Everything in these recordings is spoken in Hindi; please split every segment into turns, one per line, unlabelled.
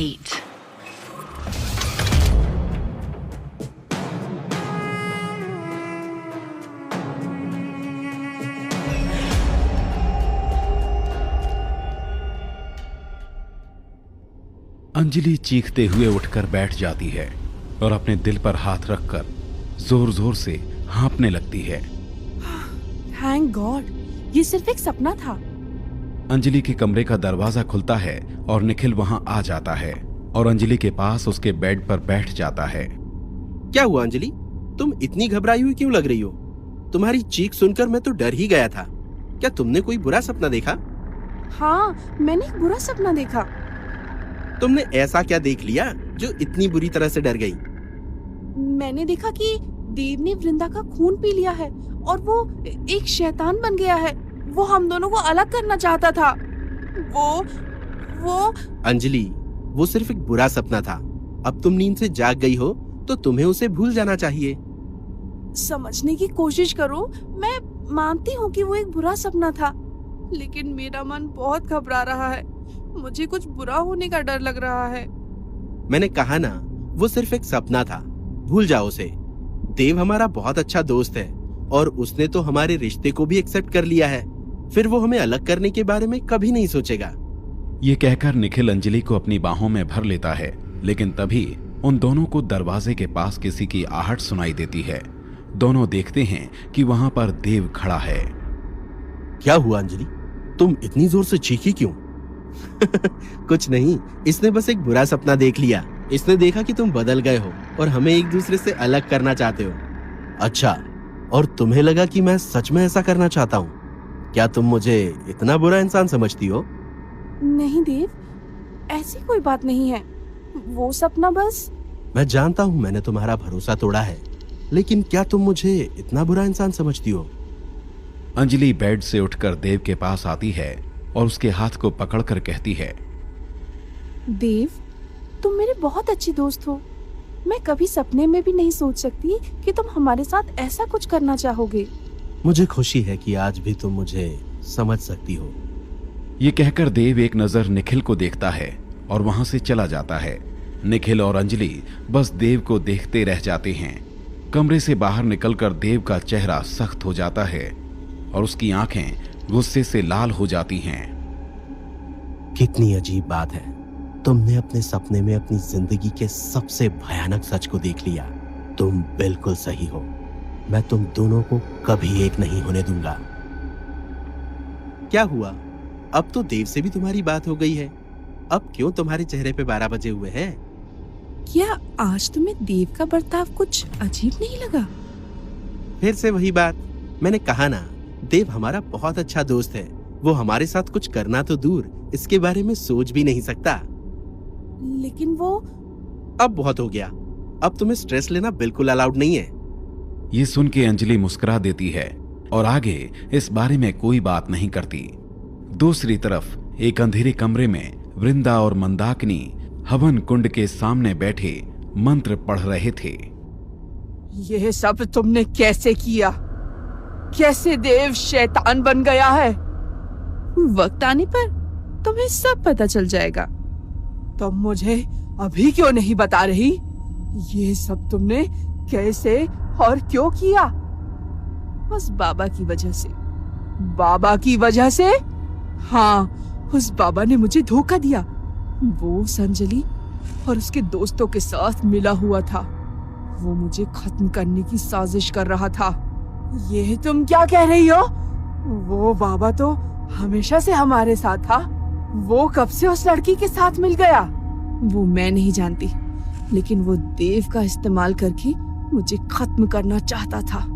8.
अंजलि चीखते हुए उठकर बैठ जाती है और अपने दिल पर हाथ रखकर जोर जोर से हाँफने लगती है।
थैंक गॉड, ये सिर्फ एक सपना था।
अंजलि के कमरे का दरवाजा खुलता है और निखिल वहां आ जाता है और अंजलि के पास उसके बेड पर बैठ जाता है।
क्या हुआ अंजलि, तुम इतनी घबराई हुई क्यों लग रही हो? तुम्हारी चीख सुनकर मैं तो डर ही गया था। क्या तुमने कोई बुरा सपना देखा?
हाँ, मैंने एक बुरा सपना देखा।
तुमने ऐसा क्या देख लिया जो इतनी बुरी तरह से डर गई?
मैंने देखा कि देव ने वृंदा का खून पी लिया है और वो एक शैतान बन गया है। वो हम दोनों को अलग करना चाहता था। वो
अंजलि, वो सिर्फ एक बुरा सपना था। अब तुम नींद से जाग गई हो तो तुम्हें उसे भूल जाना चाहिए।
समझने की कोशिश करो। मैं मानती हूँ कि वो एक बुरा सपना था, लेकिन मेरा मन बहुत घबरा रहा है। मुझे कुछ बुरा होने का डर लग रहा है।
मैंने कहा ना, वो सिर्फ एक सपना था, भूल जाओ उसे। देव हमारा बहुत अच्छा दोस्त है और उसने तो हमारे रिश्ते को भी एक्सेप्ट कर लिया है। फिर वो हमें अलग करने के बारे में कभी नहीं सोचेगा।
ये कहकर निखिल अंजलि को अपनी बाहों में भर लेता है, लेकिन तभी उन दोनों को दरवाजे के पास किसी की आहट सुनाई देती है। दोनों देखते हैं कि वहां पर देव खड़ा है।
क्या हुआ अंजलि, तुम इतनी जोर से चीखी क्यों? कुछ नहीं, इसने बस एक बुरा सपना देख लिया। इसने देखा कि तुम बदल गए हो और हमें एक दूसरे से अलग करना चाहते हो। अच्छा, और तुम्हें लगा कि मैं सच में ऐसा करना चाहता हूँ? क्या तुम मुझे इतना बुरा इंसान समझती हो?
नहीं देव, ऐसी कोई बात नहीं है। वो सपना बस।
मैं जानता हूँ मैंने तुम्हारा भरोसा तोड़ा है, लेकिन क्या तुम मुझे इतना बुरा इंसान समझती हो?
अंजलि बेड से उठकर देव के पास आती है और उसके हाथ को पकड़कर कहती है,
देव, तुम मेरे बहुत अच्छे दोस्त हो। मैं कभी सपने में भी नहीं सोच सकती कि तुम हमारे साथ ऐसा कुछ करना चाहोगे।
मुझे खुशी है कि आज भी तुम मुझे समझ सकती हो।
ये कहकर देव एक नजर निखिल को देखता है और वहां से चला जाता है। निखिल और अंजलि बस देव को देखते रह जाते हैं। कमरे से बाहर निकलकर देव का चेहरा सख्त हो जाता है और उसकी आंखें गुस्से से लाल हो जाती हैं।
कितनी अजीब बात है, तुमने अपने सपने में अपनी जिंदगी के सबसे भयानक सच को देख लिया। तुम बिल्कुल सही हो। मैं तुम दोनों को कभी एक नहीं होने दूंगा। क्या हुआ? अब तो देव से भी तुम्हारी बात हो गई है। अब क्यों तुम्हारे चेहरे पे 12 बजे हुए हैं?
क्या आज तुम्हें देव का बर्ताव कुछ अजीब नहीं लगा?
फिर से वही बात। मैंने कहा ना, देव हमारा बहुत अच्छा दोस्त है। वो हमारे साथ कुछ करना तो दूर, इसके बारे में सोच भी नहीं सकता।
लेकिन वो।
अब बहुत हो गया। अब तुम्हें स्ट्रेस लेना बिल्कुल अलाउड नहीं है।
ये सुन के अंजलि मुस्कुरा देती है और आगे इस बारे में कोई बात नहीं करती। दूसरी तरफ एक अंधेरे कमरे में वृंदा और मंदाकिनी हवन कुंड के सामने बैठे मंत्र पढ़ रहे थे।
यह सब तुमने कैसे किया? कैसे देव शैतान बन गया है? वक्त आने पर तुम्हें सब पता चल जाएगा। तुम मुझे अभी क्यों नहीं बता रही? ये सब तुमने कैसे और क्यों किया? बस बाबा की वजह से। बाबा की वजह से? हाँ, उस बाबा ने मुझे धोखा दिया। वो संजलि और उसके दोस्तों के साथ मिला हुआ था। वो मुझे खत्म करने की साजिश कर रहा था। ये तुम क्या कह रही हो? वो बाबा तो हमेशा से हमारे साथ था। वो कब से उस लड़की के साथ मिल गया? वो मैं नहीं जानती, लेकिन वो देव का इस्तेमाल करके मुझे खत्म करना चाहता था।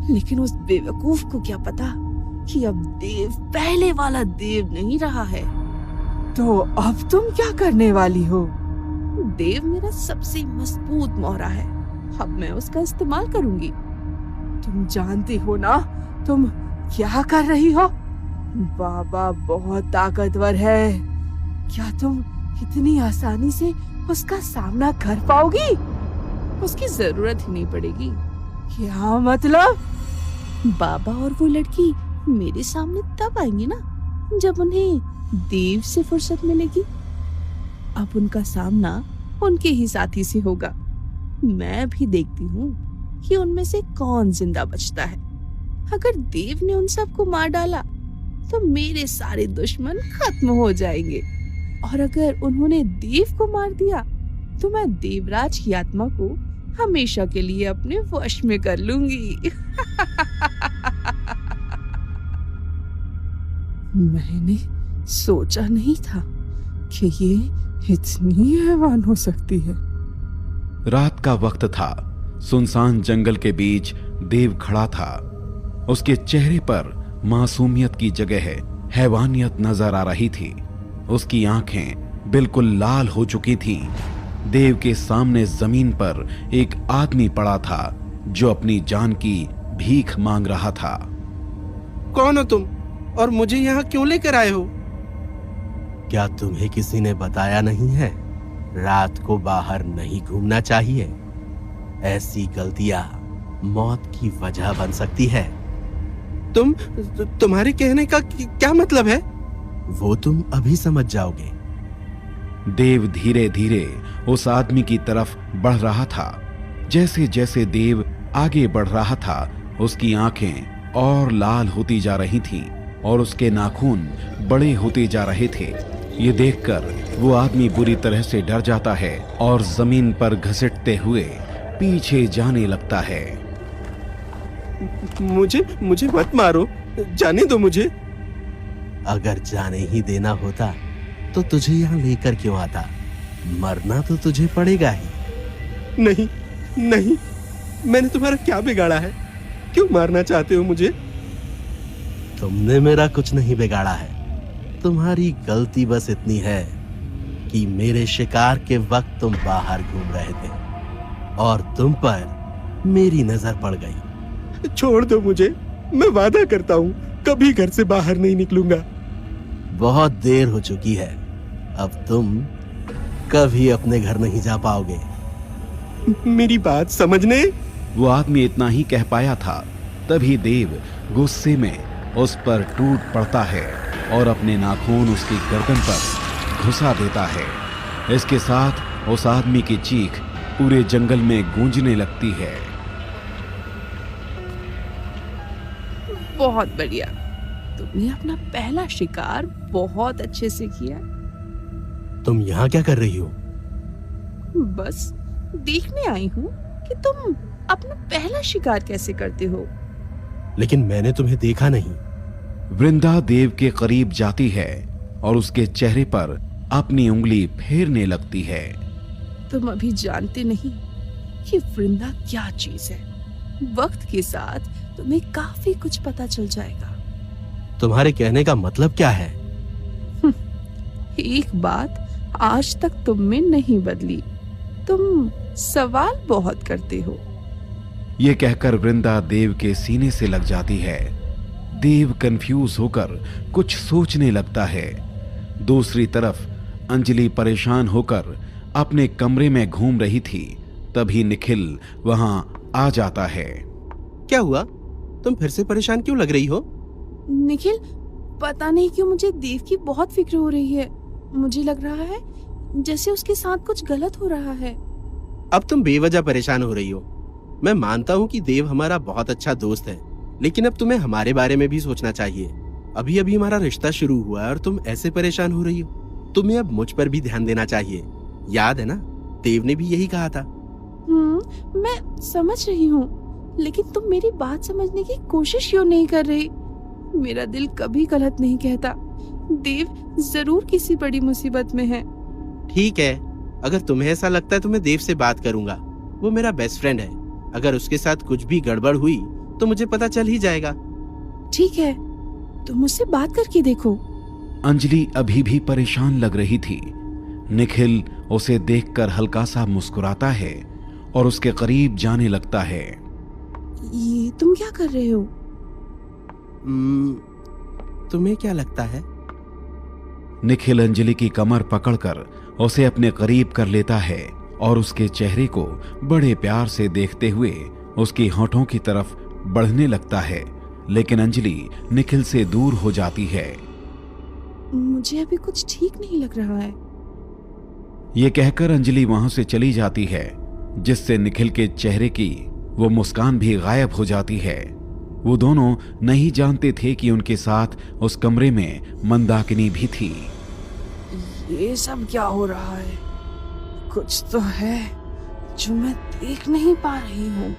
लेकिन उस बेवकूफ को क्या पता कि अब देव पहले वाला देव नहीं रहा है। तो अब तुम क्या करने वाली हो? देव मेरा सबसे मजबूत मोहरा है। अब मैं उसका इस्तेमाल करूंगी। तुम जानती हो ना तुम क्या कर रही हो? बाबा बहुत ताकतवर है। क्या तुम इतनी आसानी से उसका सामना कर पाओगी? उसकी जरूरत ही नहीं पड़ेगी। क्या मतलब? बाबा और वो लड़की मेरे सामने तब आएंगे ना जब उन्हें देव से फुर्सत मिलेगी। अब उनका सामना उनके ही साथी से होगा। मैं भी देखती हूँ कि उनमें से कौन जिंदा बचता है। अगर देव ने उन सबको मार डाला तो मेरे सारे दुश्मन खत्म हो जाएंगे, और अगर उन्होंने देव को मार दिया तो मैं देवराज की आत्मा को हमेशा के लिए अपने वश में कर लूंगी। मैंने सोचा नहीं था कि ये इतनी हैवान हो सकती है।
रात का वक्त था। सुनसान जंगल के बीच देव खड़ा था। उसके चेहरे पर मासूमियत की जगह हैवानियत नजर आ रही थी। उसकी आंखें बिल्कुल लाल हो चुकी थीं। देव के सामने जमीन पर एक आदमी पड़ा था जो अपनी जान की भीख मांग रहा था।
कौन हो तुम और मुझे यहाँ क्यों लेकर आए हो? क्या तुम्हें किसी ने बताया नहीं है रात को बाहर नहीं घूमना चाहिए? ऐसी गलतियां मौत की वजह बन सकती है। तुम्हारे कहने का क्या मतलब है? वो तुम अभी समझ जाओगे।
देव धीरे धीरे उस आदमी की तरफ बढ़ रहा था। जैसे जैसे देव आगे बढ़ रहा था उसकी आंखें और लाल होती जा रही थीं और उसके नाखून बड़े होते जा रहे थे। ये देखकर वो आदमी बुरी तरह से डर जाता है और जमीन पर घसीटते हुए पीछे जाने लगता है।
मुझे मत मारो, जाने दो मुझे। अगर जाने ही देना होता तो तुझे यहाँ लेकर क्यों आता? मरना तो तुझे पड़ेगा ही। नहीं नहीं, मैंने तुम्हारा क्या बिगाड़ा है? क्यों मारना चाहते हो मुझे? तुमने मेरा कुछ नहीं बिगाड़ा है। तुम्हारी गलती बस इतनी है कि मेरे शिकार के वक्त तुम बाहर घूम रहे थे और तुम पर मेरी नजर पड़ गई। छोड़ दो मुझे, मैं वादा करता हूँ कभी घर से बाहर नहीं निकलूंगा। बहुत देर हो चुकी है, अब तुम कभी अपने घर नहीं जा पाओगे। मेरी बात समझने।
वो आदमी इतना ही कह पाया था, तभी देव गुस्से में उस पर टूट पड़ता है और अपने नाखून उसकी गर्दन पर घुसा देता है। इसके साथ उस आदमी की चीख पूरे जंगल में गूंजने लगती है।
बहुत बढ़िया, तुमने अपना पहला शिकार बहुत अच्छे से किया।
तुम यहाँ क्या कर रही हो?
बस देखने आई हूँ कि तुम अपना पहला शिकार कैसे करते हो।
लेकिन मैंने तुम्हें देखा नहीं।
वृंदा देव के करीब जाती है और उसके चेहरे पर अपनी उंगली फेरने लगती है।
तुम अभी जानते नहीं कि वृंदा क्या चीज है। वक्त के साथ तुम्हें काफी कुछ पता चल जाएगा।
तुम्हारे कहने का मतलब क्या है?
एक बात आज तक तुम में नहीं बदली, तुम सवाल बहुत करते हो।
ये कहकर वृंदा देव के सीने से लग जाती है। देव कंफ्यूज होकर कुछ सोचने लगता है। दूसरी तरफ अंजलि परेशान होकर अपने कमरे में घूम रही थी। तभी निखिल वहां आ जाता है।
क्या हुआ? तुम फिर से परेशान क्यों लग रही हो?
निखिल, पता नहीं क्यों मुझे देव की बहुत फिक्र हो रही है। मुझे लग रहा है जैसे उसके साथ कुछ गलत हो रहा है।
अब तुम बेवजह परेशान हो रही हो। मैं मानता हूँ कि देव हमारा बहुत अच्छा दोस्त है, लेकिन अब तुम्हें हमारे बारे में भी सोचना चाहिए। अभी अभी हमारा रिश्ता शुरू हुआ है और तुम ऐसे परेशान हो रही हो। तुम्हें अब मुझ पर भी ध्यान देना चाहिए। याद है ना, देव ने भी यही कहा था।
मैं समझ रही हूँ, लेकिन तुम मेरी बात समझने की कोशिश क्यों नहीं कर रही? मेरा दिल कभी गलत नहीं कहता। देव जरूर किसी बड़ी मुसीबत में है।
ठीक है, अगर तुम्हें ऐसा लगता है तो मैं देव से बात करूंगा। वो मेरा बेस्ट फ्रेंड है। अगर उसके साथ कुछ भी गड़बड़ हुई तो मुझे पता चल ही जाएगा।
ठीक है, तुम मुझसे बात करके देखो।
अंजलि अभी भी परेशान लग रही थी। निखिल उसे देखकर हल्का सा मुस्कुराता है और उसके करीब जाने लगता है।
ये तुम क्या कर रहे हो?
तुम्हें क्या लगता है?
निखिल अंजलि की कमर पकड़कर उसे अपने करीब कर लेता है और उसके चेहरे को बड़े प्यार से देखते हुए उसकी होठों की तरफ बढ़ने लगता है, लेकिन अंजलि निखिल से दूर हो जाती है।
मुझे अभी कुछ ठीक नहीं लग रहा है।
ये कहकर अंजलि वहां से चली जाती है, जिससे निखिल के चेहरे की वो मुस्कान भी गायब हो जाती है। वो दोनों नहीं जानते थे कि उनके साथ उस कमरे में मंदाकिनी भी थी।
ये सब क्या हो रहा है? कुछ तो है जो मैं देख नहीं पा रही हूँ।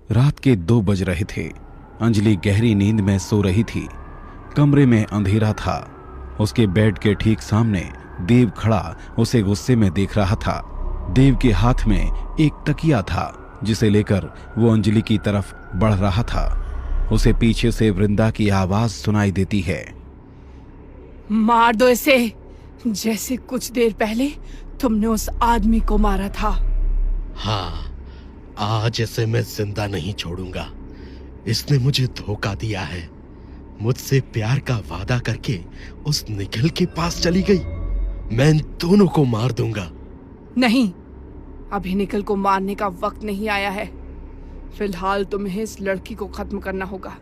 रात के 2 बज रहे थे। अंजलि गहरी नींद में सो रही थी। कमरे में अंधेरा था। उसके बेड के ठीक सामने देव खड़ा उसे गुस्से में देख रहा था। देव के हाथ में एक तकिया था, जिसे लेकर वो अंजलि की तरफ बढ़ रहा था। उसे पीछे से वृंदा की आवाज सुनाई देती है।
मार दो इसे, जैसे कुछ देर पहले तुमने उस आदमी को मारा था।
हाँ, आज इसे मैं जिंदा नहीं छोड़ूंगा। इसने मुझे धोखा दिया है। मुझसे प्यार का वादा करके उस निखिल के पास चली गई। मैं इन दोनों को मार दूंगा।
नहीं, अभी निखिल को मारने का वक्त नहीं आया है। फिलहाल तुम्हें इस लड़की को खत्म करना होगा।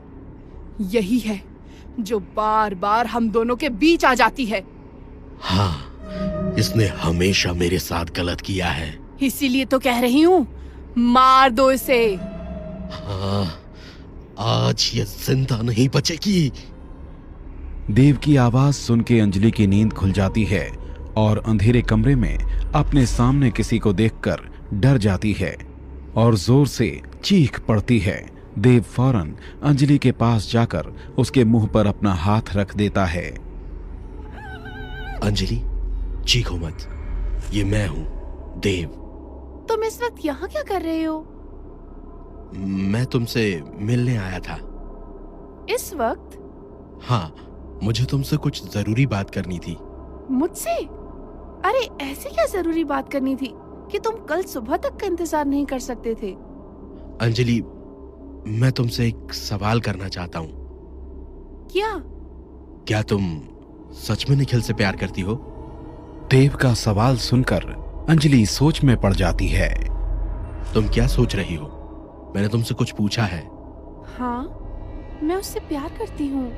यही है जो बार बार हम दोनों के बीच आ जाती है।
हाँ, इसने हमेशा मेरे साथ गलत किया है।
इसीलिए तो कह रही हूँ, मार दो इसे।
हाँ, आज ये जिंदा नहीं बचेगी।
देव की आवाज सुन के अंजलि की नींद खुल जाती है और अंधेरे कमरे में अपने सामने किसी को देखकर डर जाती है और जोर से चीख पड़ती है। देव फौरन अंजलि के पास जाकर उसके मुंह पर अपना हाथ रख देता है।
अंजलि, चीखो मत। ये मैं हूं, देव।
तुम इस वक्त यहाँ क्या कर रहे हो?
मैं तुमसे मिलने आया था।
इस वक्त?
हाँ, मुझे तुमसे कुछ जरूरी बात करनी थी।
मुझसे? अरे ऐसी क्या जरूरी बात करनी थी कि तुम कल सुबह तक का इंतजार नहीं कर सकते थे?
अंजलि, मैं तुमसे एक सवाल करना चाहता हूँ। क्या तुम सच में निखिल से प्यार करती हो?
देव का सवाल सुनकर अंजलि सोच में पड़ जाती है।
तुम क्या सोच रही हो? मैंने तुमसे कुछ पूछा है।
हाँ, मैं उससे प्यार करती हूँ।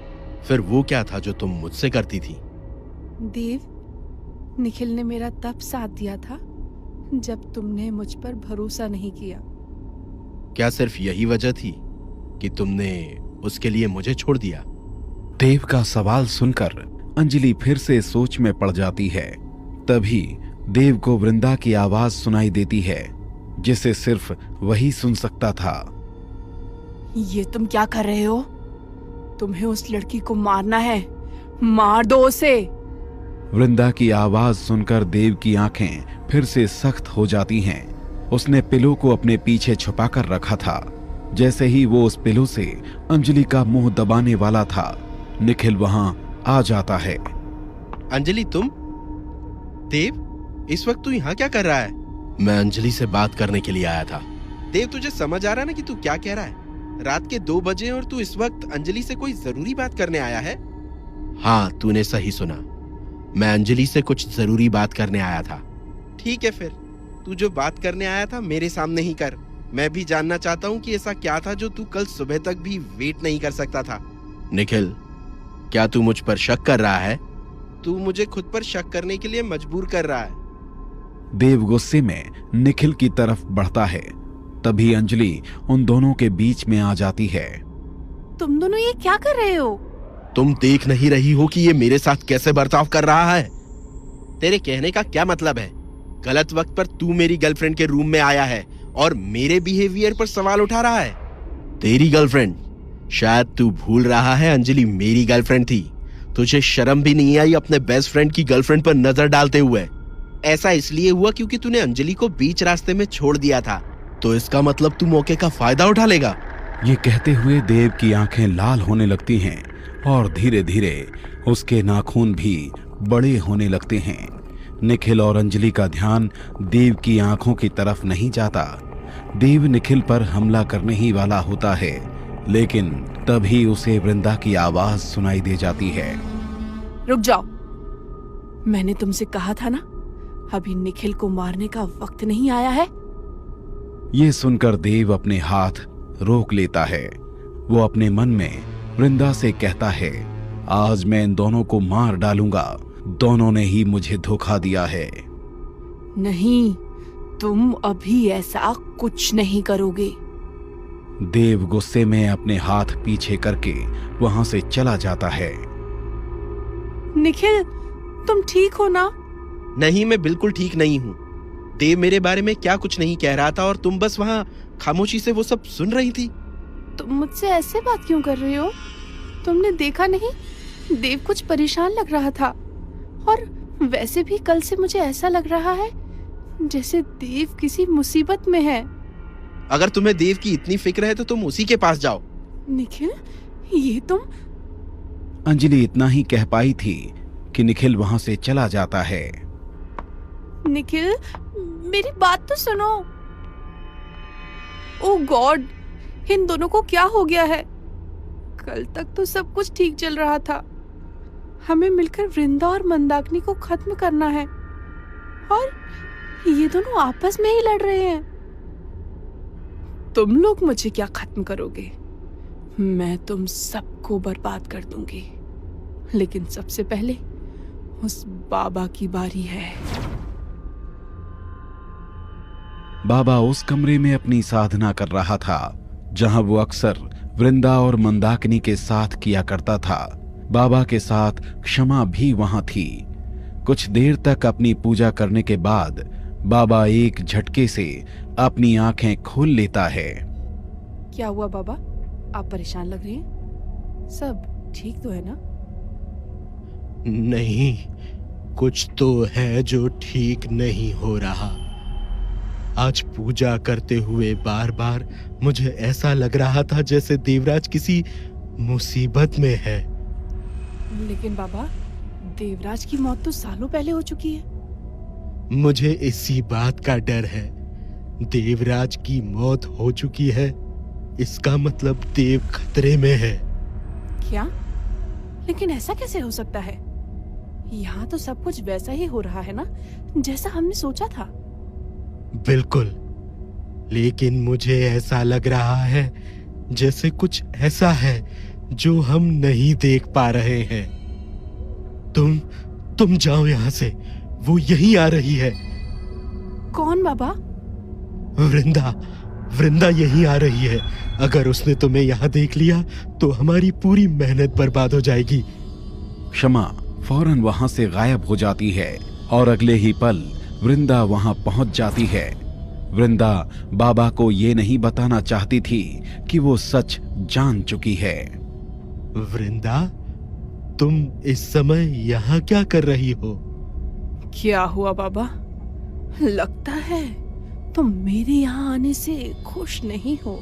फिर वो क्या था जो तुम मुझसे करती थी?
देव, निखिल ने मेरा तब साथ दिया था जब तुमने मुझ पर भरोसा नहीं किया।
क्या सिर्फ यही वजह थी कि तुमने उसके लिए मुझे छोड़ दिया?
देव का सवाल सुनकर अंजलि फिर से सोच में पड़ जाती है। तभी देव को वृंदा की आवाज सुनाई देती है, जिसे सिर्फ वही सुन सकता था।
ये तुम क्या कर रहे हो? तुम्हें उस लड़की को मारना है। मार दो उसे।
वृंदा की आवाज सुनकर देव की आंखें फिर से सख्त हो जाती हैं। उसने पिलो को अपने पीछे छुपाकर रखा था। जैसे ही वो उस पिलो से अंजलि का मुंह दबाने वाला था, निखिल वहां आ जाता है।
अंजलि, तुम? देव, इस वक्त तू यहाँ क्या कर रहा है? मैं अंजलि से बात करने के लिए आया था। देव, तुझे समझ आ रहा है ना कि तू क्या कह रहा है? रात के 2 बजे और तू इस वक्त अंजलि से कोई जरूरी बात करने आया है? हाँ, तूने सही सुना। मैं अंजलि से कुछ जरूरी बात करने आया था। ठीक है, फिर तू जो बात करने आया था मेरे सामने ही कर। मैं भी जानना चाहता हूँ कि ऐसा क्या था जो तू कल सुबह तक भी वेट नहीं कर सकता था। निखिल, क्या तू मुझ पर शक कर रहा है? तू मुझे खुद पर शक करने के लिए मजबूर कर रहा है।
देव गुस्से में निखिल की तरफ बढ़ता है। तभी अंजलि उन दोनों के बीच में आ जाती है।
तुम दोनों ये क्या कर रहे हो?
तुम देख नहीं रही हो कि ये मेरे साथ कैसे बर्ताव कर रहा है? तेरे कहने का क्या मतलब है? गलत वक्त पर तू मेरी गर्लफ्रेंड के रूम में आया है और मेरे बिहेवियर पर सवाल उठा रहा है। तेरी गर्लफ्रेंड? शायद तू भूल रहा है अंजलि मेरी गर्लफ्रेंड थी। तुझे शर्म भी नहीं आई अपने बेस्ट फ्रेंड की गर्लफ्रेंड पर नजर डालते हुए? ऐसा इसलिए हुआ क्योंकि तूने अंजलि को बीच रास्ते में छोड़ दिया था। तो इसका मतलब तू मौके का फायदा उठा लेगा।
ये कहते हुए देव की आंखें लाल होने लगती हैं और धीरे धीरे उसके नाखून भी बड़े होने लगते हैं। निखिल और अंजलि का ध्यान देव की आंखों की तरफ नहीं जाता। देव निखिल पर हमला करने ही वाला होता है, लेकिन तभी उसे वृंदा की आवाज सुनाई दे जाती है।
रुक जाओ, मैंने तुमसे कहा था ना, अभी निखिल को मारने का वक्त नहीं आया है।
ये सुनकर देव अपने हाथ रोक लेता है। वो अपने मन में वृंदा से कहता है, आज मैं इन दोनों को मार डालूंगा, दोनों ने ही मुझे धोखा दिया है।
नहीं, तुम अभी ऐसा कुछ नहीं करोगे।
देव गुस्से में अपने हाथ पीछे करके वहां से चला जाता है।
निखिल, तुम ठीक हो ना?
नहीं, मैं बिल्कुल ठीक नहीं हूँ। देव मेरे बारे में क्या कुछ नहीं कह रहा था और तुम बस वहां खामोशी से वो सब सुन रही थी।
तुम मुझसे ऐसे बात क्यों कर रहे हो? तुमने देखा नहीं, देव कुछ परेशान लग रहा था। और वैसे भी कल से मुझे ऐसा लग रहा है जैसे देव किसी मुसीबत में है।
अगर तुम्हें देव की इतनी फिक्र है तो तुम उसी के पास जाओ।
निखिल, ये तुम।
अंजलि इतना ही कह पाई थी कि निखिल वहां से चला जाता है।
निखिल, मेरी बात तो सुनो। ओह गॉड, इन दोनों को क्या हो गया है? कल तक तो सब कुछ ठीक चल रहा था। हमें मिलकर वृंदा और मंदाकिनी को खत्म करना है, और ये दोनों आपस में ही लड़ रहे हैं। तुम लोग मुझे क्या खत्म करोगे? मैं तुम सबको बर्बाद कर दूंगी, लेकिन सबसे पहले उस बाबा की बारी है।
बाबा उस कमरे में अपनी साधना कर रहा था जहां वो अक्सर वृंदा और मंदाकिनी के साथ किया करता था। बाबा के साथ क्षमा भी वहां थी। कुछ देर तक अपनी पूजा करने के बाद बाबा एक झटके से अपनी आंखें खोल लेता है।
क्या हुआ बाबा? आप परेशान लग रहे हैं। सब ठीक तो है ना?
नहीं, कुछ तो है जो ठीक नहीं हो रहा। आज पूजा करते हुए बार बार मुझे ऐसा लग रहा था जैसे देवराज किसी मुसीबत में है।
लेकिन बाबा, देवराज की मौत तो सालों पहले हो चुकी है।
मुझे इसी बात का डर है। देवराज की मौत हो चुकी है, इसका मतलब देव खतरे में है।
क्या? लेकिन ऐसा कैसे हो सकता है? यहाँ तो सब कुछ वैसा ही हो रहा है ना, जैसा हमने सोचा था।
बिल्कुल, लेकिन मुझे ऐसा लग रहा है जैसे कुछ ऐसा है जो हम नहीं देख पा रहे हैं। तुम जाओ यहाँ से, वो यहीं आ रही है।
कौन बाबा?
वृंदा यहीं आ रही है। अगर उसने तुम्हें यहाँ देख लिया तो हमारी पूरी मेहनत बर्बाद हो जाएगी।
क्षमा फौरन वहां से गायब हो जाती है और अगले ही पल वृंदा वहां पहुंच जाती है। वृंदा बाबा को ये नहीं बताना चाहती थी कि वो सच जान चुकी है।
वृंदा, तुम इस समय यहाँ क्या कर रही हो?
क्या हुआ बाबा? लगता है तुम मेरे यहाँ आने से खुश नहीं हो।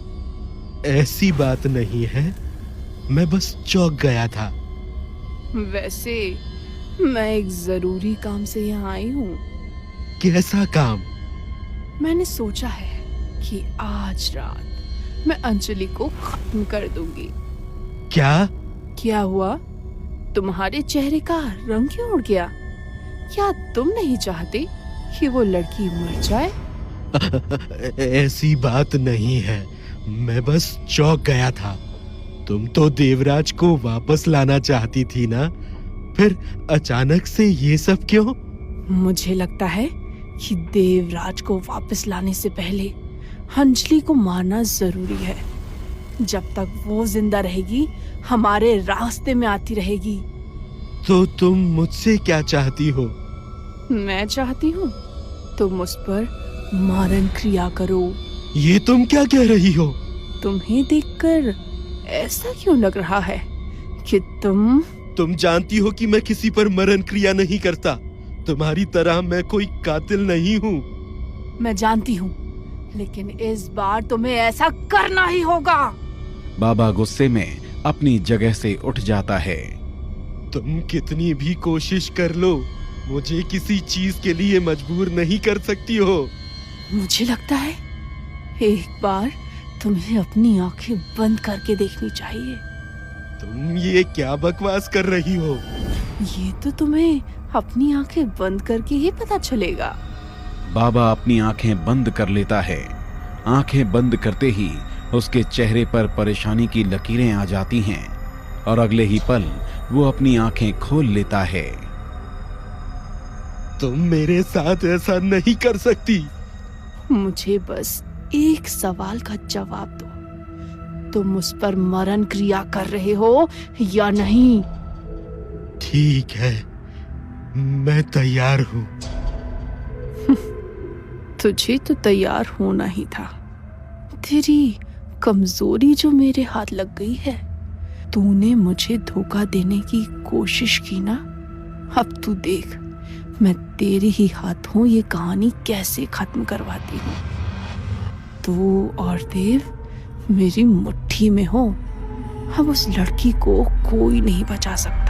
ऐसी बात नहीं है, मैं बस चौंक गया था।
वैसे मैं एक जरूरी काम से यहाँ आई हूँ।
कैसा काम?
मैंने सोचा है कि आज रात मैं अंजलि को खत्म कर दूंगी।
क्या
हुआ? तुम्हारे चेहरे का रंग क्यों उड़ गया? क्या तुम नहीं चाहते कि वो लड़की मर जाए?
ऐसी बात नहीं है, मैं बस चौंक गया था। तुम तो देवराज को वापस लाना चाहती थी ना, फिर अचानक से ये सब क्यों?
मुझे लगता है कि देवराज को वापस लाने से पहले अंजलि को मारना जरूरी है। जब तक वो जिंदा रहेगी, हमारे रास्ते में आती रहेगी।
तो तुम मुझसे क्या चाहती हो?
मैं चाहती हूँ तुम उस पर मारण क्रिया करो।
ये तुम क्या कह रही हो?
तुम्हें देखकर ऐसा क्यों लग रहा है कि तुम
जानती हो कि मैं किसी पर मरण क्रिया नहीं करता। तुम्हारी तरह मैं कोई कातिल नहीं हूँ।
मैं जानती हूँ, लेकिन इस बार तुम्हें ऐसा करना ही होगा।
बाबा गुस्से में अपनी जगह से उठ जाता है।
तुम कितनी भी कोशिश कर लो, मुझे किसी चीज के लिए मजबूर नहीं कर सकती हो।
मुझे लगता है एक बार तुम्हें अपनी आंखें बंद करके देखनी चाहिए।
तुम ये क्या बकवास कर रही हो?
ये तो तुम्हें अपनी आंखें बंद करके ही पता चलेगा।
बाबा अपनी आंखें बंद कर लेता है। आंखें बंद करते ही उसके चेहरे पर परेशानी की लकीरें आ जाती हैं और अगले ही पल वो अपनी आंखें खोल लेता है।
तुम मेरे साथ ऐसा नहीं कर सकती।
मुझे बस एक सवाल का जवाब दो, तुम उस पर मरण क्रिया कर रहे हो या नहीं?
ठीक है, मैं तैयार हूँ।
तुझे तो तैयार होना ही था। तेरी कमजोरी जो मेरे हाथ लग गई है, तूने मुझे धोखा देने की कोशिश की ना। अब तू देख, मैं तेरे ही हाथों ये कहानी कैसे खत्म करवाती हूँ। तू और देव मेरी मुट्ठी में हो। अब उस लड़की को कोई नहीं बचा सकता।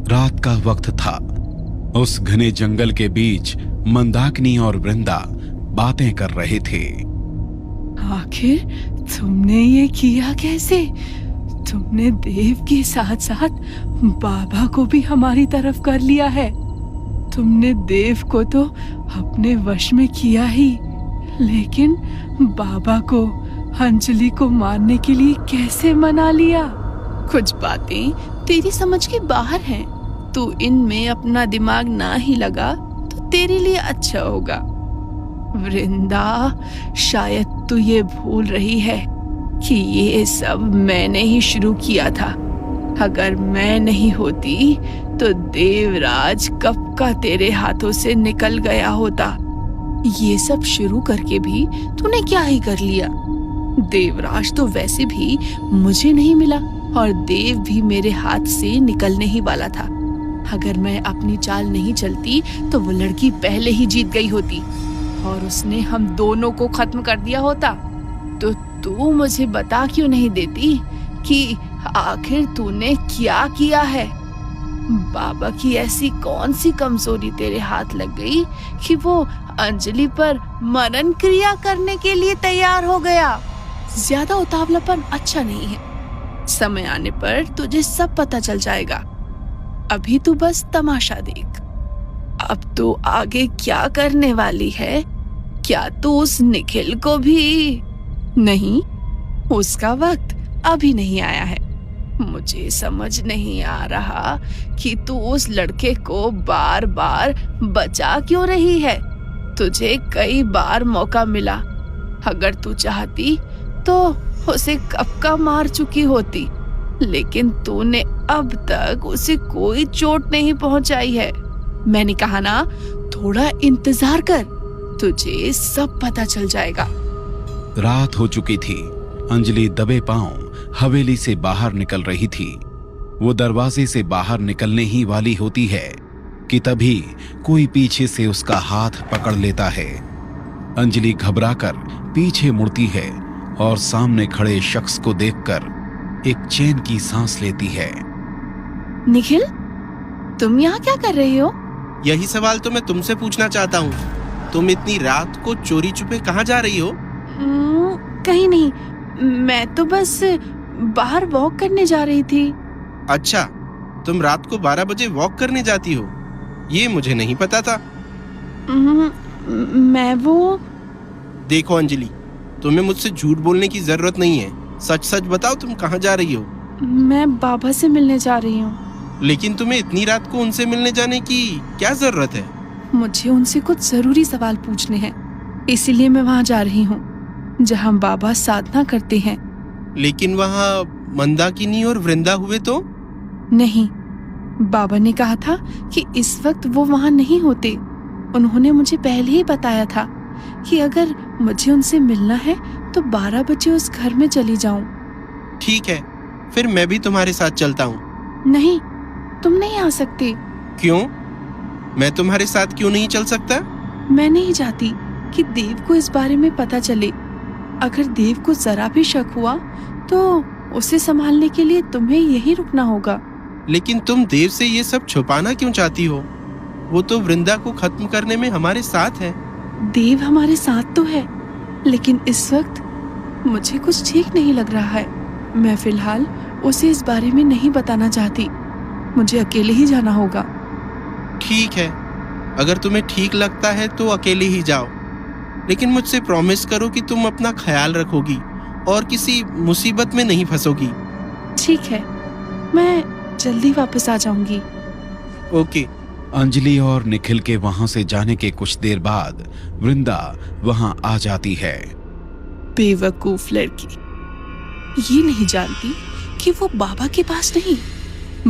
रात का वक्त था। उस घने जंगल के बीच मंदाकिनी और वृंदा बातें कर रहे थे।
आखिर तुमने ये किया कैसे? तुमने देव के साथ साथ बाबा को भी हमारी तरफ कर लिया है। तुमने देव को तो अपने वश में किया ही, लेकिन बाबा को, अंजलि को मारने के लिए कैसे मना लिया? कुछ बातें तेरी समझ के बाहर हैं। तू इनमें अपना दिमाग ना ही लगा तो तेरे लिए अच्छा होगा। वृंदा, शायद तू ये भूल रही है कि ये सब मैंने ही शुरू किया था। अगर मैं नहीं होती तो देवराज कब का तेरे हाथों से निकल गया होता। ये सब शुरू करके भी तूने क्या ही कर लिया। देवराज तो वैसे भी मुझे नहीं मिला और देव भी मेरे हाथ से निकलने ही वाला था। अगर मैं अपनी चाल नहीं चलती तो वो लड़की पहले ही जीत गई होती और उसने हम दोनों को खत्म कर दिया होता। तो तू मुझे बता क्यों नहीं देती कि आखिर तूने क्या किया है? बाबा की ऐसी कौन सी कमजोरी तेरे हाथ लग गई कि वो अंजलि पर मरण क्रिया करने के लिए तैयार हो गया? ज्यादा उतावलापन अच्छा नहीं है। समय आने पर तुझे सब पता चल जाएगा। अभी तू बस तमाशा देख। अब तू आगे क्या करने वाली है? क्या तू उस निखिल को भी? नहीं, उसका वक्त अभी नहीं आया है। मुझे समझ नहीं आ रहा कि तू उस लड़के को बार बार बचा क्यों रही है। तुझे कई बार मौका मिला। अगर तू चाहती तो उसे कब का मार चुकी होती, लेकिन तूने अब तक उसे कोई चोट नहीं पहुंचाई है। मैंने कहा ना, थोड़ा इंतजार कर, तुझे सब पता चल जाएगा।
रात हो चुकी थी। अंजलि दबे पांव हवेली से बाहर निकल रही थी। वो दरवाजे से बाहर निकलने ही वाली होती है कि तभी कोई पीछे से उसका हाथ पकड़ लेता है। अंजलि घबराकर पीछे मुड़ती है और सामने खड़े शख्स को देखकर एक चैन की सांस लेती है।
निखिल, तुम यहाँ क्या कर रही हो?
यही सवाल तो मैं तुमसे पूछना चाहता हूँ। तुम इतनी रात को चोरी छुपे कहाँ जा रही हो?
कहीं नहीं, मैं तो बस बाहर वॉक करने जा रही थी।
अच्छा, तुम रात को 12 बजे वॉक करने जाती हो? ये मुझे नहीं पता था।
मैं वो...
देखो अंजलि, तुम्हें मुझसे झूठ बोलने की जरूरत नहीं है। सच सच बताओ, तुम कहाँ जा रही हो?
मैं बाबा से मिलने जा रही हूँ।
लेकिन तुम्हें इतनी रात को उनसे मिलने जाने की क्या जरूरत है?
मुझे उनसे कुछ जरूरी सवाल पूछने हैं, इसीलिए मैं वहाँ जा रही हूँ जहाँ बाबा साधना करते हैं।
लेकिन वहाँ मंदाकिनी और वृंदा हुए तो?
नहीं, बाबा ने कहा था कि इस वक्त वो वहाँ नहीं होते। उन्होंने मुझे पहले ही बताया था कि अगर मुझे उनसे मिलना है तो 12 बजे उस घर में चली जाऊं।
ठीक है, फिर मैं भी तुम्हारे साथ चलता हूँ।
नहीं, तुम नहीं आ सकते।
क्यों? मैं तुम्हारे साथ क्यों नहीं चल सकता?
मैं नहीं चाहती कि देव को इस बारे में पता चले। अगर देव को जरा भी शक हुआ तो उसे संभालने के लिए तुम्हें यहीं रुकना होगा।
लेकिन तुम देव से ये सब छुपाना क्यों चाहती हो? वो तो वृंदा को खत्म करने में हमारे साथ है।
देव हमारे साथ तो है, लेकिन इस वक्त मुझे कुछ ठीक नहीं लग रहा है। मैं फिलहाल उसे इस बारे में नहीं बताना चाहती। मुझे अकेले ही जाना होगा।
ठीक है, अगर तुम्हें ठीक लगता है तो अकेले ही जाओ, लेकिन मुझसे प्रॉमिस करो कि तुम अपना ख्याल रखोगी और किसी मुसीबत में नहीं फंसोगी।
ठीक है, मैं जल्दी वापस आ जाऊंगी।
ओके।
अंजलि और निखिल के वहां से जाने के कुछ देर बाद वृंदा वहां आ जाती है।
बेवकूफ लड़की, ये नहीं जानती कि वो बाबा के पास नहीं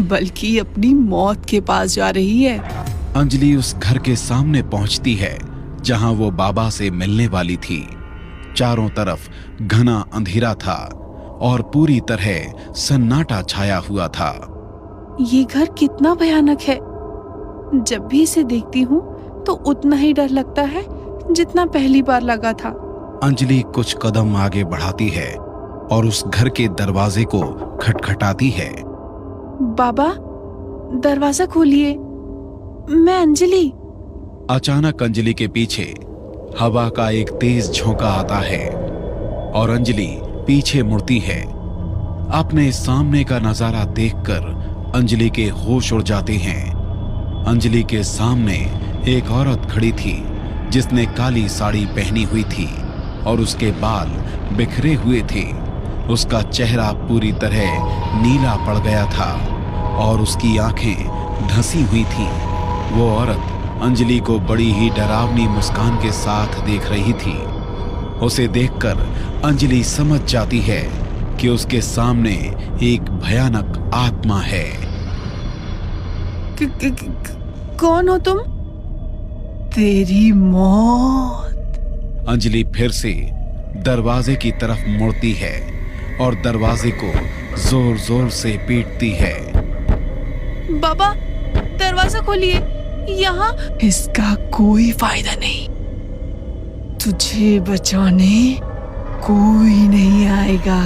बल्कि अपनी मौत के पास जा रही है।
अंजलि उस घर के सामने पहुंचती है जहां वो बाबा से मिलने वाली थी। चारों तरफ घना अंधेरा था और पूरी तरह सन्नाटा छाया हुआ था।
ये घर कितना भयानक है। जब भी इसे देखती हूँ तो उतना ही डर लगता है जितना पहली बार लगा था।
अंजलि कुछ कदम आगे बढ़ाती है और उस घर के दरवाजे को खटखटाती है।
बाबा, दरवाजा खोलिए, मैं अंजलि।
अचानक अंजलि के पीछे हवा का एक तेज झोंका आता है और अंजलि पीछे मुड़ती है। अपने सामने का नजारा देखकर अंजलि के होश उड़ जाते हैं। अंजलि के सामने एक औरत खड़ी थी जिसने काली साड़ी पहनी हुई थी और उसके बाल बिखरे हुए थे। उसका चेहरा पूरी तरह नीला पड़ गया था और उसकी आंखें धंसी हुई थीं। वो औरत अंजलि को बड़ी ही डरावनी मुस्कान के साथ देख रही थी। उसे देखकर अंजलि समझ जाती है कि उसके सामने एक भयानक आत्मा है।
कौन हो तुम? तेरी मौत।
अंजलि फिर से दरवाजे की तरफ मुड़ती है और दरवाजे को जोर जोर से पीटती है।
बाबा, दरवाजा खोलिए, यहाँ। इसका कोई फायदा नहीं, तुझे बचाने कोई नहीं आएगा।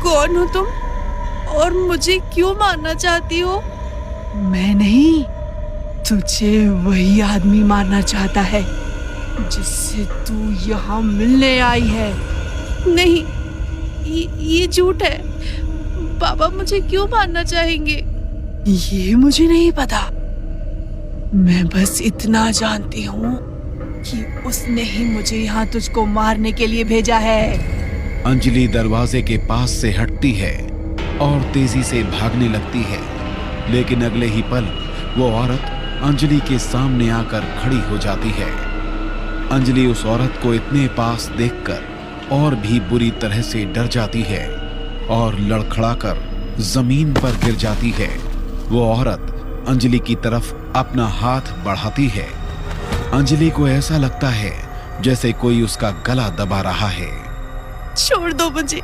कौन हो तुम और मुझे क्यों मारना चाहती हो? मैं नहीं, तुझे वही आदमी मारना चाहता है जिससे तू यहाँ मिलने आई है। नहीं, ये झूठ है। बाबा मुझे क्यों मारना चाहेंगे? ये मुझे नहीं पता। मैं बस इतना जानती हूँ कि उसने ही मुझे यहाँ तुझको मारने के लिए भेजा है।
अंजलि दरवाजे के पास से हटती है और तेजी से भागने लगती है, लेकिन अगले ही पल वो औरत अंजलि के सामने आकर खड़ी हो जाती है। अंजलि उस औरत को इतने पास देखकर और भी बुरी तरह से डर जाती है और लड़खड़ाकर जमीन पर गिर जाती है। वो औरत अंजलि की तरफ अपना हाथ बढ़ाती है। अंजलि को ऐसा लगता है जैसे कोई उसका गला दबा रहा है।
छोड़ दो मुझे,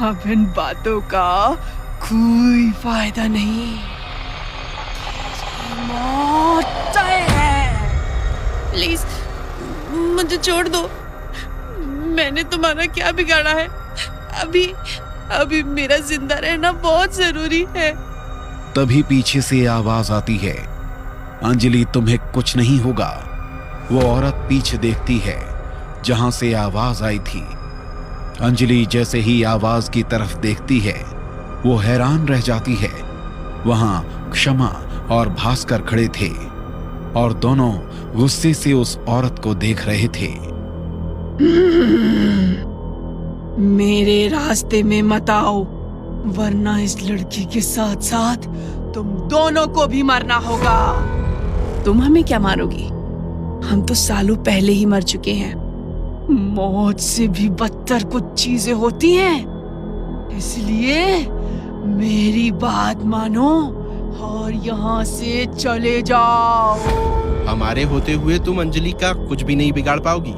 अब इन बातों का कोई फायदा नहीं। मौत है। प्लीज मुझे छोड़ दो। मैंने तुम्हारा क्या बिगाड़ा है? अभी मेरा जिंदा रहना बहुत जरूरी है।
तभी पीछे से आवाज आती है, अंजलि तुम्हें कुछ नहीं होगा। वो औरत पीछे देखती है जहां से आवाज आई थी। अंजलि जैसे ही आवाज की तरफ देखती है वो हैरान रह जाती है। वहां क्षमा और भास्कर खड़े थे और दोनों गुस्से से उस औरत को देख रहे थे।
मेरे रास्ते में मत आओ, वरना इस लड़की के साथ साथ तुम दोनों को भी मरना होगा। तुम हमें क्या मारोगी? हम तो सालों पहले ही मर चुके हैं। मौत से भी बदतर कुछ चीजें होती हैं, इसलिए मेरी बात मानो और यहाँ से चले जाओ।
हमारे होते हुए तुम अंजलि का कुछ भी नहीं बिगाड़ पाओगी।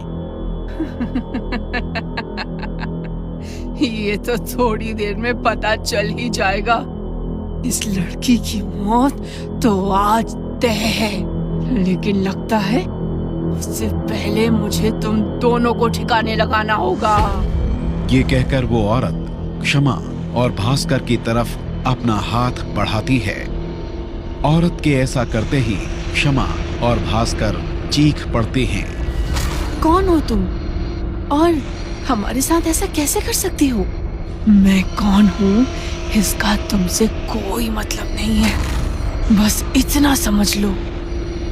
ये तो थोड़ी देर में पता चल ही जाएगा। इस लड़की की मौत तो आज तय है, लेकिन लगता है उससे पहले मुझे तुम दोनों को ठिकाने लगाना होगा।
ये कहकर वो औरत क्षमा और भास्कर की तरफ अपना हाथ बढ़ाती है। औरत के ऐसा करते ही क्षमा और भास्कर चीख पड़ते हैं।
कौन हो तुम और हमारे साथ ऐसा कैसे कर सकती हो? मैं कौन हूँ इसका तुमसे कोई मतलब नहीं है। बस इतना समझ लो,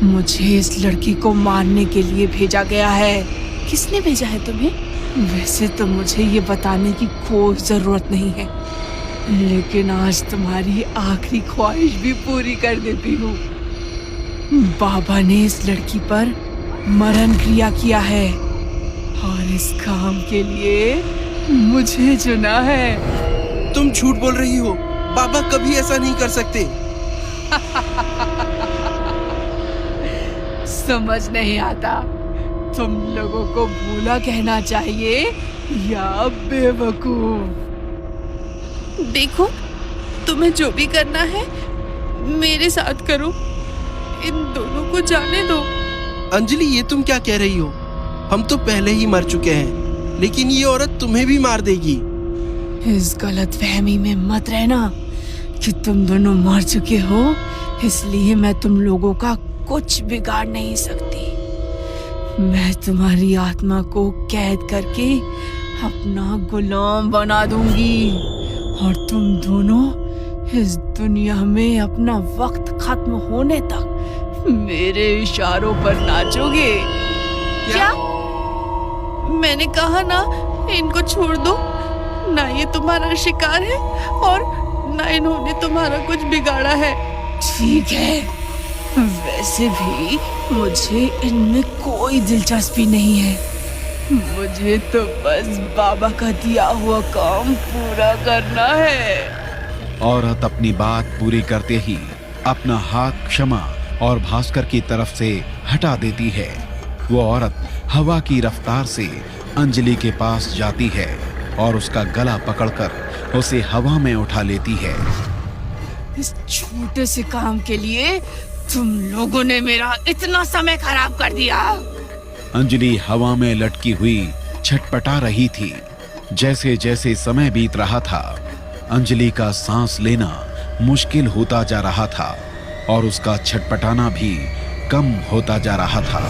मुझे इस लड़की को मारने के लिए भेजा गया है। किसने भेजा है तुम्हें? वैसे तो मुझे ये बताने की कोई जरूरत नहीं है, लेकिन आज तुम्हारी आखिरी ख्वाहिश भी पूरी कर देती हूँ। बाबा ने इस लड़की पर मरण क्रिया किया है और इस काम के लिए मुझे चुना है।
तुम झूठ बोल रही हो, बाबा कभी ऐसा नहीं कर सकते।
समझ नहीं आता, तुम लोगों को भूला कहना चाहिए या बेवकूफ। देखो, तुम्हें जो भी करना है मेरे साथ करो, इन दोनों को जाने दो।
अंजलि, ये तुम क्या कह रही हो? हम तो पहले ही मर चुके हैं, लेकिन ये औरत तुम्हें भी मार देगी।
इस गलतफहमी में मत रहना कि तुम दोनों मर चुके हो, इसलिए मैं तुम लोगों का कुछ बिगाड़ नहीं सकती। मैं तुम्हारी आत्मा को कैद करके अपना गुलाम बना दूंगी और तुम दोनों इस दुनिया में अपना वक्त खत्म होने तक मेरे इशारों पर नाचोगे। क्या? मैंने कहा ना, इनको छोड़ दो। ना ये तुम्हारा शिकार है और ना इन्होंने तुम्हारा कुछ बिगाड़ा है। ठीक है, वैसे भी मुझे इनमें कोई दिलचस्पी नहीं है। मुझे तो बस बाबा का दिया हुआ काम पूरा करना है।
औरत अपनी बात पूरी करते ही अपना हाथ क्षमा और भास्कर की तरफ से हटा देती है। वो औरत हवा की रफ्तार से अंजलि के पास जाती है और उसका गला पकड़कर उसे हवा में उठा लेती है।
इस छोटे से काम के लिए तुम लोगों ने मेरा इतना समय खराब कर दिया।
अंजलि हवा में लटकी हुई छटपटा रही थी। जैसे जैसे समय बीत रहा था, अंजलि का सांस लेना मुश्किल होता जा रहा था और उसका छटपटाना भी कम होता जा रहा था।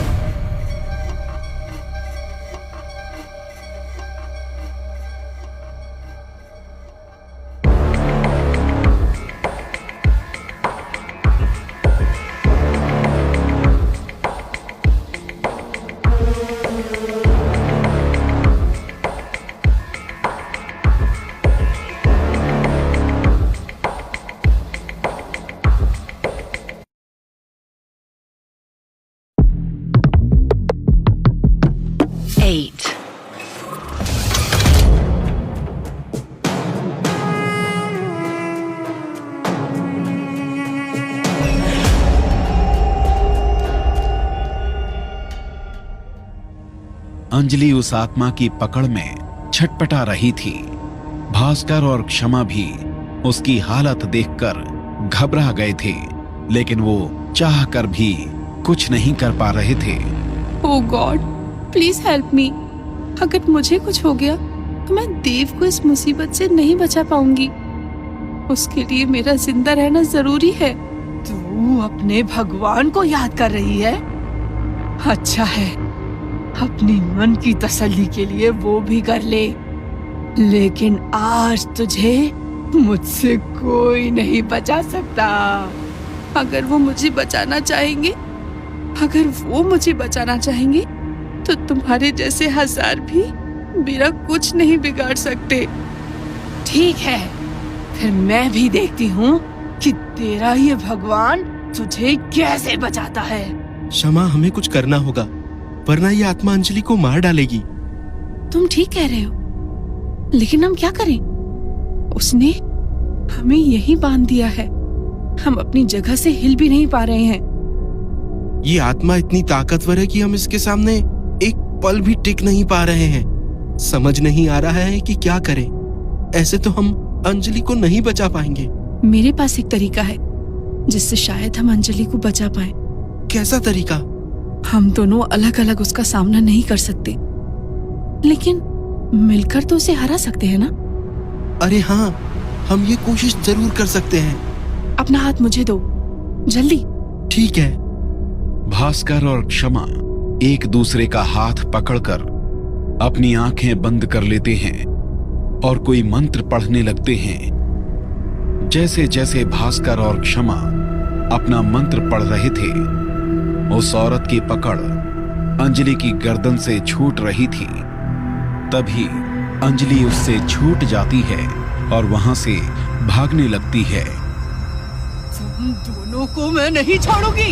अंजलि उस आत्मा की पकड़ में छटपटा रही थी। भास्कर और क्षमा भी उसकी हालत देखकर घबरा गए थे, लेकिन वो चाह कर भी कुछ नहीं कर पा रहे थे।
ओह गॉड, प्लीज हेल्प मी। अगर मुझे कुछ हो गया तो मैं देव को इस मुसीबत से नहीं बचा पाऊंगी। उसके लिए मेरा जिंदा रहना जरूरी है। तू अपने भगवान को याद कर रही है? अच्छा है, अपनी मन की तसल्ली के लिए वो भी कर ले, लेकिन आज तुझे मुझसे कोई नहीं बचा सकता। अगर वो मुझे बचाना चाहेंगे तो तुम्हारे जैसे 1000 भी मेरा कुछ नहीं बिगाड़ सकते। ठीक है, फिर मैं भी देखती हूँ कि तेरा ये भगवान तुझे कैसे बचाता है।
क्षमा, हमें कुछ करना होगा, वरना ये आत्मा अंजलि को मार डालेगी।
तुम ठीक कह रहे हो, लेकिन हम क्या करें? उसने हमें यहीं बांध दिया है, हम अपनी जगह से हिल भी नहीं पा रहे हैं।
ये आत्मा इतनी ताकतवर है कि हम इसके सामने एक पल भी टिक नहीं पा रहे हैं। समझ नहीं आ रहा है कि क्या करें। ऐसे तो हम अंजलि को नहीं बचा पाएंगे।
मेरे पास एक तरीका है जिससे शायद हम अंजलि को बचा पाएं।
कैसा तरीका?
हम दोनों अलग अलग उसका सामना नहीं कर सकते, लेकिन मिलकर तो उसे हरा सकते हैं ना?
अरे हाँ, हम ये कोशिश जरूर कर सकते हैं।
अपना हाथ मुझे दो, जल्दी।
ठीक है।
भास्कर और क्षमा एक दूसरे का हाथ पकड़कर अपनी आंखें बंद कर लेते हैं और कोई मंत्र पढ़ने लगते हैं। जैसे जैसे भास्कर और क्षमा अपना मंत्र पढ़ रहे थे, उस औरत की पकड़ अंजलि की गर्दन से छूट रही थी। तभी अंजलि उससे छूट जाती है और वहां से भागने लगती है।
तुम दोनों को मैं नहीं छोड़ूंगी।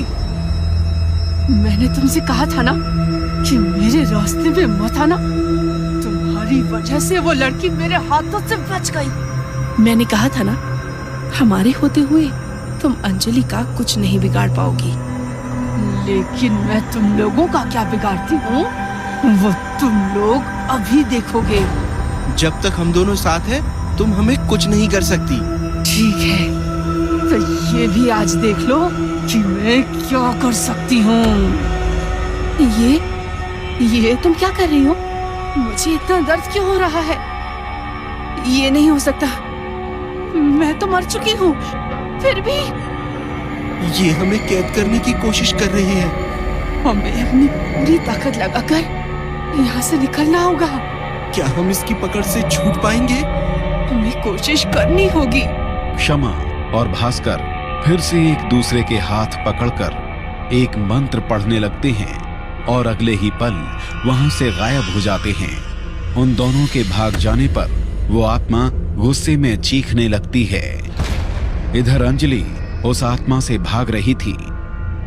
मैंने तुमसे कहा था ना कि मेरे रास्ते में मत आना। तुम्हारी वजह से वो लड़की मेरे हाथों से बच गई। मैंने कहा था ना, हमारे होते हुए तुम अंजलि का कुछ नहीं बिगाड़ पाओगी। लेकिन मैं तुम लोगों का क्या बिगाड़ती हूँ, वो तुम लोग अभी देखोगे।
जब तक हम दोनों साथ हैं, तुम हमें कुछ नहीं कर सकती।
ठीक है, तो ये भी आज देख लो कि मैं क्या कर सकती हूँ। ये तुम क्या कर रही हो? मुझे इतना दर्द क्यों हो रहा है? ये नहीं हो सकता, मैं तो मर चुकी हूँ। फिर भी
ये हमें कैद करने की कोशिश कर रही है।
हमें अपनी पूरी ताकत लगाकर यहाँ से निकलना होगा।
क्या हम इसकी पकड़ से छूट पाएंगे?
हमें कोशिश करनी होगी।
क्षमा और भास्कर फिर से एक दूसरे के हाथ पकड़कर एक मंत्र पढ़ने लगते हैं और अगले ही पल वहां से गायब हो जाते हैं। उन दोनों के भाग जाने पर वो आत्मा गुस्से में चीखने लगती है। इधर अंजलि उस आत्मा से भाग रही थी,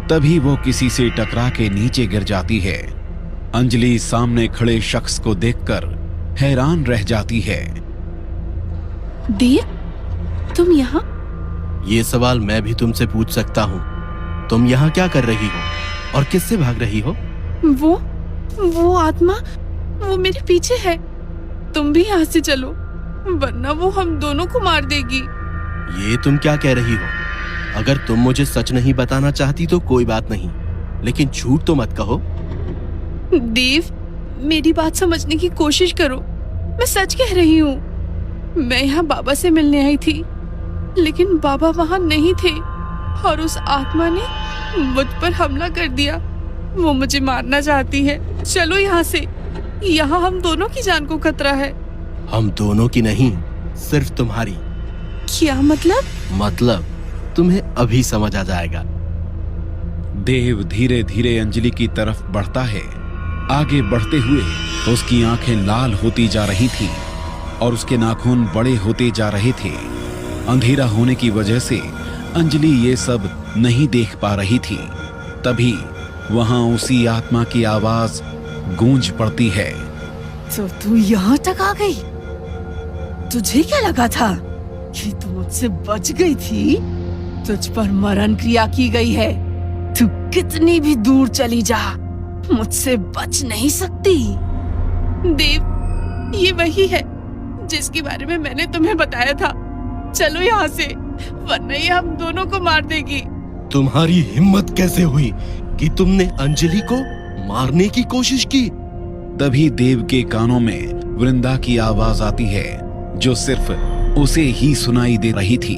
तभी वो किसी से टकरा के नीचे गिर जाती है। अंजलि सामने खड़े शख्स को देखकर हैरान रह जाती है।
देव, तुम यहाँ?
ये सवाल मैं भी तुमसे पूछ सकता हूँ। तुम यहाँ क्या कर रही हो और किससे भाग रही हो?
वो आत्मा, वो मेरे पीछे है। तुम भी यहाँ से चलो, वरना वो हम दोनों को मार देगी।
ये तुम क्या कह रही हो? अगर तुम मुझे सच नहीं बताना चाहती तो कोई बात नहीं, लेकिन झूठ तो मत कहो।
देव, मेरी बात समझने की कोशिश करो। मैं सच कह रही हूँ। मैं यहाँ बाबा से मिलने आई थी, लेकिन बाबा वहाँ नहीं थे और उस आत्मा ने मुझ पर हमला कर दिया। वो मुझे मारना चाहती है। चलो यहाँ से, यहाँ हम दोनों की जान को खतरा है।
हम दोनों की नहीं, सिर्फ तुम्हारी।
क्या मतलब?
मतलब तुम्हें अभी समझ आ जाएगा।
देव धीरे धीरे अंजलि की तरफ बढ़ता है। आगे बढ़ते हुए उसकी आंखें लाल होती जा रही थी और उसके नाखून बड़े होते जा रहे थे। अंधेरा होने की वजह से अंजलि ये सब नहीं देख पा रही थी। तभी वहां उसी आत्मा की आवाज गूंज पड़ती है।
तो तू यहाँ तक आ गई? तुझे क्या लगा था कि तू मुझसे बच गई थी? तुझ पर मरण क्रिया की गई है। तू कितनी भी दूर चली जा, मुझसे बच नहीं सकती। देव, ये वही है जिसके बारे में मैंने तुम्हें बताया था। चलो यहाँ से, वरना ये हम दोनों को मार देगी।
तुम्हारी हिम्मत कैसे हुई कि तुमने अंजलि को मारने की कोशिश की?
तभी देव के कानों में वृंदा की आवाज आती है, जो सिर्फ उसे ही सुनाई दे रही थी।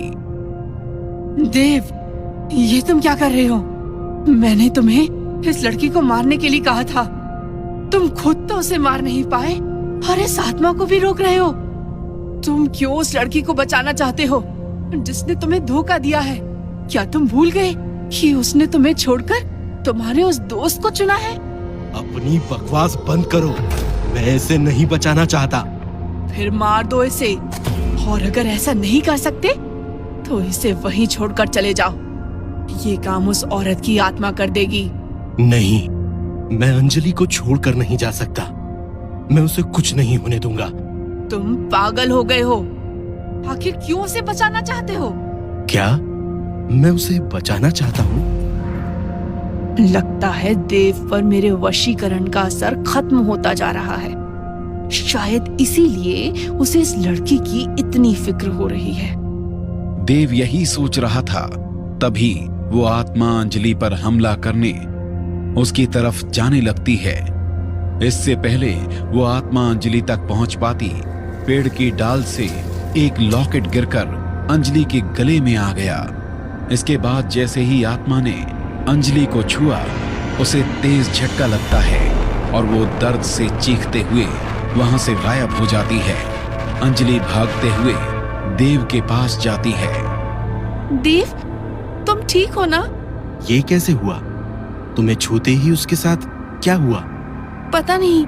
देव, ये तुम क्या कर रहे हो? मैंने तुम्हें इस लड़की को मारने के लिए कहा था। तुम खुद तो उसे मार नहीं पाए और इस आत्मा को भी रोक रहे हो। तुम क्यों उस लड़की को बचाना चाहते हो जिसने तुम्हें धोखा दिया है? क्या तुम भूल गए कि उसने तुम्हें छोड़कर तुम्हारे उस दोस्त को चुना है?
अपनी बकवास बंद करो। मैं इसे नहीं बचाना चाहता।
फिर मार दो इसे, और अगर ऐसा नहीं कर सकते तो इसे वहीं छोड़कर चले जाओ। ये काम उस औरत की आत्मा कर देगी।
नहीं, मैं अंजलि को छोड़कर नहीं जा सकता। मैं उसे कुछ नहीं होने दूंगा।
तुम पागल हो गए हो। आखिर क्यों उसे बचाना चाहते हो?
क्या मैं उसे बचाना चाहता हूँ?
लगता है देव पर मेरे वशीकरण का असर खत्म होता जा रहा है। शायद इसीलिए उसे इस लड़की की इतनी फिक्र हो रही है।
देव यही सोच रहा था, तभी वो आत्मा अंजलि पर हमला करने उसकी तरफ जाने लगती है। इससे पहले वो आत्मा अंजलि तक पहुंच पाती, पेड़ की डाल से एक लॉकेट गिरकर अंजलि के गले में आ गया। इसके बाद जैसे ही आत्मा ने अंजलि को छुआ, उसे तेज झटका लगता है और वो दर्द से चीखते हुए वहां से गायब हो जाती है। अंजलि भागते हुए देव के पास जाती है।
देव, तुम ठीक हो ना?
ये कैसे हुआ? तुम्हें छूते ही उसके साथ क्या हुआ?
पता नहीं,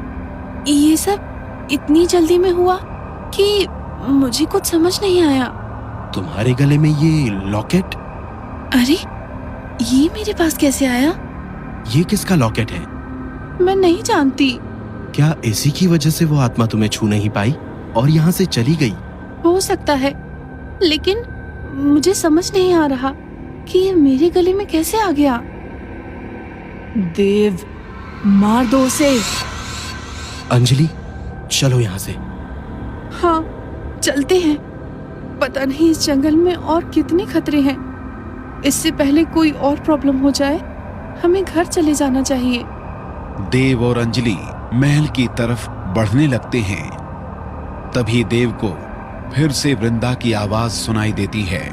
ये सब इतनी जल्दी में हुआ कि मुझे कुछ समझ नहीं आया।
तुम्हारे गले में ये लॉकेट?
अरे, ये मेरे पास कैसे आया?
ये किसका लॉकेट है?
मैं नहीं जानती।
क्या इसी की वजह से वो आत्मा तुम्हें छू नहीं पाई और यहाँ से चली गई?
हो सकता है, लेकिन मुझे समझ नहीं आ रहा कि ये मेरे गले में कैसे आ गया। देव, मार दो उसे।
अंजलि, चलो यहाँ से।
हाँ, चलते हैं। पता नहीं इस जंगल में और कितने खतरे हैं। इससे पहले कोई और प्रॉब्लम हो जाए, हमें घर चले जाना चाहिए।
देव और अंजलि महल की तरफ बढ़ने लगते हैं। तभी देव को फिर से वृंदा की आवाज सुनाई देती है।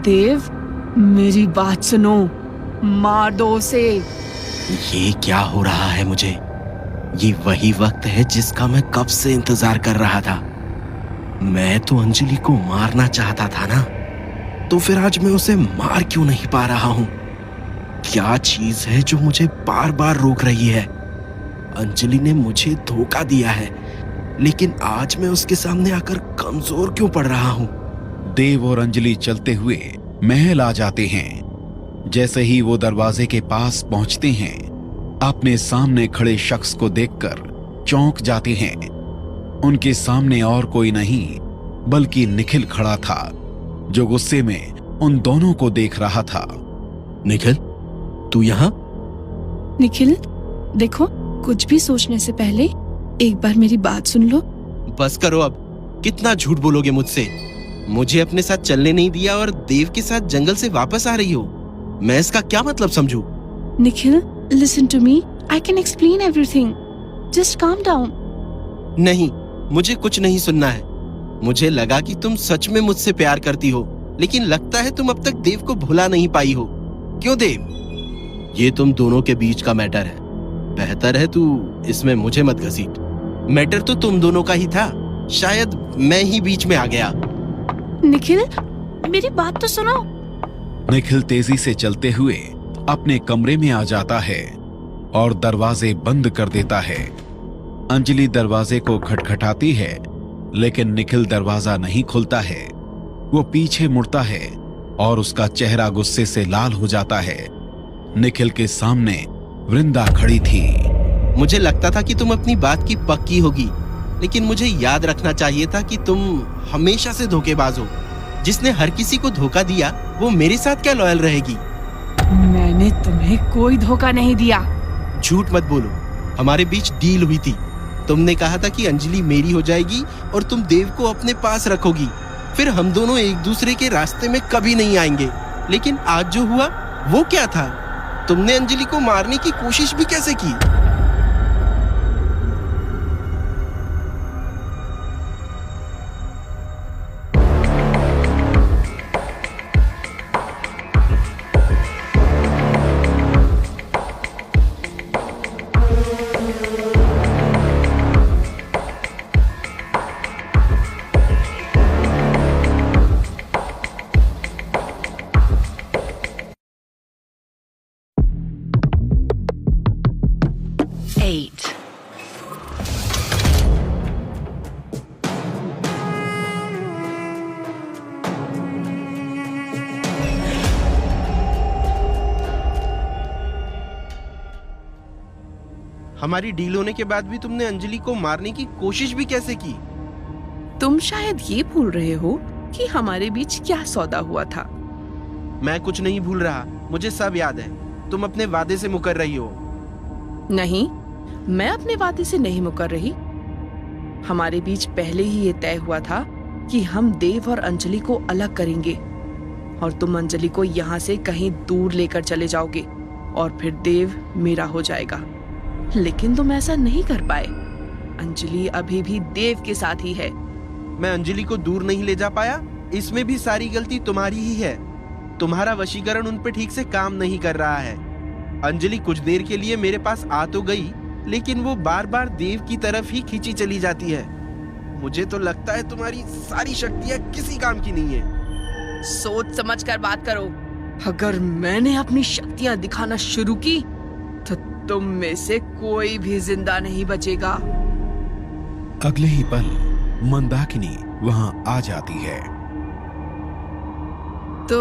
देव, मेरी बात सुनो, मार दो उसे।
ये क्या हो रहा है मुझे? ये वही वक्त है जिसका मैं कब से इंतजार कर रहा था। मैं तो अंजलि को मारना चाहता था ना, तो फिर आज मैं उसे मार क्यों नहीं पा रहा हूं? क्या चीज है जो मुझे बार बार रोक रही है? अंजलि ने मुझे धोखा दिया है, लेकिन आज मैं उसके सामने आकर कमजोर क्यों पड़ रहा हूं?
देव और अंजलि चलते हुए महल आ जाते हैं। जैसे ही वो दरवाजे के पास पहुंचते हैं, अपने सामने खड़े शख्स को देखकर चौंक जाते हैं। उनके सामने और कोई नहीं बल्कि निखिल खड़ा था, जो गुस्से में उन दोनों को देख रहा था।
निखिल, तू यहाँ?
निखिल, देखो, कुछ भी सोचने से पहले एक बार मेरी बात सुन लो।
बस करो अब। कितना झूठ बोलोगे मुझसे? मुझे अपने साथ चलने नहीं दिया और देव के साथ जंगल से वापस आ रही हो। मैं इसका क्या मतलब समझूं?
Nikhil, listen to me, I can explain everything, just calm down.
नहीं, मुझे कुछ नहीं सुनना है। मुझे लगा कि तुम सच में मुझसे प्यार करती हो, लेकिन लगता है तुम अब तक देव को भुला नहीं पाई हो। क्यों देव? ये तुम दोनों के बीच का मैटर है। बेहतर है तू इसमें मुझे मत घसीट। मैटर तो तुम दोनों का ही था, शायद मैं ही बीच में आ गया।
निखिल, मेरी बात तो सुनो।
निखिल तेजी से चलते हुए अपने कमरे में आ जाता है और दरवाजे बंद कर देता है। अंजलि दरवाजे को खटखटाती है, लेकिन निखिल दरवाजा नहीं खोलता है। वो पीछे मुड़ता है और उसका चेहरा गुस्से से लाल हो जाता है। निखिल के सामने वृंदा खड़ी थी।
मुझे लगता था कि तुम अपनी बात की पक्की होगी, लेकिन मुझे याद रखना चाहिए था कि तुम हमेशा से धोखेबाज हो। जिसने हर किसी को धोखा दिया, वो मेरे साथ क्या लॉयल रहेगी?
मैंने तुम्हें कोई धोखा नहीं दिया।
झूठ मत बोलो। हमारे बीच डील हुई थी। तुमने कहा था कि अंजलि मेरी हो जाएगी और तुम देव को अपने पास रखोगी। फिर हम दोनों एक दूसरे के रास्ते में कभी नहीं आएंगे। लेकिन आज जो हुआ वो क्या था? तुमने अंजलि को मारने की कोशिश भी कैसे की? हमारी डील होने के बाद भी तुमने अंजलि को मारने की कोशिश भी कैसे की?
तुम शायद ये भूल रहे हो कि हमारे बीच क्या सौदा हुआ था।
मैं कुछ नहीं भूल रहा, मुझे सब याद है। तुम अपने वादे से मुकर रही हो।
नहीं, मैं अपने वादे से नहीं मुकर रही। हमारे बीच पहले ही ये तय हुआ था कि हम देव और अंजलि को अलग करेंगे और तुम अंजलि को यहाँ से कहीं दूर लेकर चले जाओगे और फिर देव मेरा हो जाएगा। लेकिन तुम ऐसा नहीं कर पाए। अंजलि अभी भी देव के साथ ही है।
मैं अंजलि को दूर नहीं ले जा पाया, इसमें भी सारी गलती तुम्हारी ही है। तुम्हारा वशीकरण उन पे ठीक से काम नहीं कर रहा है। अंजलि कुछ देर के लिए मेरे पास आ तो गई, लेकिन वो बार बार देव की तरफ ही खींची चली जाती है। मुझे तो लगता है तुम्हारी सारी शक्तियां किसी काम की नहीं है।
सोच समझ कर बात करो। अगर मैंने अपनी शक्तियां दिखाना शुरू की तो तुम में से कोई भी जिंदा नहीं बचेगा।
अगले ही पल मंदाकिनी वहां आ जाती है।
तो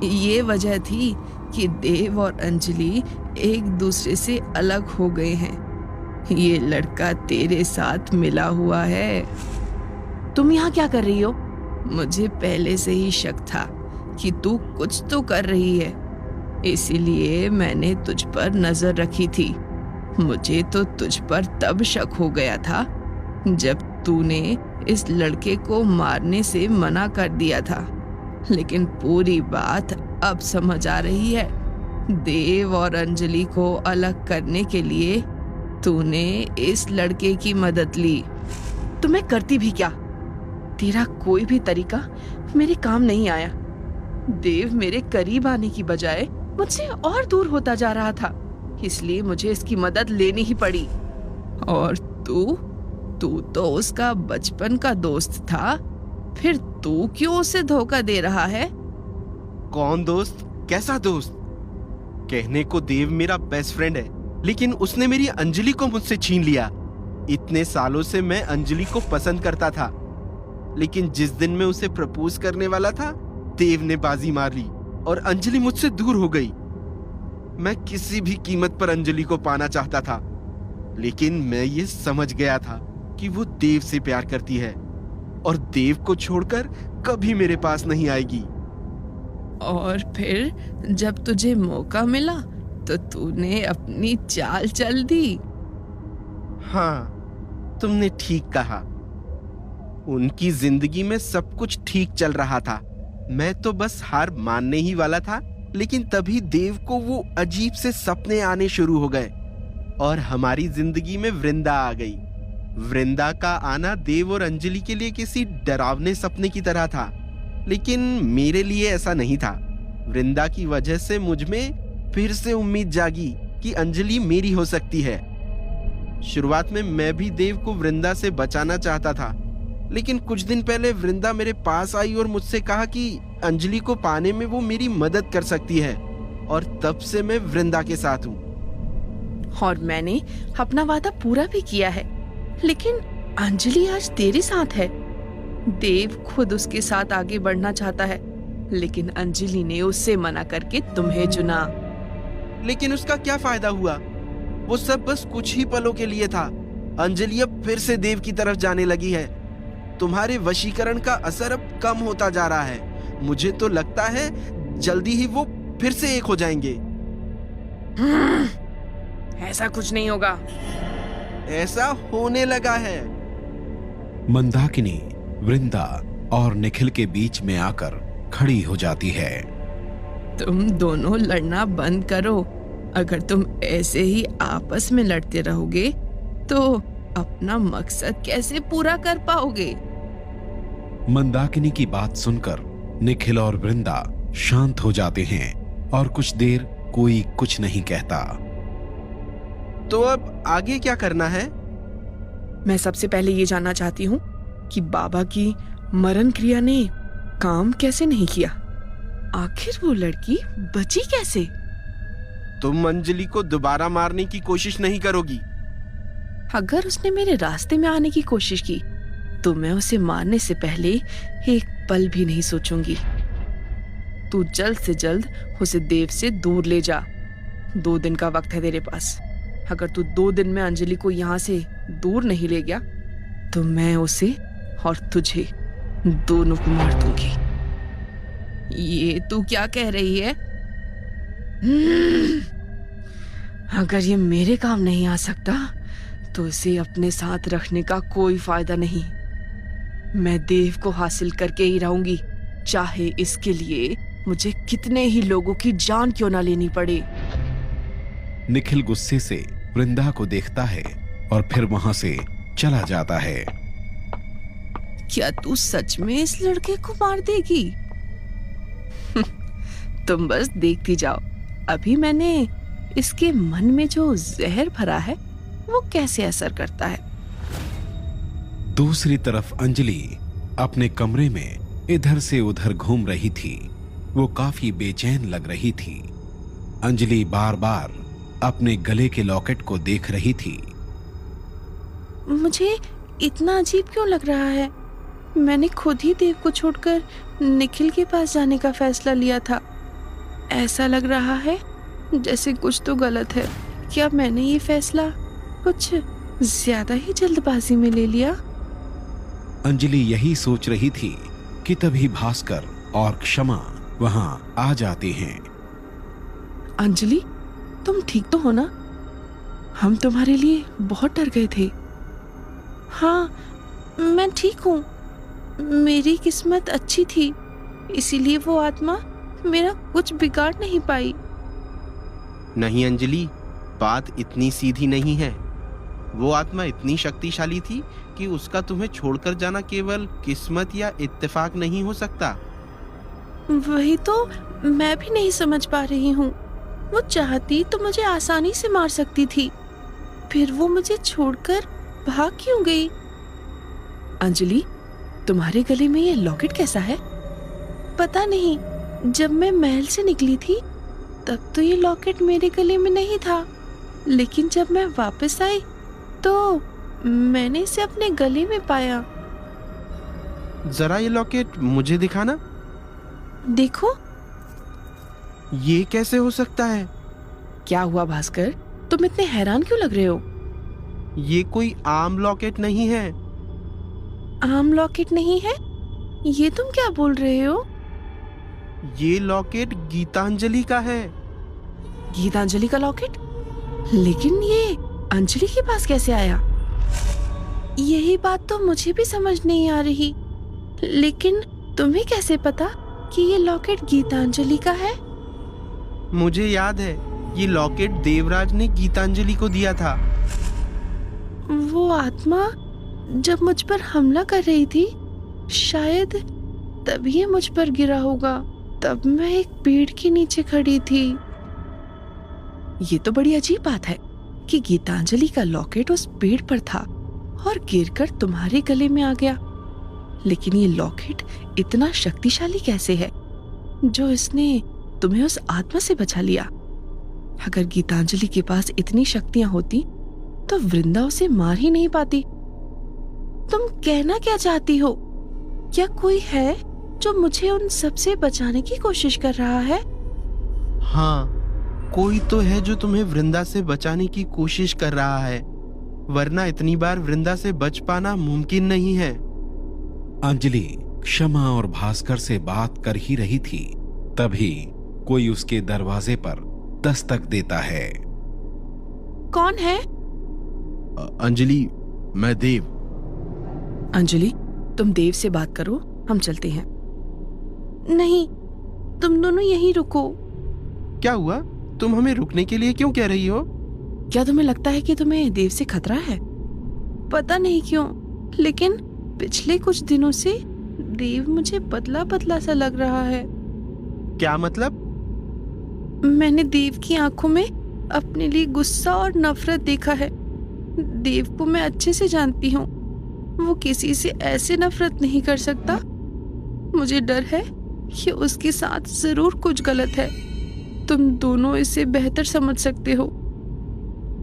ये वजह थी कि देव और अंजलि एक दूसरे से अलग हो गए हैं। ये लड़का तेरे साथ मिला हुआ है। तुम यहाँ क्या कर रही हो? मुझे पहले से ही शक था कि तू कुछ तो कर रही है, इसीलिए मैंने तुझ पर नजर रखी थी। मुझे तो तुझ पर तब शक हो गया था जब तूने इस लड़के को मारने से मना कर दिया था, लेकिन पूरी बात अब समझ आ रही है। देव और अंजलि को अलग करने के लिए तूने इस लड़के की मदद ली। तो मैं करती भी क्या? तेरा कोई भी तरीका मेरे काम नहीं आया। देव मेरे करीब आने की बजाय मुझसे और दूर होता जा रहा था, इसलिए मुझे इसकी मदद लेनी ही पड़ी। और तू तो उसका बचपन का दोस्त था, फिर तू क्यों उसे धोखा दे रहा है?
कौन दोस्त? कैसा दोस्त? कहने को देव मेरा बेस्ट फ्रेंड है, लेकिन उसने मेरी अंजलि को मुझसे छीन लिया। इतने सालों से मैं अंजलि को पसंद करता था, लेकिन जिस दिन मैं उसे प्रपोज करने वाला था, देव ने बाजी मार ली और अंजलि मुझसे दूर हो गई। मैं किसी भी कीमत पर अंजलि को पाना चाहता था, लेकिन मैं ये समझ गया था कि वो देव से प्यार करती है और देव को छोड़कर कभी मेरे पास नहीं आएगी।
और फिर जब तुझे मौका मिला तो तूने अपनी चाल चल दी।
हाँ, तुमने ठीक कहा। उनकी जिंदगी में सब कुछ ठीक चल रहा था, मैं तो बस हार मानने ही वाला था, लेकिन तभी देव को वो अजीब से सपने आने शुरू हो गए और हमारी जिंदगी में वृंदा आ गई। वृंदा का आना देव और अंजलि के लिए किसी डरावने सपने की तरह था, लेकिन मेरे लिए ऐसा नहीं था। वृंदा की वजह से मुझ में फिर से उम्मीद जागी कि अंजलि मेरी हो सकती है। शुरुआत में मैं भी देव को वृंदा से बचाना चाहता था, लेकिन कुछ दिन पहले वृंदा मेरे पास आई और मुझसे कहा कि अंजलि को पाने में वो मेरी मदद कर सकती है, और तब से मैं वृंदा के साथ हूँ।
और मैंने अपना वादा पूरा भी किया है, लेकिन अंजलि आज तेरे साथ है। देव खुद उसके साथ आगे बढ़ना चाहता है, लेकिन अंजलि ने उससे मना करके तुम्हें चुना।
लेकिन उसका क्या फायदा हुआ? वो सब बस कुछ ही पलों के लिए था। अंजलि अब फिर से देव की तरफ जाने लगी है। तुम्हारे वशीकरण का असर अब कम होता जा रहा है। मुझे तो लगता है जल्दी ही वो फिर से एक हो जाएंगे।
ऐसा कुछ नहीं होगा।
ऐसा होने लगा है।
मंदाकिनी वृंदा और निखिल के बीच में आकर खड़ी हो जाती है।
तुम दोनों लड़ना बंद करो। अगर तुम ऐसे ही आपस में लड़ते रहोगे तो अपना मकसद कैसे पूरा कर पाओगे?
मंदाकिनी की बात सुनकर निखिल और वृंदा शांत हो जाते हैं और कुछ देर कोई कुछ नहीं कहता।
तो अब आगे क्या करना है?
मैं सबसे पहले ये जानना चाहती हूँ कि बाबा की मरण क्रिया ने काम कैसे नहीं किया। आखिर वो लड़की बची कैसे?
तुम अंजलि को दोबारा मारने की कोशिश नहीं करोगी?
अगर उसने मेरे रास्ते में आने की कोशिश की तो मैं उसे मारने से पहले एक पल भी नहीं सोचूंगी। तू जल्द से जल्द उसे देव से दूर ले जा। 2 दिन का वक्त है तेरे पास। अगर तू 2 दिन में अंजलि को यहाँ से दूर नहीं ले गया तो मैं उसे और तुझे दोनों को मार दूंगी। ये तू क्या कह रही है? अगर ये मेरे काम नहीं आ सकता तो इसे अपने साथ रखने का कोई फायदा नहीं। मैं देव को हासिल करके ही रहूंगी, चाहे इसके लिए मुझे कितने ही लोगों की जान क्यों ना लेनी पड़े।
निखिल गुस्से से वृंदा को देखता है और फिर वहां से चला जाता है।
क्या तू सच में इस लड़के को मार देगी? तुम बस देखती जाओ, अभी मैंने इसके मन में जो जहर भरा है वो कैसे असर करता है।
दूसरी तरफ अंजलि अपने कमरे में इधर से उधर घूम रही थी। वो काफी बेचैन लग रही थी। अंजलि बार बार अपने गले के लॉकेट को देख रही थी।
मुझे इतना अजीब क्यों लग रहा है? मैंने खुद ही देव को छोड़कर निखिल के पास जाने का फैसला लिया था। ऐसा लग रहा है जैसे कुछ तो गलत है। क्या मैंने ये फैसला कुछ ज्यादा ही जल्दबाजी में ले लिया?
अंजलि यही सोच रही थी कि तभी भास्कर और क्षमा वहां आ जाते हैं।
अंजलि, तुम ठीक तो हो ना? हम तुम्हारे लिए बहुत डर गए थे। हाँ, मैं ठीक हूँ। मेरी किस्मत अच्छी थी, इसीलिए वो आत्मा मेरा कुछ बिगाड़ नहीं पाई।
नहीं अंजलि, बात इतनी सीधी नहीं है। वो आत्मा इतनी शक्तिशाली थी कि उसका तुम्हें छोड़कर जाना केवल किस्मत या इत्तेफाक नहीं हो सकता।
वही तो मैं भी नहीं समझ पा रही हूँ। वो चाहती तो मुझे आसानी से मार सकती थी, फिर वो मुझे छोड़कर भाग क्यों गई? अंजलि, तुम्हारे गले में ये लॉकेट कैसा है? पता नहीं, जब मैं महल से निकली थी तब तो ये लॉकेट मेरे गले में नहीं था, लेकिन जब मैं वापस आई तो मैंने इसे अपने गले में पाया।
जरा ये लॉकेट मुझे दिखाना।
देखो।
ये कैसे हो सकता है?
क्या हुआ भास्कर, तुम इतने हैरान क्यों लग रहे हो?
ये कोई आम लॉकेट नहीं है।
आम लॉकेट नहीं है? ये तुम क्या बोल रहे हो?
ये लॉकेट गीतांजलि का है।
गीतांजलि का लॉकेट? लेकिन ये अंजलि के पास कैसे आया? यही बात तो मुझे भी समझ नहीं आ रही। लेकिन तुम्हें कैसे पता कि ये लॉकेट गीतांजलि का है?
मुझे याद है, ये लॉकेट देवराज ने गीतांजलि को दिया था।
वो आत्मा जब मुझ पर हमला कर रही थी, शायद तभी ये मुझ पर गिरा होगा। तब मैं एक पेड़ के नीचे खड़ी थी। ये तो बड़ी अजीब बात है कि गीतांजलि का लॉकेट उस पेड़ पर था और गिरकर तुम्हारे गले में आ गया। लेकिन ये लॉकेट इतना शक्तिशाली कैसे है जो इसने तुम्हें उस आत्मा से बचा लिया? अगर गीतांजलि के पास इतनी शक्तियां होती तो वृंदा उसे मार ही नहीं पाती। तुम कहना क्या चाहती हो? क्या कोई है जो मुझे उन सबसे बचाने की कोशिश कर रहा है?
हाँ, कोई तो है जो तुम्हें वृंदा से बचाने की कोशिश कर रहा है, वरना इतनी बार वृंदा से बच पाना मुमकिन नहीं है।
अंजलि क्षमा और भास्कर से बात कर ही रही थी, तभी कोई उसके दरवाजे पर दस्तक देता है।
कौन है?
अंजलि, मैं देव।
अंजलि, तुम देव से बात करो, हम चलते हैं। नहीं, तुम दोनों यहीं रुको।
क्या हुआ? तुम हमें रुकने के लिए क्यों कह रही हो?
क्या तुम्हें लगता है कि तुम्हें देव से खतरा है? पता नहीं क्यों, लेकिन पिछले कुछ दिनों से देव मुझे बदला बदला सा लग रहा है।
क्या मतलब?
मैंने देव की आंखों में अपने लिए गुस्सा और नफरत देखा है। देव को मैं अच्छे से जानती हूँ, वो किसी से ऐसे नफरत नहीं कर सकता। मुझे डर है कि उसके साथ जरूर कुछ गलत है। तुम दोनों इसे बेहतर समझ सकते हो।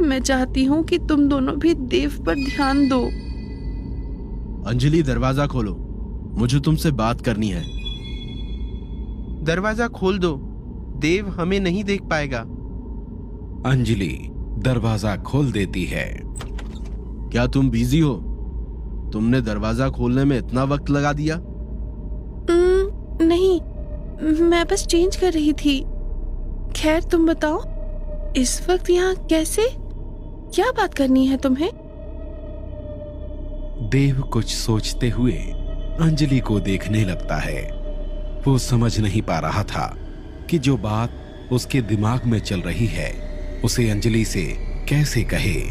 मैं चाहती हूँ कि तुम दोनों भी देव पर ध्यान दो।
अंजलि, दरवाजा खोलो, मुझे तुमसे बात करनी है। दरवाजा खोल दो, देव हमें नहीं देख पाएगा।
अंजलि दरवाजा खोल देती है।
क्या तुम बिजी हो? तुमने दरवाजा खोलने में इतना वक्त लगा दिया?
नहीं, मैं बस चेंज कर रही थी। खैर तुम बताओ, इस वक्त यहाँ कैसे? क्या बात करनी है तुम्हें?
देव कुछ सोचते हुए अंजलि को देखने लगता है। वो समझ नहीं पा रहा था कि जो बात उसके दिमाग में चल रही है उसे अंजलि से कैसे कहे।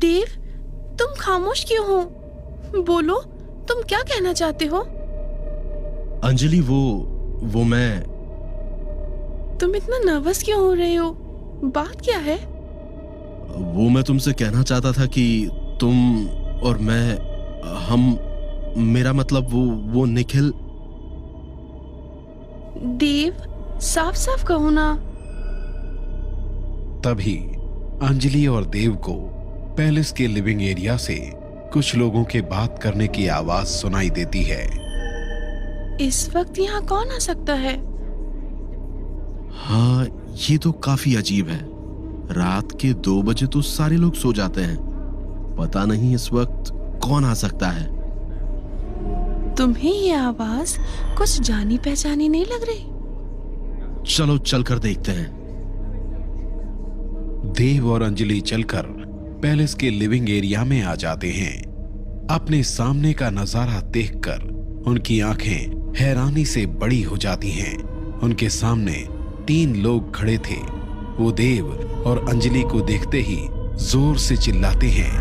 देव, तुम खामोश क्यों हो? बोलो, तुम क्या कहना चाहते हो?
अंजलि, वो मैं
तुम इतना नर्वस क्यों हो रहे हो? बात क्या है?
वो मैं तुमसे कहना चाहता था कि तुम और मैं, मेरा मतलब वो निखिल।
देव, साफ साफ कहो ना।
तभी अंजलि और देव को पैलेस के लिविंग एरिया से कुछ लोगों के बात करने की आवाज सुनाई देती है।
इस वक्त यहाँ कौन आ सकता है?
हाँ, ये तो काफी अजीब है। रात के 2 बजे तो सारे लोग सो जाते हैं। पता नहीं इस वक्त कौन आ सकता है।
तुम्हें ये आवाज कुछ जानी पहचानी नहीं लग रही?
चलो चलकर देखते हैं।
देव और अंजलि चलकर पैलेस के लिविंग एरिया में आ जाते हैं। अपने सामने का नजारा देखकर उनकी आंखें हैरानी से बड़ी हो जाती हैं। उनके सामने 3 लोग खड़े थे। वो देव और अंजलि को देखते ही जोर से चिल्लाते हैं।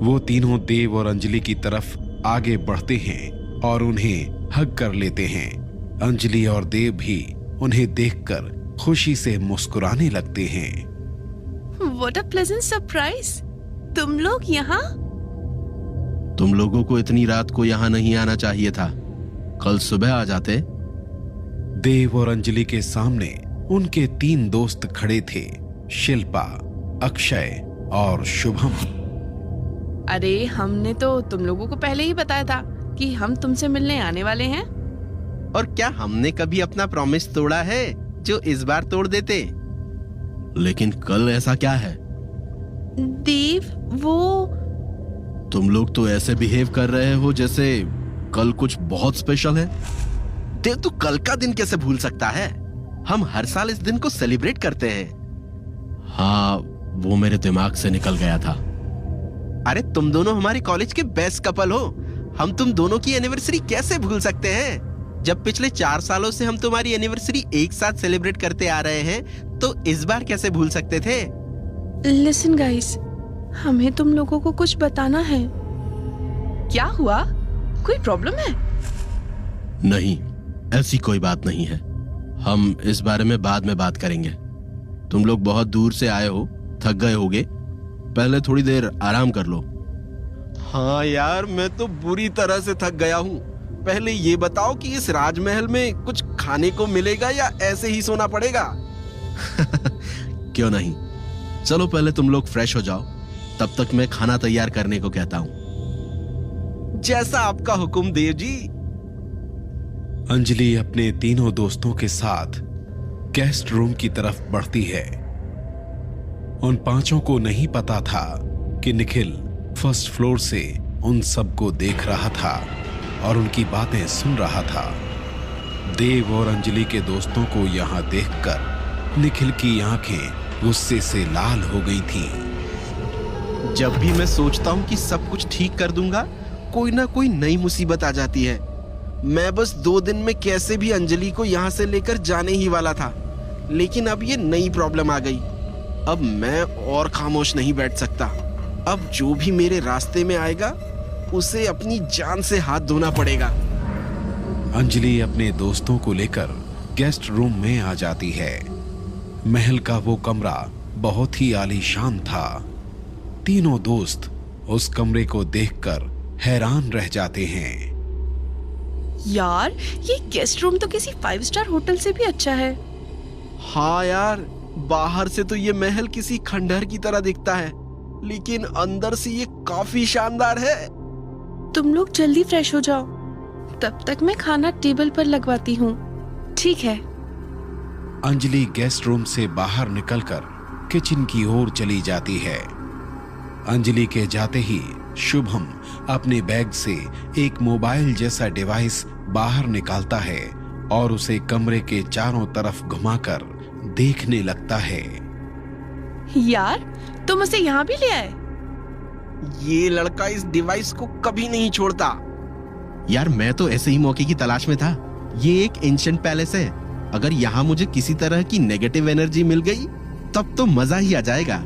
वो तीनों देव और अंजलि की तरफ आगे बढ़ते हैं और उन्हें हग कर लेते हैं। अंजलि और देव भी उन्हें देखकर खुशी से मुस्कुराने लगते हैं।
What a pleasant surprise! तुम लोग यहाँ?
तुम लोगों को इतनी रात को यहाँ नहीं आना चाहिए था। कल सुबह आ जाते।
देव और अंजलि के सामने उनके 3 दोस्त खड़े थे, शिल्पा, अक्षय और शुभम।
अरे, हमने तो तुम लोगों को पहले ही बताया था कि हम तुमसे मिलने आने वाले हैं।
और क्या हमने कभी अपना प्रॉमिस तोड़ा है जो इस बार तोड़ देते? लेकिन कल ऐसा क्या है?
देव, वो
तुम लोग तो ऐसे बिहेव कर रहे हो जैसे कल कुछ बहुत स्पेशल है। देव, तू कल का दिन कैसे भूल सकता है? हम हर साल इस दिन को सेलिब्रेट करते हैं। हाँ, वो मेरे दिमाग से निकल गया था। अरे, तुम दोनों हमारे कॉलेज के बेस्ट कपल हो। हम तुम दोनों की एनिवर्सरी कैसे भूल सकते हैं? जब पिछले 4 सालों से हम तुम्हारी एनिवर्सरी एक साथ सेलिब्रेट करते आ रहे हैं, तो इस बार कैसे भूल सकते थे?
लिसन गाइस, हमें तुम लोगों को कुछ बताना है।
क्या हुआ? कोई प्रॉब्लम है?
नहीं, ऐसी कोई बात नहीं है। हम इस बारे में बाद में बात करेंगे। तुम लोग बहुत दूर से आए हो, थक गए होगे। पहले थोड़ी देर आराम कर लो। हाँ यार, मैं तो बुरी तरह से थक गया हूँ। पहले ये बताओ कि इस राजमहल में कुछ खाने को मिलेगा या ऐसे ही सोना पड़ेगा? क्यों नहीं, चलो पहले तुम लोग फ्रेश हो जाओ, तब तक मैं खाना तैयार करने को कहता हूँ। जैसा आपका हुक्म देव जी।
अंजलि अपने तीनों दोस्तों के साथ गेस्ट रूम की तरफ बढ़ती है। उन 5 को नहीं पता था कि निखिल फर्स्ट फ्लोर से उन सबको देख रहा था और उनकी बातें सुन रहा था। देव और अंजलि के दोस्तों को यहां देखकर निखिल की आंखें गुस्से से लाल हो गई थीं।
जब भी मैं सोचता हूँ कि सब कुछ ठीक कर दूंगा, कोई ना कोई नई मुसीबत आ जाती है। मैं बस 2 दिन में कैसे भी अंजलि को यहाँ से लेकर जाने ही वाला था, लेकिन अब ये नई प्रॉब्लम आ गई। अब मैं और खामोश नहीं बैठ सकता। अब जो भी मेरे रास्ते में आएगा उसे अपनी जान से हाथ धोना पड़ेगा।
अंजलि अपने दोस्तों को लेकर गेस्ट रूम में आ जाती है। महल का वो कमरा बहुत ही आलीशान था। तीनों दोस्त उस कमरे को देखकर हैरान रह जाते हैं।
यार, ये गेस्ट रूम तो किसी 5 स्टार होटल से भी अच्छा है।
हाँ यार, बाहर से तो ये महल किसी खंडहर की तरह दिखता है, लेकिन अंदर से ये काफी शानदार है।
तुम लोग जल्दी फ्रेश हो जाओ, तब तक मैं खाना टेबल पर लगवाती हूँ। ठीक है।
अंजलि गेस्ट रूम से बाहर निकलकर किचन की ओर चली जाती है। अंजलि के जाते ही शुभम अपने बैग से एक मोबाइल जैसा डिवाइस बाहर निकालता है और उसे कमरे के चारों तरफ घुमाकर देखने लगता है।
यार, तुम उसे यहाँ भी ले आए?
ये लड़का इस डिवाइस को कभी नहीं छोड़ता। यार, मैं तो ऐसे ही मौके की तलाश में था। ये एक एंशिएंट पैलेस है। अगर यहाँ मुझे किसी तरह की नेगेटिव एनर्जी मिल गई तब तो मजा ही आ जाएगा।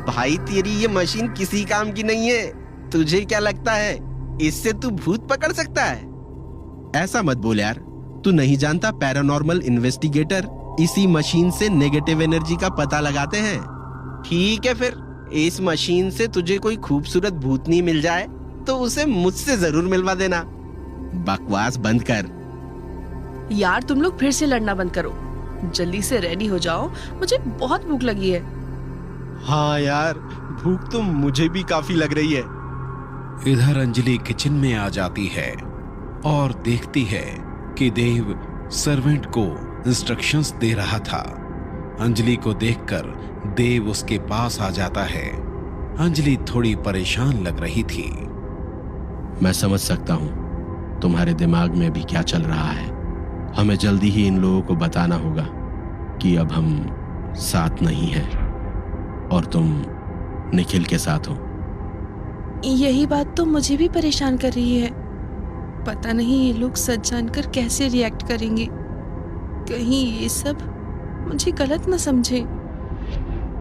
भाई, तेरी ये मशीन किसी काम की नहीं है। तुझे क्या लगता है इससे तू भूत पकड़ सकता है? ऐसा मत बोल यार, तू नहीं जानता पैरानॉर्मल इन्वेस्टिगेटर इसी मशीन से नेगेटिव एनर्जी का पता लगाते हैं। ठीक है, फिर इस मशीन से तुझे कोई खूबसूरत भूतनी मिल जाए तो उसे मुझसे जरूर मिलवा देना। बकवास बंद कर।
यार, तुम लोग फिर से लड़ना बंद करो। जल्दी से रेडी हो जाओ, मुझे बहुत भूख लगी है।
हाँ यार, भूख तो मुझे भी काफी लग रही है।
इधर अंजलि किचन में आ जाती है और देखती है कि देव सर्वेंट को इंस्ट्रक्शंस दे रहा था। अंजलि को देखकर देव उसके पास आ जाता है। अंजलि थोड़ी परेशान लग रही थी।
मैं समझ सकता हूँ तुम्हारे दिमाग में भी क्या चल रहा है। हमें जल्दी ही इन लोगों को बताना होगा कि अब हम साथ नहीं हैं और तुम निखिल के साथ हो।
यही बात तो मुझे भी परेशान कर रही है। पता नहीं ये लोग सच जानकर कैसे रिएक्ट करेंगे। कहीं ये सब मुझे गलत न समझे।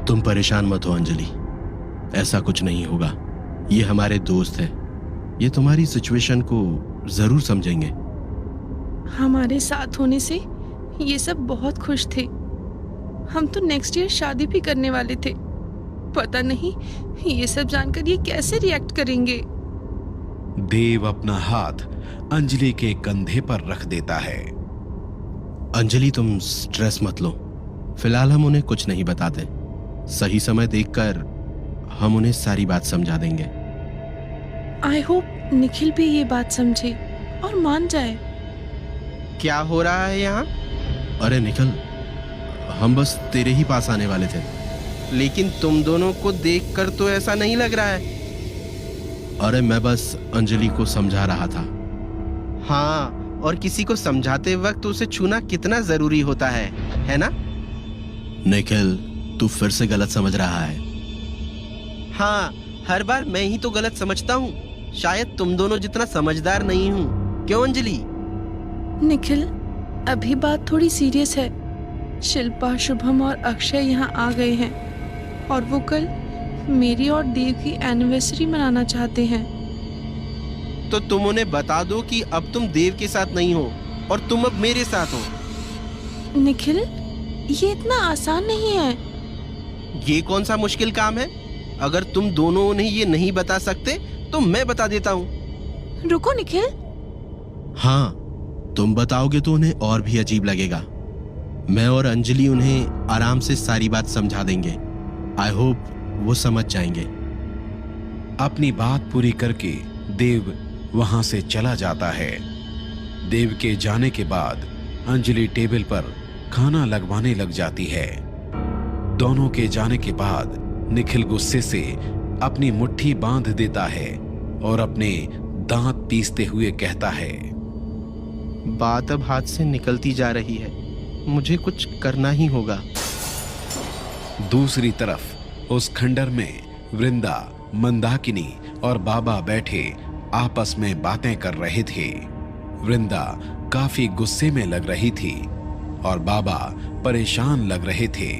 तुम परेशान मत हो अंजलि, ऐसा कुछ नहीं होगा। ये हमारे दोस्त हैं। ये तुम्हारी सिचुएशन को जरूर समझेंगे।
हमारे साथ होने से ये सब बहुत खुश थे। हम तो नेक्स्ट ईयर शादी भी करने वाले थे। पता नहीं ये सब जानकर ये कैसे रिएक्ट करेंगे।
देव अपना हाथ अंजलि के कंधे पर रख देता है।
अंजलि, तुम स्ट्रेस मत लो। फिलहाल हम उन्हें कुछ नहीं बताते। सही समय देखकर हम उन्हें सारी बात समझा देंगे।
आई होप निखिल भी ये बात समझे और मान जाए।
क्या हो रहा है यहाँ? अरे निखिल, हम बस तेरे ही पास आने वाले थे। लेकिन तुम दोनों को देखकर तो ऐसा नहीं लग रहा है। अरे मैं बस अंजलि को समझा रहा था। हाँ, और किसी को समझाते वक्त उसे छूना कितना जरूरी होता है ना? निखिल, तू फिर से गलत समझ रहा है। हाँ, हर बार मैं ही तो गलत समझता हूँ। शायद तुम दोनों जितना समझदार नहीं हूँ। क्यों अंजलि?
निखिल, अभी बात थोड़ी सीरियस है। शिल्पा, शुभम और अक्षय यहाँ आ गए हैं और वो कल मेरी और देव की एनिवर्सरी मनाना चाहते हैं।
तो तुम उन्हें बता दो कि अब तुम देव के साथ नहीं हो और तुम अब मेरे साथ हो।
निखिल, ये इतना आसान नहीं है।
ये कौन सा मुश्किल काम है? अगर तुम दोनों उन्हें ये नहीं बता सकते तो मैं बता देता हूँ।
रुको निखिल।
हाँ, तुम बताओगे तो उन्हें और भी अजीब लगेगा। मैं और अंजलि उन्हें आराम से सारी बात समझा देंगे। आई होप वो समझ जाएंगे।
अपनी बात पूरी करके देव वहां से चला जाता है। देव के जाने के बाद अंजलि टेबल पर खाना लगवाने लग जाती है। दोनों के जाने के बाद निखिल गुस्से से अपनी मुट्ठी बांध देता है और अपने दांत पीसते हुए कहता है,
बात अब हाथ से निकलती जा रही है। मुझे कुछ करना ही होगा।
दूसरी तरफ उस खंडर में वृंदा, मंदाकिनी और बाबा बैठे आपस में बातें कर रहे थे। वृंदा काफी गुस्से में लग रही थी और बाबा परेशान लग रहे थे।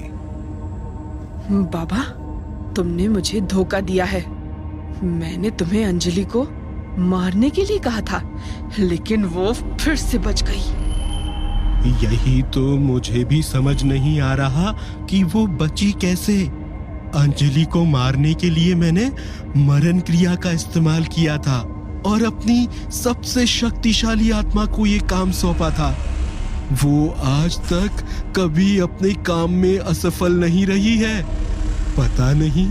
बाबा, तुमने मुझे धोखा दिया है। मैंने तुम्हें अंजलि को मारने के लिए कहा था, लेकिन वो फिर से बच गई।
यही तो मुझे भी समझ नहीं आ रहा कि वो बची कैसे। अंजलि को मारने के लिए मैंने मरण क्रिया का इस्तेमाल किया था और अपनी सबसे शक्तिशाली आत्मा को ये काम सौंपा था। वो आज तक कभी अपने काम में असफल नहीं रही है। पता नहीं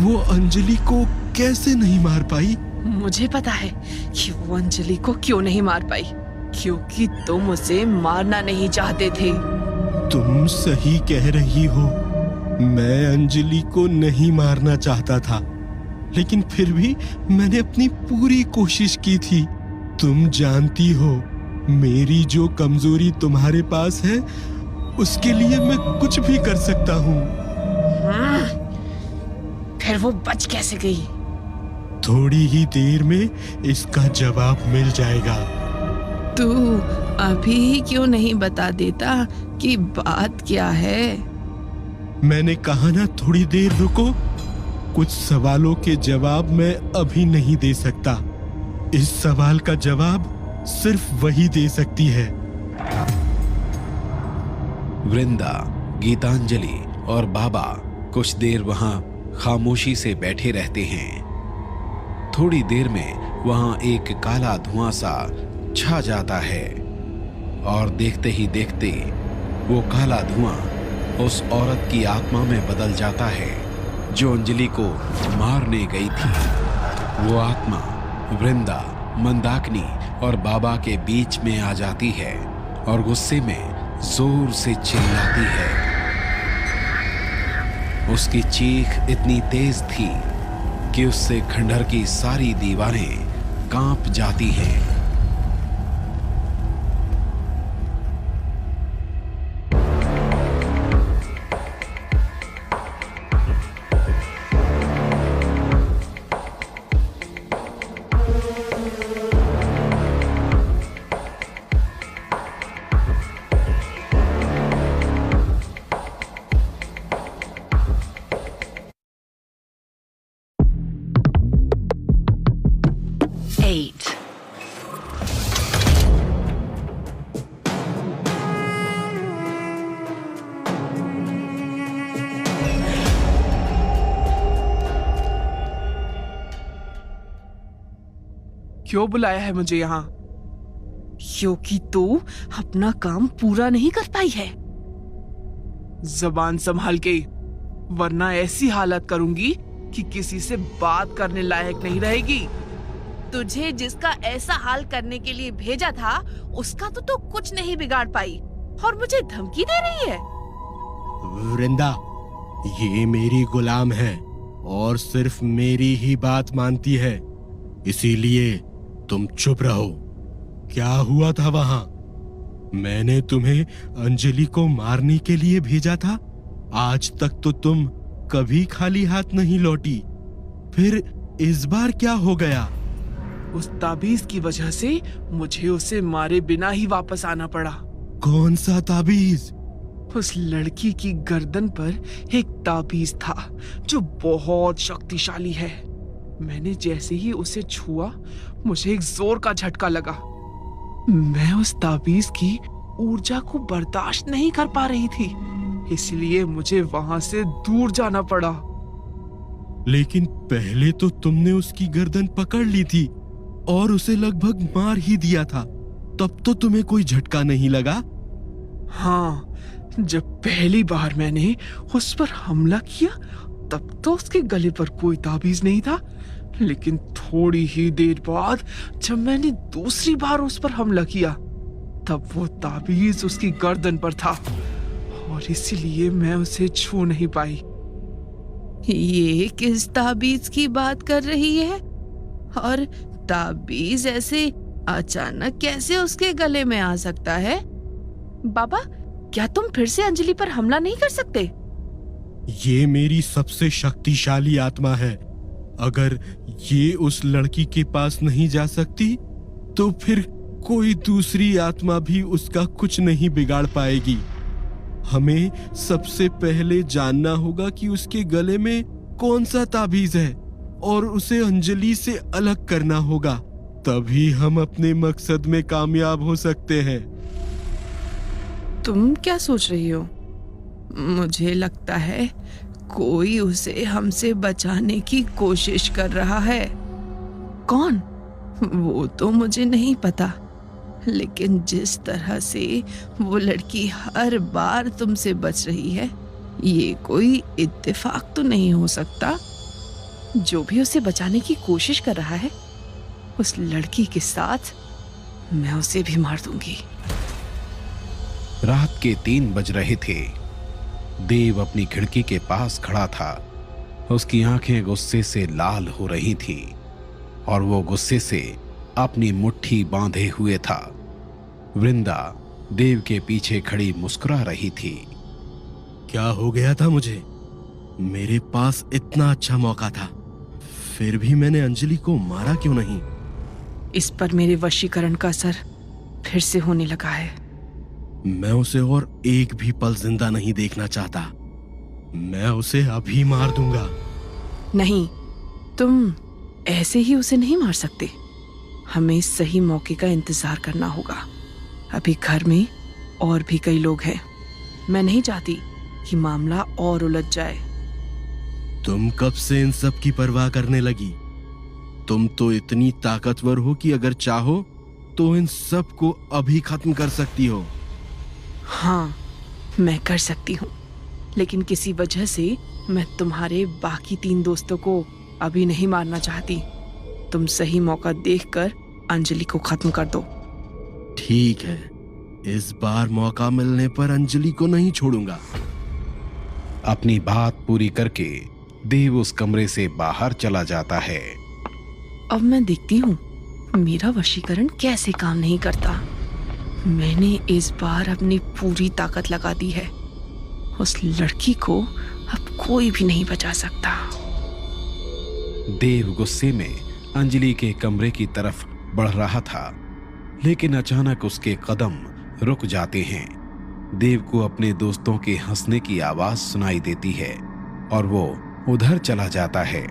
वो अंजलि को कैसे नहीं मार पाई।
मुझे पता है कि वो अंजलि को क्यों नहीं मार पाई, क्योंकि तुम उसे मारना नहीं चाहते थे।
तुम सही कह रही हो, मैं अंजलि को नहीं मारना चाहता था, लेकिन फिर भी मैंने अपनी पूरी कोशिश की थी। तुम जानती हो, मेरी जो कमजोरी तुम्हारे पास है, उसके लिए मैं कुछ भी कर सकता हूँ।
फिर वो बच कैसे गई?
थोड़ी ही देर में इसका जवाब मिल जाएगा।
तू अभी ही क्यों नहीं बता देता कि बात क्या है?
मैंने कहा ना, थोड़ी देर रुको। कुछ सवालों के जवाब मैं अभी नहीं दे सकता। इस सवाल का जवाब सिर्फ वही दे सकती है।
वृंदा, गीतांजलि और बाबा कुछ देर वहां खामोशी से बैठे रहते हैं। थोड़ी देर में वहां एक काला धुआं सा छा जाता है और देखते ही देखते वो काला धुआं उस औरत की आत्मा में बदल जाता है जो अंजलि को मारने गई थी। वो आत्मा वृंदा, मंदाकिनी और बाबा के बीच में आ जाती है और गुस्से में जोर से चिल्लाती है। उसकी चीख इतनी तेज थी कि उससे खंडहर की सारी दीवारें कांप जाती हैं।
क्यों बुलाया है मुझे यहाँ? क्योंकि तू अपना काम पूरा नहीं कर पाई है। जबान संभाल के, वरना ऐसी हालत करूंगी कि किसी से बात करने लायक नहीं रहेगी। तुझे जिसका ऐसा हाल करने के लिए भेजा था, उसका तो तू कुछ नहीं बिगाड़ पाई और मुझे धमकी दे रही है।
वृंदा, ये मेरी गुलाम है और सिर्फ मेरी ही बात मानती है, इसीलिए तुम चुप रहो। क्या हुआ था वहां? मैंने तुम्हें अंजलि को मारने के लिए भेजा था। आज तक तो तुम कभी खाली हाथ नहीं लौटी, फिर इस बार क्या हो गया?
उस ताबीज की वजह से मुझे उसे मारे बिना ही वापस आना पड़ा।
कौन सा ताबीज?
उस लड़की की गर्दन पर एक ताबीज था जो बहुत शक्तिशाली है। मैंने जैसे ही उसे छुआ, मुझे एक जोर का झटका लगा। मैं उस ताबीज की ऊर्जा को बर्दाश्त नहीं कर पा रही थी, इसलिए मुझे वहां से दूर जाना पड़ा।
लेकिन पहले तो तुमने उसकी गर्दन पकड़ ली थी और उसे लगभग मार ही दिया था, तब तो तुम्हें कोई झटका नहीं लगा?
हाँ, जब पहली बार मैंने उस पर हमला किया तब तो उसके गले पर कोई ताबीज नहीं था, लेकिन थोड़ी ही देर बाद जब मैंने दूसरी बार उस पर हमला किया तब वो ताबीज उसकी गर्दन पर था और इसीलिए मैं उसे छू नहीं पाई।
ये किस ताबीज की बात कर रही है? और ताबीज ऐसे अचानक कैसे उसके गले में आ सकता है?
बाबा, क्या तुम फिर से अंजलि पर हमला नहीं कर सकते?
ये मेरी सबसे शक्तिशाली आत्मा है। अगर ये उस लड़की के पास नहीं जा सकती, तो फिर कोई दूसरी आत्मा भी उसका कुछ नहीं बिगाड़ पाएगी। हमें सबसे पहले जानना होगा कि उसके गले में कौन सा ताबीज है और उसे अंजलि से अलग करना होगा। तभी हम अपने मकसद में कामयाब हो सकते हैं।
तुम क्या सोच रही हो? मुझे लगता है कोई उसे हमसे बचाने की कोशिश कर रहा है। कौन? वो तो मुझे नहीं पता, लेकिन जिस तरह से वो लड़की हर बार तुमसे बच रही है, ये कोई इत्तेफाक तो नहीं हो सकता। जो भी उसे बचाने की कोशिश कर रहा है, उस लड़की के साथ मैं उसे भी मार दूंगी।
रात के 3 बज रहे थे। देव अपनी खिड़की के पास खड़ा था। उसकी आंखें गुस्से से लाल हो रही थीं और वो गुस्से से अपनी मुट्ठी बांधे हुए था। वृंदा देव के पीछे खड़ी मुस्कुरा रही थी।
क्या हो गया था मुझे? मेरे पास इतना अच्छा मौका था, फिर भी मैंने अंजलि को मारा क्यों नहीं?
इस पर मेरे वशीकरण का असर फिर से होने लगा है।
मैं उसे और एक भी पल जिंदा नहीं देखना चाहता। मैं उसे अभी मार दूंगा।
नहीं, तुम ऐसे ही उसे नहीं मार सकते। हमें सही मौके का इंतजार करना होगा। अभी घर में और भी कई लोग हैं। मैं नहीं चाहती कि मामला और उलझ जाए।
तुम कब से इन सब की परवाह करने लगी? तुम तो इतनी ताकतवर हो कि अगर चाहो तो इन सब को अभी खत्म कर सकती हो।
हाँ, मैं कर सकती हूँ, लेकिन किसी वजह से मैं तुम्हारे बाकी 3 दोस्तों को अभी नहीं मारना चाहती। तुम सही मौका देखकर अंजलि को खत्म कर दो।
ठीक है, इस बार मौका मिलने पर अंजलि को नहीं छोड़ूंगा।
अपनी बात पूरी करके देव उस कमरे से बाहर चला जाता है।
अब मैं देखती हूँ मेरा वशीकरण कैसे काम नहीं करता। मैंने इस बार अपनी पूरी ताकत लगा दी है। उस लड़की को अब कोई भी नहीं बचा सकता।
देव गुस्से में अंजलि के कमरे की तरफ बढ़ रहा था, लेकिन अचानक उसके कदम रुक जाते हैं। देव को अपने दोस्तों के हंसने की आवाज सुनाई देती है और वो उधर चला जाता है।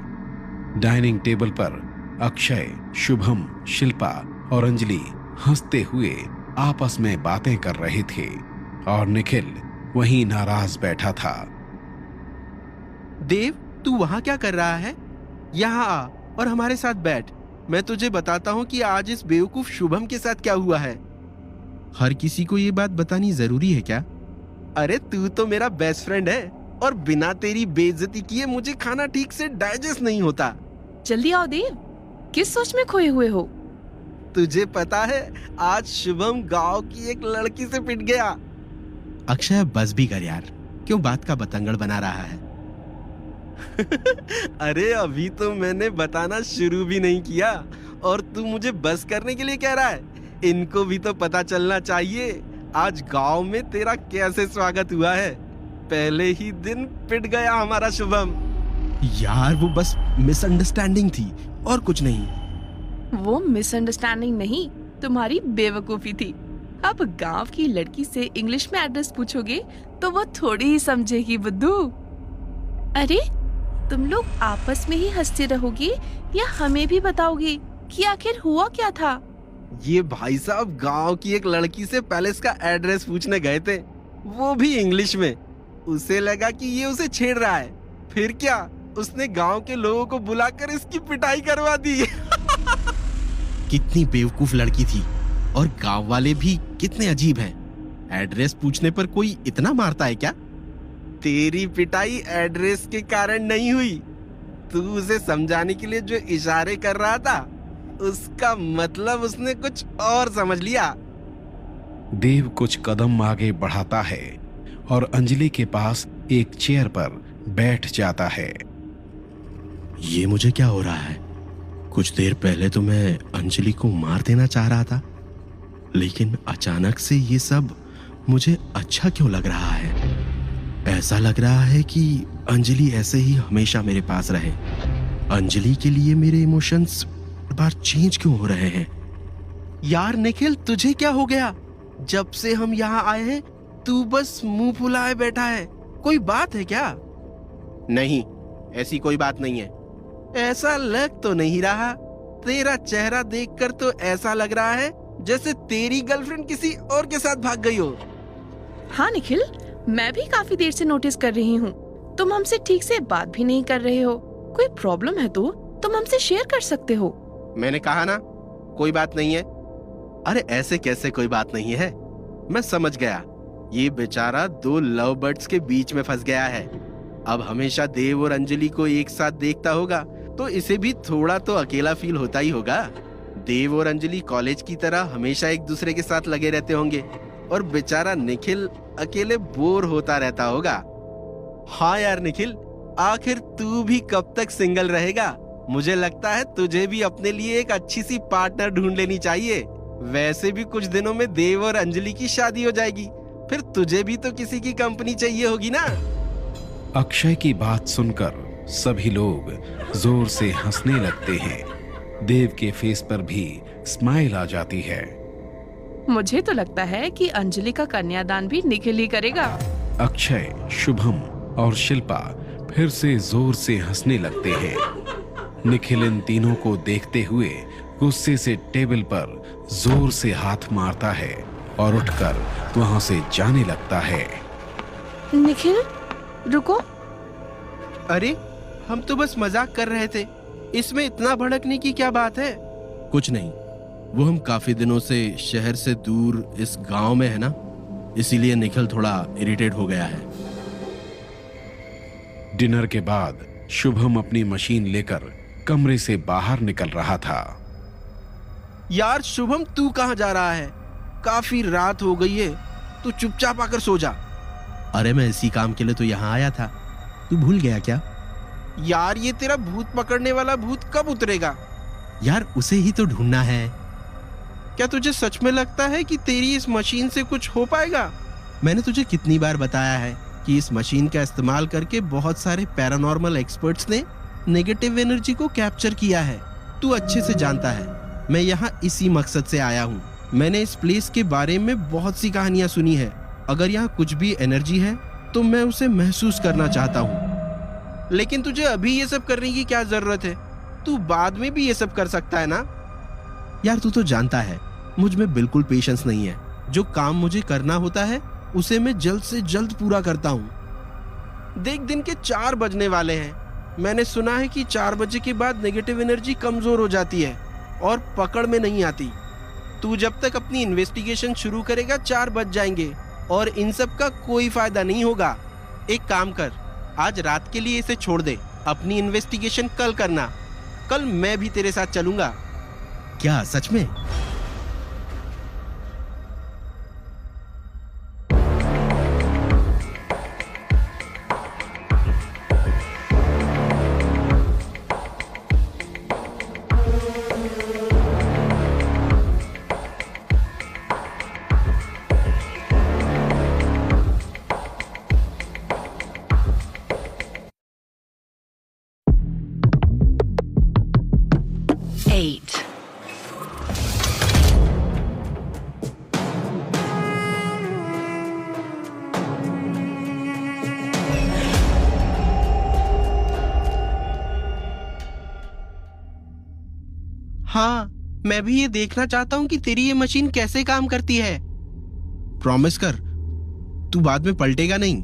डाइनिंग टेबल पर अक्षय, शुभम, शिल्पा और अंजलि हंसते हुए आपस में बातें कर रहे थे और निखिल वहीं नाराज बैठा था।
देव, तू वहां क्या कर रहा है? यहाँ आ और हमारे साथ बैठ। मैं तुझे बताता हूँ कि आज इस बेवकूफ शुभम के साथ क्या हुआ है। हर किसी को ये बात बतानी जरूरी है क्या? अरे तू तो मेरा बेस्ट फ्रेंड है और बिना तेरी बेइज्जती किए मुझे खाना ठीक से डाइजेस्ट नहीं होता।
जल्दी आओ देव, किस सोच में खोए हुए हो?
तुझे पता है आज शुभम गांव की एक लड़की से पिट गया। अक्षय बस भी कर यार, क्यों बात का बतंगड़ बना रहा है? अरे अभी तो मैंने बताना शुरू भी नहीं किया और तू मुझे बस करने के लिए कह रहा है। इनको भी तो पता चलना चाहिए आज गांव में तेरा कैसे स्वागत हुआ है। पहले ही दिन पिट गया हमारा शुभम। यार वो बस मिसअंडरस्टैंडिंग थी और कुछ नहीं।
वो मिसअंडरस्टैंडिंग नहीं, तुम्हारी बेवकूफी थी। अब गांव की लड़की से इंग्लिश में एड्रेस पूछोगे तो वो थोड़ी ही समझेगी बुद्धू। अरे तुम लोग आपस में ही हंसते रहोगे या हमें भी बताओगे कि आखिर हुआ क्या था?
ये भाई साहब गांव की एक लड़की से पैलेस का एड्रेस पूछने गए थे, वो भी इंग्लिश में। उसे लगा कि ये उसे छेड़ रहा है, फिर क्या उसने गांव के लोगों को बुलाकर इसकी पिटाई करवा दी। कितनी बेवकूफ लड़की थी और गांव वाले भी कितने अजीब हैं। एड्रेस पूछने पर कोई इतना मारता है क्या? तेरी पिटाई एड्रेस के कारण नहीं हुई। तू उसे समझाने के लिए जो इशारे कर रहा था उसका मतलब उसने कुछ और समझ लिया।
देव कुछ कदम आगे बढ़ाता है और अंजलि के पास एक चेयर पर बैठ जाता है।
ये मुझे क्या हो रहा है? कुछ देर पहले तो मैं अंजलि को मार देना चाह रहा था, लेकिन अचानक से ये सब मुझे अच्छा क्यों लग रहा है? ऐसा लग रहा है कि अंजलि ऐसे ही हमेशा मेरे पास रहे। अंजलि के लिए मेरे इमोशंस बार चेंज क्यों हो रहे हैं? यार निखिल, तुझे क्या हो गया? जब से हम यहाँ आए हैं
तू बस मुंह फुलाए बैठा है, कोई बात है क्या? नहीं, ऐसी कोई बात नहीं है। ऐसा लग तो नहीं रहा, तेरा चेहरा देखकर तो ऐसा लग रहा है जैसे तेरी गर्लफ्रेंड किसी और के साथ भाग गई हो।
हाँ निखिल, मैं भी काफी देर से नोटिस कर रही हूँ। तुम हमसे ठीक से बात भी नहीं कर रहे हो। कोई प्रॉब्लम है तो तुम हमसे शेयर कर सकते हो।
मैंने कहा ना, कोई बात नहीं है। अरे ऐसे कैसे कोई बात नहीं है? मैं समझ गया, ये बेचारा दो लव बर्ड्स के बीच में फंस गया है। अब हमेशा देव और अंजलि को एक साथ देखता होगा तो इसे भी थोड़ा तो अकेला फील होता ही होगा। देव और अंजलि कॉलेज की तरह हमेशा एक दूसरे के साथ लगे रहते होंगे और बेचारा निखिल अकेले बोर होता रहता होगा। हाँ यार निखिल, आखिर तू भी कब तक सिंगल रहेगा? मुझे लगता है तुझे भी अपने लिए एक अच्छी सी पार्टनर ढूंढ लेनी चाहिए। वैसे भी कुछ दिनों में देव और अंजलि की शादी हो जाएगी, फिर तुझे भी तो किसी की कंपनी चाहिए होगी ना।
अक्षय की बात सुनकर सभी लोग जोर से हंसने लगते हैं। देव के फेस पर भी स्माइल आ जाती है।
मुझे तो लगता है कि अंजलि का कन्यादान भी निखिल ही करेगा।
अक्षय, शुभम और शिल्पा फिर से जोर से हंसने लगते हैं। निखिल इन तीनों को देखते हुए गुस्से से टेबल पर जोर से हाथ मारता है और उठकर वहां से जाने लगता है।
निखिल रुको।
अरे हम तो बस मजाक कर रहे थे, इसमें इतना भड़कने की क्या बात है? कुछ नहीं, वो हम काफी दिनों से शहर से दूर इस गांव में है ना, इसीलिए निखिल थोड़ा इरिटेट हो गया है।
डिनर के बाद शुभम अपनी मशीन लेकर कमरे से बाहर निकल रहा था।
यार शुभम, तू कहाँ जा रहा है? काफी रात हो गई है, तू चुपचाप आकर सो जा। अरे मैं इसी काम के लिए तो यहाँ आया था, तू भूल गया क्या? यार ये तेरा भूत पकड़ने वाला भूत कब उतरेगा? यार उसे ही तो ढूंढना है। क्या तुझे सच में लगता है कि तेरी इस मशीन से कुछ हो पाएगा? मैंने तुझे कितनी बार बताया है कि इस मशीन का इस्तेमाल करके बहुत सारे पैरानॉर्मल एक्सपर्ट्स ने नेगेटिव एनर्जी को कैप्चर किया है। तू अच्छे से जानता है, मैं यहाँ इसी मकसद से आया हूँ। मैंने इस प्लेस के बारे में बहुत सी कहानियां सुनी है। अगर यहाँ कुछ भी एनर्जी है तो मैं उसे महसूस करना चाहता हूँ। लेकिन तुझे अभी ये सब करने की क्या जरूरत है? तू बाद में भी ये सब कर सकता है ना। यार तू तो जानता है मुझ में बिल्कुल पेशेंस नहीं है। जो काम मुझे करना होता है उसे मैं जल्द से जल्द पूरा करता हूँ। देख, दिन के 4 बजने वाले हैं। मैंने सुना है कि 4 बजे के बाद नेगेटिव एनर्जी कमजोर हो जाती है और पकड़ में नहीं आती। तू जब तक अपनी इन्वेस्टिगेशन शुरू करेगा 4 बज जाएंगे और इन सब का कोई फायदा नहीं होगा। एक काम कर, आज रात के लिए इसे छोड़ दे। अपनी इन्वेस्टिगेशन कल करना। कल मैं भी तेरे साथ चलूंगा। क्या सच में? हाँ, मैं भी ये देखना चाहता हूँ कि तेरी ये मशीन कैसे काम करती है। प्रॉमिस कर, तू बाद में पलटेगा नहीं।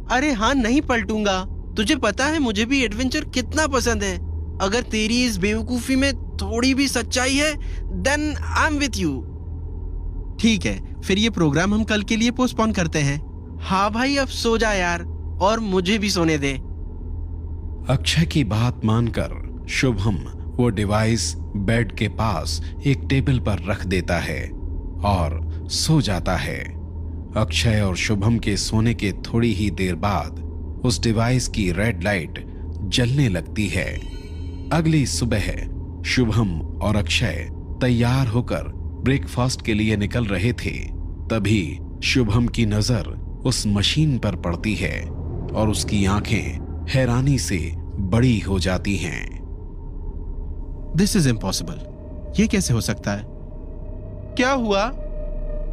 अरे हाँ, नहीं पलटूंगा। तुझे पता है मुझे भी एडवेंचर कितना पसंद है। अगर तेरी इस बेवकूफी में थोड़ी भी सच्चाई है, then I am with you. ठीक है, फिर ये प्रोग्राम हम कल के लिए पोस्टपोन करते हैं। हाँ भाई, अब सो जा यार, और मुझे भी सोने दे।
अक्षय की बात मानकर शुभम वो डिवाइस बेड के पास एक टेबल पर रख देता है और सो जाता है। अक्षय और शुभम के सोने के थोड़ी ही देर बाद उस डिवाइस की रेड लाइट जलने लगती है। अगली सुबह शुभम और अक्षय तैयार होकर ब्रेकफास्ट के लिए निकल रहे थे। तभी शुभम की नजर उस मशीन पर पड़ती है और उसकी आंखें हैरानी से बड़ी हो जाती हैं।
This is impossible. ये कैसे हो सकता है? क्या हुआ?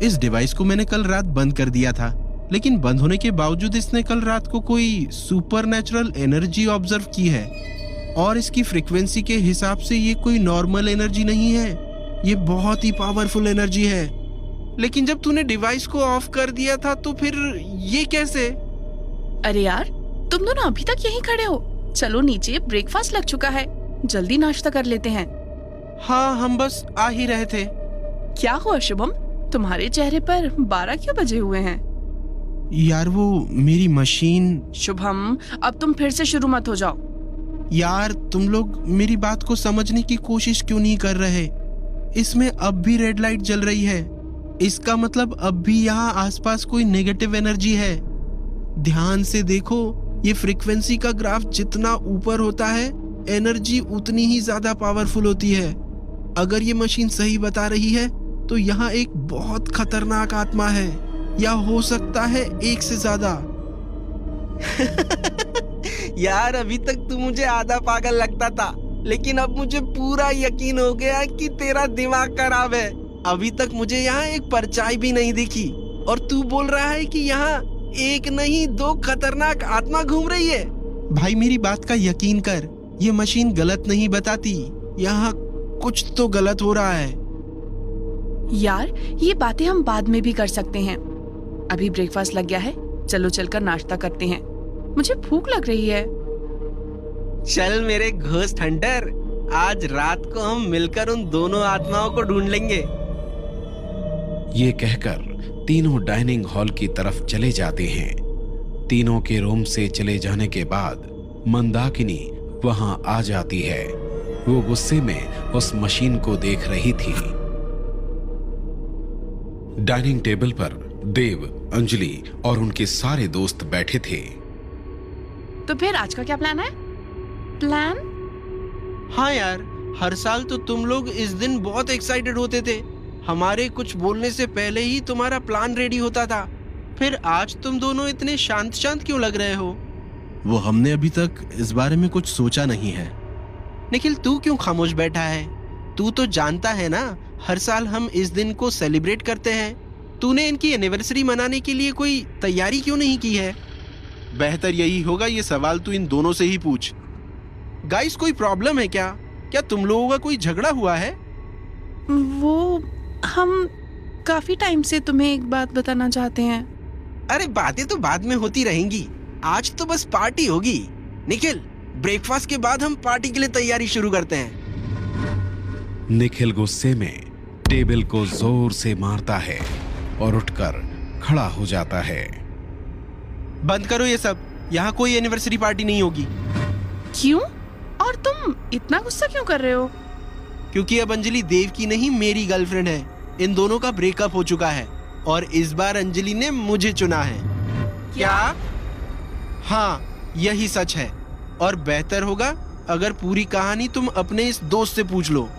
इस डिवाइस को मैंने कल रात बंद कर दिया था, लेकिन बंद होने के बावजूद इसने कल रात को कोई सुपरनैचुरल एनर्जी ऑब्जर्व की है और इसकी फ्रीक्वेंसी के हिसाब से ये कोई नॉर्मल एनर्जी नहीं है, ये बहुत ही पावरफुल एनर्जी है। लेकिन जब तूने डिवाइस को ऑफ कर दिया था तो फिर ये कैसे?
अरे यार, तुम दोनों अभी तक यहीं खड़े हो? चलो नीचे, ब्रेकफास्ट लग चुका है, जल्दी नाश्ता कर लेते हैं।
हाँ, हम बस आ ही रहे थे।
क्या हुआ शुभम, तुम्हारे चेहरे पर 12 क्यों बजे हुए हैं?
यार वो मेरी मशीन।
शुभम, अब तुम फिर से शुरू मत हो जाओ।
यार तुम लोग मेरी बात को समझने की कोशिश क्यों नहीं कर रहे? इसमें अब भी रेड लाइट जल रही है, इसका मतलब अब भी यहाँ आसपास कोई नेगेटिव एनर्जी है। ध्यान से देखो, ये फ्रीक्वेंसी का ग्राफ जितना ऊपर होता है एनर्जी उतनी ही ज्यादा पावरफुल होती है। अगर ये मशीन सही बता रही है तो यहाँ एक बहुत खतरनाक आत्मा है, या हो सकता है एक से ज्यादा।
यार अभी तक तू मुझे आधा पागल लगता था, लेकिन अब मुझे पूरा यकीन हो गया कि तेरा दिमाग खराब है। अभी तक मुझे यहाँ एक परछाई भी नहीं दिखी और तू बोल रहा है कि यहाँ एक नहीं 2 खतरनाक आत्मा घूम रही है।
भाई मेरी बात का यकीन कर, ये मशीन गलत नहीं बताती, यहाँ कुछ तो गलत हो रहा है।
यार ये बातें हम बाद में भी कर सकते हैं, अभी ब्रेकफास्ट लग गया है, चलो चलकर नाश्ता करते हैं, मुझे भूख लग रही है।
चल मेरे घोस्ट हंटर, आज रात को हम मिलकर उन दोनों आत्माओं को ढूंढ लेंगे।
ये कहकर तीनों डाइनिंग हॉल की तरफ चले जाते हैं। तीनों के रूम से चले जाने के बाद मंदाकिनी वहां आ जाती है। वो गुस्से में उस मशीन को देख रही थी। डाइनिंग टेबल पर देव, अंजलि और उनके सारे दोस्त बैठे थे।
तो फिर आज का क्या प्लान है? प्लान?
हाँ यार, हर साल तो तुम लोग इस दिन बहुत एक्साइटेड होते थे, हमारे कुछ बोलने से पहले ही तुम्हारा प्लान रेडी होता था। फिर आज तुम दोनों इतने शांत शांत क्यों लग रहे हो?
वो हमने अभी तक इस बारे में कुछ सोचा नहीं है।
निखिल, तू क्यों खामोश बैठा है? तू तो जानता है ना, हर साल हम इस दिन को सेलिब्रेट करते हैं। तूने इनकी एनिवर्सरी मनाने के लिए कोई तैयारी क्यों नहीं की है?
बेहतर यही होगा ये सवाल तू इन दोनों से ही पूछ।
गाइस, कोई प्रॉब्लम है क्या? क्या तुम लोगों का कोई झगड़ा हुआ है?
वो हम काफी टाइम से तुम्हें एक बात बताना चाहते हैं।
अरे बातें तो बाद में होती रहेंगी, आज तो बस पार्टी होगी। निखिल, ब्रेकफास्ट के बाद हम पार्टी के लिए तैयारी शुरू करते हैं।
निखिल गुस्से में टेबल को जोर से मारता है और उठकर खड़ा हो जाता है।
बंद करो ये सब, यहाँ कोई एनिवर्सरी पार्टी नहीं होगी।
क्यों? और तुम इतना गुस्सा क्यों कर रहे हो?
क्योंकि अब अंजलि देव की नहीं मेरी गर्लफ्रेंड है। इन दोनों का ब्रेकअप हो चुका है और इस बार अंजलि ने मुझे चुना है। क्या? हाँ, यही सच है और बेहतर होगा अगर पूरी कहानी तुम अपने इस दोस्त से पूछ लो।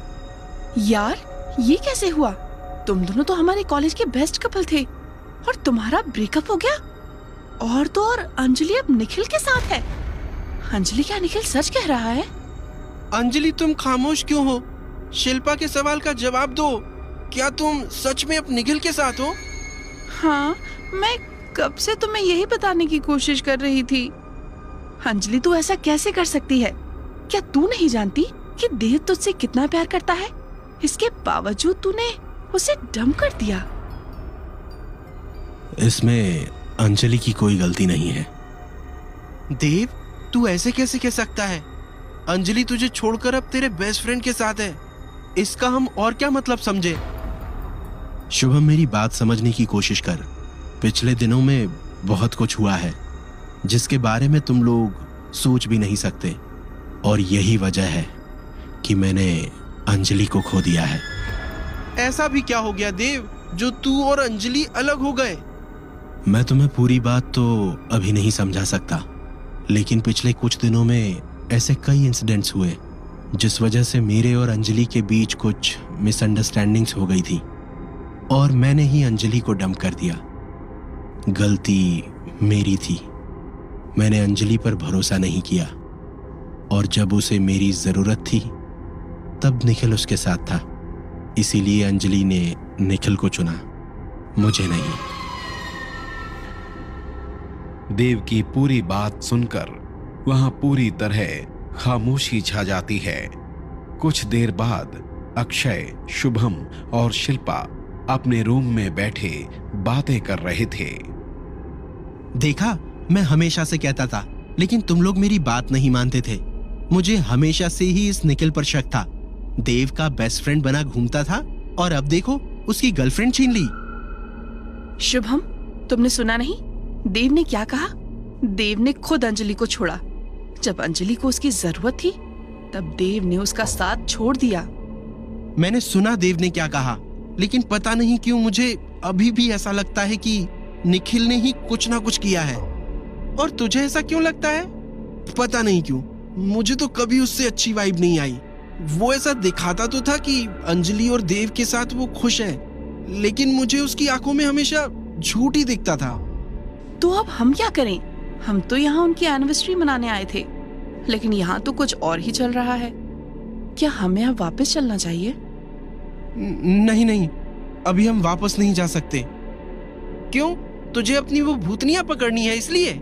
यार ये कैसे हुआ? तुम दोनों तो हमारे कॉलेज के बेस्ट कपल थे और तुम्हारा ब्रेकअप हो गया। और तो और अंजलि अब निखिल के साथ है। अंजलि, क्या निखिल सच कह रहा है?
अंजलि, तुम खामोश क्यों हो? शिल्पा के सवाल का जवाब दो। क्या तुम सच में अब निखिल के साथ हो?
हाँ, मैं कब से तुम्हें यही बताने की कोशिश कर रही थी। अंजलि, तू ऐसा कैसे कर सकती है? क्या तू नहीं जानती कि देव तुझसे कितना प्यार करता है? इसके बावजूद तूने उसे डंप कर दिया।
इसमें अंजलि की कोई गलती नहीं है।
देव, तू ऐसे कैसे कह सकता है? अंजलि तुझे छोड़कर अब तेरे बेस्ट फ्रेंड के साथ है। इसका हम और क्या मतलब समझे?
शुभम, मेरी बात समझने की कोशिश कर। पिछले दिनों में बहुत कुछ हुआ है जिसके बारे में तुम लोग सोच भी नहीं सकते, और यही वजह है कि मैंने अंजलि को खो दिया है।
ऐसा भी क्या हो गया देव, जो तू और अंजलि अलग हो गए?
मैं तुम्हें पूरी बात तो अभी नहीं समझा सकता, लेकिन पिछले कुछ दिनों में ऐसे कई इंसिडेंट्स हुए जिस वजह से मेरे और अंजलि के बीच कुछ मिसअंडरस्टैंडिंग्स हो गई थी और मैंने ही अंजलि को डंप कर दिया। गलती मेरी थी। मैंने अंजलि पर भरोसा नहीं किया और जब उसे मेरी जरूरत थी तब निखिल उसके साथ था। इसीलिए अंजलि ने निखिल को चुना। मुझे नहीं।
देव की पूरी बात सुनकर वहां पूरी तरह खामोशी छा जाती है। कुछ देर बाद अक्षय, शुभम और शिल्पा अपने रूम में बैठे बातें कर रहे थे।
देखा, मैं हमेशा से कहता था, लेकिन तुम लोग मेरी बात नहीं मानते थे। मुझे हमेशा से ही इस निखिल पर शक था। देव का बेस्ट फ्रेंड बना घूमता था और अब देखो उसकी गर्लफ्रेंड छीन ली।
शुभम, तुमने सुना नहीं? देव ने क्या कहा? देव ने खुद अंजलि को छोड़ा। जब अंजलि को उसकी जरूरत थी तब देव ने उसका साथ छोड़ दिया।
मैंने सुना देव ने क्या कहा, लेकिन पता नहीं क्यों मुझे अभी भी ऐसा लगता है कि निखिल ने ही कुछ ना कुछ किया है। और तुझे ऐसा क्यों लगता है? पता नहीं क्यों, मुझे तो कभी उससे अच्छी वाइब नहीं आई। वो ऐसा दिखाता तो था कि अंजलि और देव के साथ वो खुश है, लेकिन मुझे उसकी आंखों में हमेशा झूठ ही दिखता था।
तो अब हम क्या करें? हम तो यहाँ उनकी एनिवर्सरी मनाने आए थे, लेकिन यहाँ तो कुछ और ही चल रहा है। क्या हमें अब वापस चलना चाहिए?
नहीं नहीं, अभी हम वापस नहीं जा सकते। क्यों? तुझे अपनी वो भूतनिया पकड़नी है इसलिए?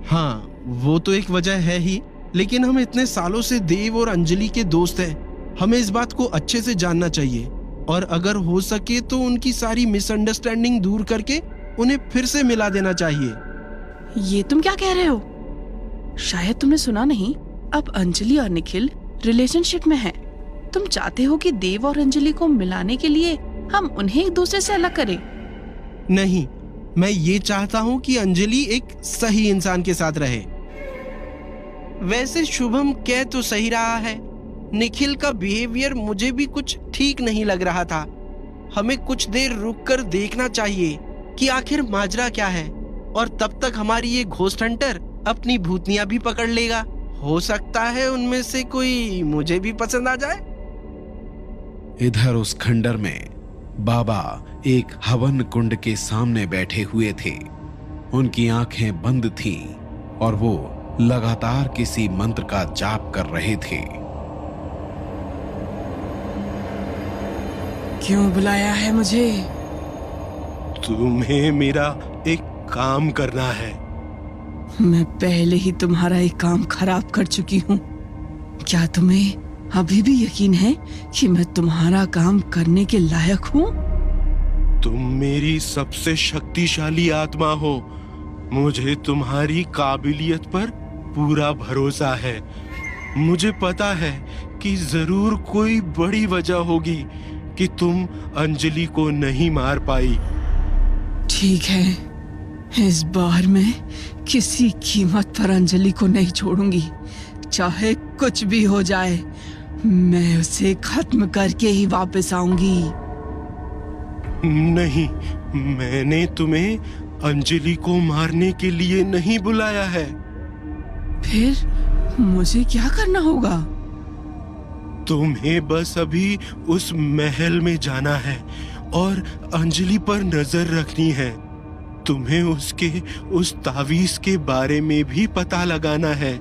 हाँ, वो तो एक वजह है ही, लेकिन हम इतने सालों से देव और अंजलि के दोस्त हैं। हमें इस बात को अच्छे से जानना चाहिए और अगर हो सके तो उनकी सारी मिसअंडरस्टैंडिंग दूर करके उन्हें फिर से मिला देना चाहिए।
ये तुम क्या कह रहे हो? शायद तुमने सुना नहीं, अब अंजलि और निखिल रिलेशनशिप में हैं। तुम चाहते हो कि देव और अंजलि को मिलाने के लिए हम उन्हें एक दूसरे से अलग करें?
नहीं, मैं ये चाहता हूं कि अंजलि एक सही इंसान के साथ रहे। वैसे शुभम कह तो सही रहा है, निखिल का बिहेवियर मुझे भी कुछ ठीक नहीं लग रहा था। हमें कुछ देर रुककर देखना चाहिए कि आखिर माजरा क्या है, और तब तक हमारी ये घोस्ट हंटर अपनी भूतनिया भी पकड़ लेगा। हो सकता है उनमें से कोई मुझे भी पसंद आ जाए।
इधर उस खंडर में बाबा एक हवन कुंड के सामने बैठे हुए थे। उनकी आंखें बंद थीं और वो लगातार किसी मंत्र का जाप कर रहे थे।
क्यों बुलाया है मुझे?
तुम्हें मेरा एक काम करना है।
मैं पहले ही तुम्हारा एक काम खराब कर चुकी हूँ। क्या तुम्हें अभी भी यकीन है कि मैं तुम्हारा काम करने के लायक हूँ?
तुम मेरी सबसे शक्तिशाली आत्मा हो। मुझे तुम्हारी काबिलियत पर पूरा भरोसा है। मुझे पता है कि जरूर कोई बड़ी वजह होगी कि तुम अंजलि को नहीं मार पाई।
ठीक है, इस बार मैं किसी कीमत पर अंजलि को नहीं छोड़ूंगी। चाहे कुछ भी हो जाए, मैं उसे खत्म करके ही वापस आऊंगी।
नहीं, मैंने तुम्हें अंजलि को मारने के लिए नहीं बुलाया है।
फिर मुझे क्या करना होगा?
तुम्हें बस अभी उस महल में जाना है और अंजलि पर नजर रखनी है। तुम्हें उसके उस तावीज के बारे में भी पता लगाना है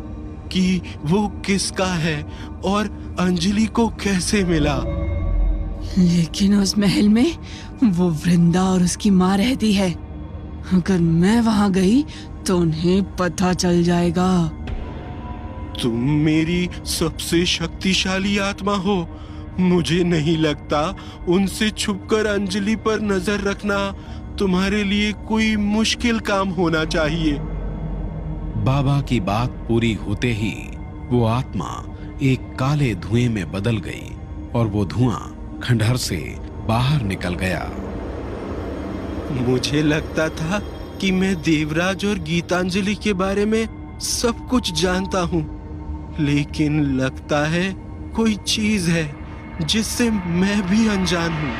कि वो किसका है और अंजलि को कैसे मिला।
लेकिन उस महल में वो वृंदा और उसकी माँ रहती है। अगर मैं वहां गई तो उन्हें पता चल जाएगा।
तुम मेरी सबसे शक्तिशाली आत्मा हो। मुझे नहीं लगता उनसे छुपकर अंजलि पर नजर रखना तुम्हारे लिए कोई मुश्किल काम होना चाहिए।
बाबा की बात पूरी होते ही वो आत्मा एक काले धुएं में बदल गई और वो धुआं खंडहर से बाहर निकल गया।
मुझे लगता था कि मैं देवराज और गीतांजलि के बारे में सब कुछ जानता हूँ, लेकिन लगता है कोई चीज है जिससे मैं भी अनजान हूँ।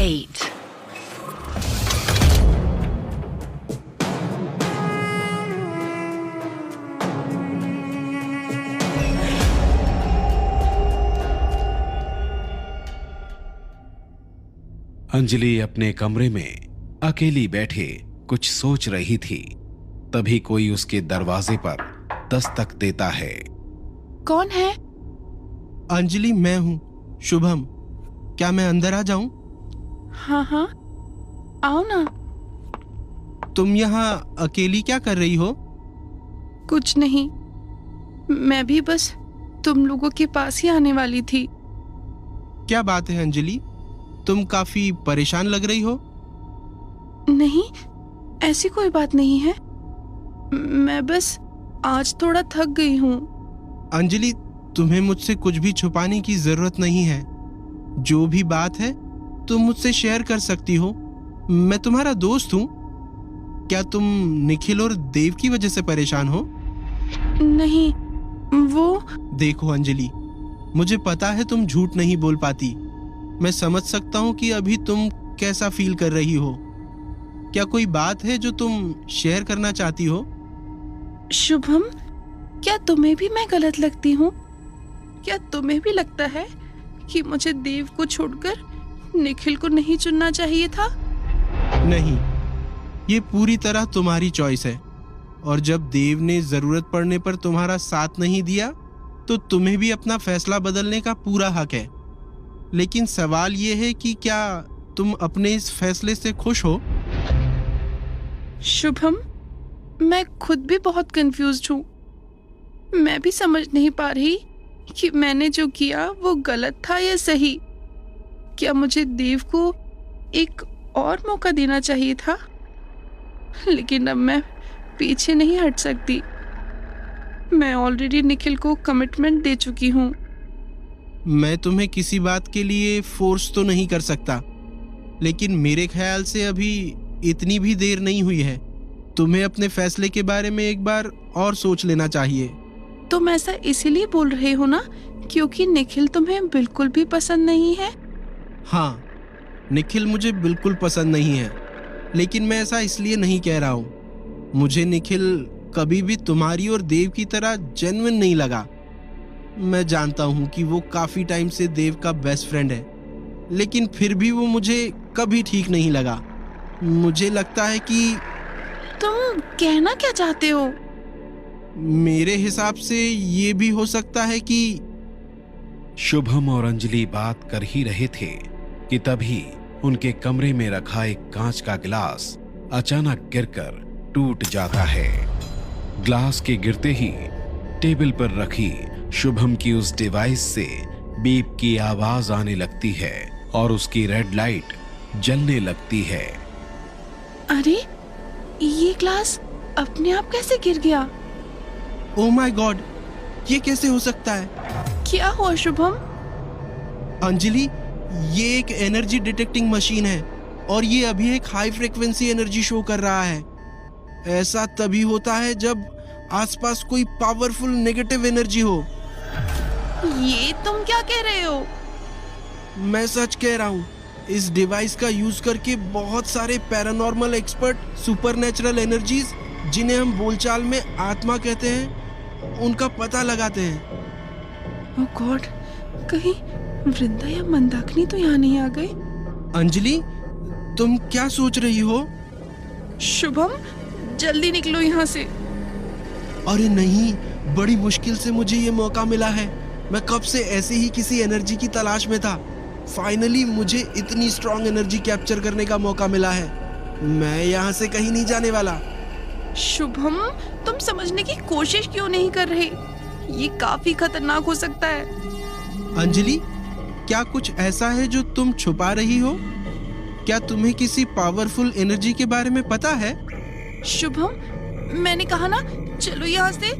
8.
अंजलि अपने कमरे में अकेली बैठे कुछ सोच रही थी। तभी कोई उसके दरवाजे पर दस्तक देता है।
कौन है?
अंजलि, मैं हूँ शुभम। क्या मैं अंदर आ जाऊं?
हाँ हाँ, आओ ना।
तुम यहाँ अकेली क्या कर रही हो?
कुछ नहीं, मैं भी बस तुम लोगों के पास ही आने वाली थी।
क्या बात है अंजलि, तुम काफी परेशान लग रही हो।
नहीं, ऐसी कोई बात नहीं है। मैं बस आज थोड़ा थक गई हूँ।
अंजलि, तुम्हें मुझसे कुछ भी छुपाने की जरूरत नहीं है। जो भी बात है तुम मुझसे शेयर कर सकती हो। मैं तुम्हारा दोस्त हूँ। क्या तुम निखिल और देव की वजह से परेशान हो?
नहीं, वो
देखो अंजलि, मुझे पता है तुम झूठ नहीं बोल पाती। मैं समझ सकता हूँ कि अभी तुम कैसा फील कर रही हो। क्या कोई बात है जो तुम शेयर करना चाहती हो?
शुभम, क्या तुम्हें भी मैं गलत लगती हूँ? क्या तुम्हें भी लगता है कि मुझे देव को छोड़कर निखिल को नहीं चुनना चाहिए था?
नहीं, ये पूरी तरह तुम्हारी चॉइस है। और जब देव ने जरूरत पड़ने पर तुम्हारा साथ नहीं दिया तो तुम्हें भी अपना फैसला बदलने का पूरा हक है। लेकिन सवाल ये है कि क्या तुम अपने इस फैसले से खुश हो?
शुभम, मैं खुद भी बहुत कंफ्यूज्ड हूँ। मैं भी समझ नहीं पा रही कि मैंने जो किया वो गलत था या सही। क्या मुझे देव को एक और मौका देना चाहिए था? लेकिन अब मैं पीछे नहीं हट सकती। मैं ऑलरेडी निखिल को कमिटमेंट दे चुकी हूँ।
मैं तुम्हें किसी बात के लिए फोर्स तो नहीं कर सकता, लेकिन मेरे ख्याल से अभी इतनी भी देर नहीं हुई है। तुम्हें अपने फैसले के बारे में एक बार और सोच लेना चाहिए।
तुम ऐसा इसीलिए बोल रहे हो ना क्योंकि निखिल तुम्हें बिल्कुल भी पसंद नहीं है?
हाँ, निखिल मुझे बिल्कुल पसंद नहीं है, लेकिन मैं ऐसा इसलिए नहीं कह रहा हूँ। मुझे निखिल कभी भी तुम्हारी और देव की तरह जेन्युइन नहीं लगा। मैं जानता हूँ कि वो काफी टाइम से देव का बेस्ट फ्रेंड है, लेकिन फिर भी वो मुझे कभी ठीक नहीं लगा। मुझे लगता है कि
तुम कहना क्या चाहते हो?
मेरे हिसाब से ये भी हो सकता है कि
शुभम और अंजलि बात कर ही रहे थे कि तभी उनके कमरे में रखा एक कांच का गिलास अचानक गिरकर टूट जाता है। ग्लास के गिरते ही टेबल पर रखी शुभम की उस डिवाइस से बीप की आवाज आने लगती है और उसकी रेड लाइट जलने लगती है।
अरे, ये ग्लास अपने आप कैसे गिर गया?
ओ माय गॉड, ये कैसे हो सकता है?
क्या हुआ शुभम?
अंजलि, ये एक एनर्जी डिटेक्टिंग मशीन है और ये अभी एक हाई फ्रीक्वेंसी एनर्जी शो कर रहा है। ऐसा तभी होता है जब आसपास कोई पावरफुल नेगेटिव एनर्जी हो।
ये तुम क्या कह रहे हो?
मैं सच कह रहा हूँ। इस डिवाइस का यूज करके बहुत सारे पैरानॉर्मल एक्सपर्ट सुपरनेचुरल एनर्जीज, जिन्हें हम बोलचाल में आत्मा कहते हैं, उनका पता लगाते हैं।
ओह गॉड, कहीं वृंदा या मंदाकिनी तो यहाँ नहीं आ गए?
अंजलि, तुम क्या सोच रही हो?
शुभम, जल्दी निकलो यहाँ से।
अरे नहीं, बड़ी मुश्किल से मुझे ये मौका मिला है। मैं कब से ऐसे ही किसी एनर्जी की तलाश में था। फाइनली मुझे इतनी स्ट्रॉन्ग एनर्जी कैप्चर करने का मौका मिला है। मैं यहाँ से कहीं नहीं जाने वाला।
शुभम, तुम समझने की कोशिश क्यों नहीं कर रहे? ये काफी खतरनाक हो सकता है।
अंजलि, क्या कुछ ऐसा है जो तुम छुपा रही हो? क्या तुम्हें किसी पावरफुल एनर्जी के बारे में पता है?
शुभम, मैंने कहा ना, चलो यहाँ से।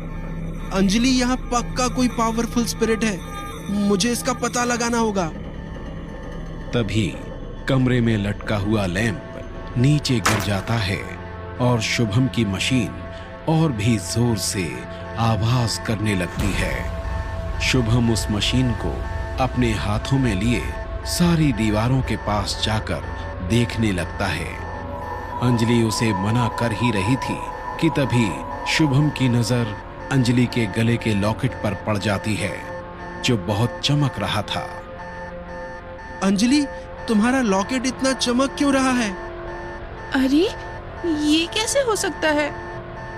अंजलि, यहाँ पक्का कोई पावरफुल स्पिरिट है। मुझे इसका पता लगाना होगा।
तभी कमरे में लटका हुआ लैंप नीचे गिर जाता है और शुभम की मशीन और भी जोर से आवाज करने लगती है। शुभम उस मशीन को अपने हाथों में लिए सारी दीवारों के पास जाकर देखने लगता है। अंजलि उसे मना कर ही रही थी कि तभी शुभम की नजर अंजलि के गले के लॉकेट पर पड़ जाती है जो बहुत चमक रहा था।
अंजलि, तुम्हारा लॉकेट इतना चमक क्यों रहा है?
अरे ये कैसे हो सकता है?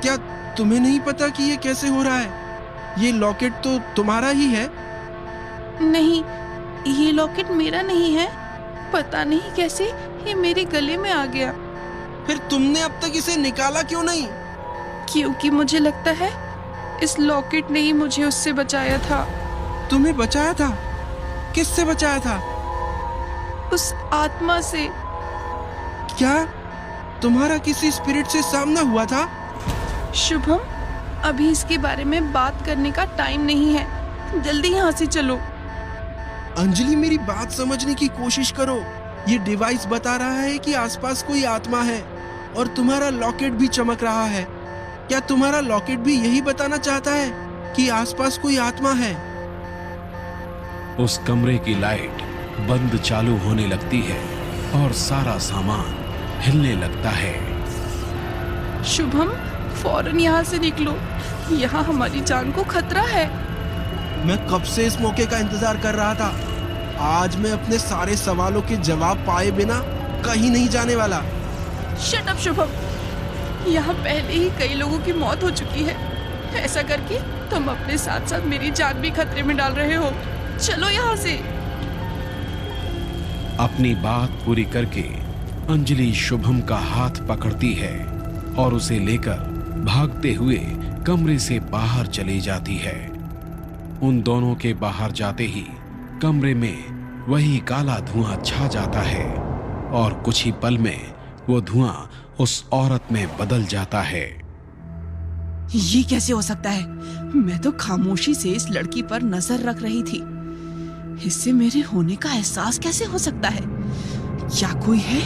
क्या तुम्हें नहीं पता कि ये कैसे हो रहा है? ये लॉकेट तो तुम्हारा ही है।
नहीं, ये लॉकेट मेरा नहीं है। पता नहीं कैसे ये मेरे गले में आ गया।
फिर तुमने अब तक इसे निकाला क्यों नहीं?
क्योंकि मुझे लगता है इस लॉकेट ने ही मुझे उससे बचाया था।
तुम्हें बचाया था? किससे बचाया था?
उस आत्मा से।
क्या तुम्हारा किसी स्पिरिट से सामना हुआ था?
शुभम, अभी इसके बारे में बात करने का टाइम नहीं है। जल्दी यहाँ से चलो।
अंजलि, मेरी बात समझने की कोशिश करो। ये डिवाइस बता रहा है कि आसपास कोई आत्मा है और तुम्हारा लॉकेट भी चमक रहा है। क्या तुम्हारा लॉकेट भी यही बताना चाहता है कि आसपास कोई आत्मा है?
उस कमरे की लाइट बंद चालू होने लगती है और सारा सामान हिलने लगता है।
शुभम, फौरन यहाँ से निकलो। यहाँ हमारी जान को खतरा है।
मैं कब से इस मौके का इंतजार कर रहा था। आज मैं अपने सारे सवालों के जवाब पाए बिना कहीं नहीं जाने वाला।
शट अप शुभम, यहाँ पहले ही कई लोगों की मौत हो चुकी है। ऐसा करके तुम अपने साथ साथ मेरी जान भी खतरे में डाल रहे हो। चलो यहाँ से।
अपनी बात पूरी करके अंजलि शुभम का हाथ पकड़ती है और उसे लेकर भागते हुए कमरे से बाहर चली जाती है। उन दोनों के बाहर जाते ही कमरे में वही काला धुआं छा जाता है और कुछ ही पल में वो धुआं उस औरत में बदल जाता है।
ये कैसे हो सकता है? मैं तो खामोशी से इस लड़की पर नजर रख रही थी। इससे मेरे होने का एहसास कैसे हो सकता है? क्या कोई है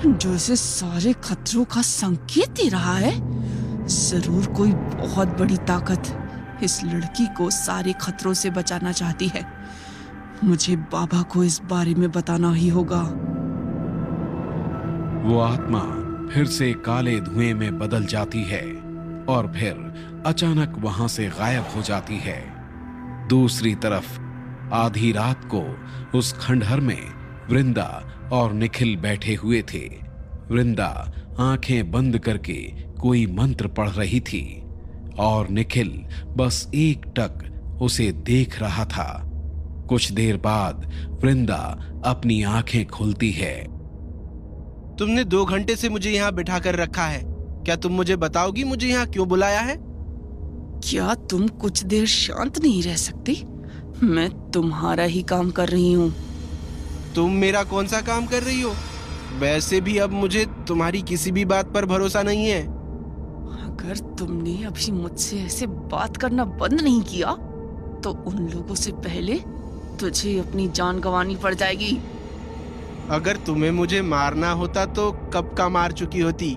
जो इसे सारे खतरों का संकेत दे रहा है? जरूर कोई बहुत बड़ी ताकत इस लड़की को सारे खतरों से बचाना चाहती है। मुझे बाबा को इस बारे में बताना ही होगा।
वो आत्मा फिर से काले धुएं में बदल जाती है और फिर अचानक वहां से गायब हो जाती है। दूसरी तरफ आधी रात को उस खंडहर में वृंदा और निखिल बैठे हुए थे। वृंदा आंखें बंद करके कोई मंत्र पढ़ रही थी और निखिल बस एकटक उसे देख रहा था। कुछ देर बाद वृंदा अपनी आंखें खोलती है।
तुमने 2 घंटे से मुझे यहाँ बिठा कर रखा है। क्या तुम मुझे बताओगी मुझे यहाँ क्यों बुलाया है?
क्या तुम कुछ देर शांत नहीं रह सकती? मैं तुम्हारा ही काम कर रही हूँ।
तुम मेरा कौन सा काम कर रही हो? वैसे भी अब मुझे तुम्हारी किसी भी बात पर भरोसा नहीं है।
अगर तुमने अभी मुझसे ऐसे बात करना बंद नहीं किया तो उन लोगों से पहले तुझे अपनी जान गंवानी पड़ जाएगी।
अगर तुम्हें मुझे मारना होता तो कब का मार चुकी होती।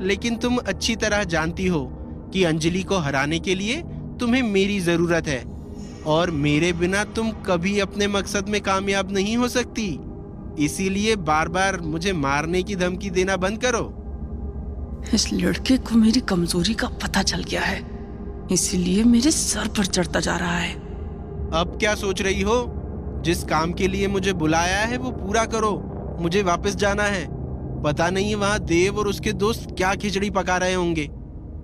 लेकिन तुम अच्छी तरह जानती हो कि अंजलि को हराने के लिए तुम्हें मेरी जरूरत है और मेरे बिना तुम कभी अपने मकसद में कामयाब नहीं हो सकती। इसीलिए बार बार मुझे मारने की धमकी देना बंद करो।
इस लड़के को मेरी कमजोरी का पता चल गया है, इसीलिए मेरे सर पर चढ़ता जा रहा है।
अब क्या सोच रही हो? जिस काम के लिए मुझे बुलाया है वो पूरा करो। मुझे वापस जाना है। पता नहीं वहाँ देव और उसके दोस्त क्या खिचड़ी पका रहे होंगे।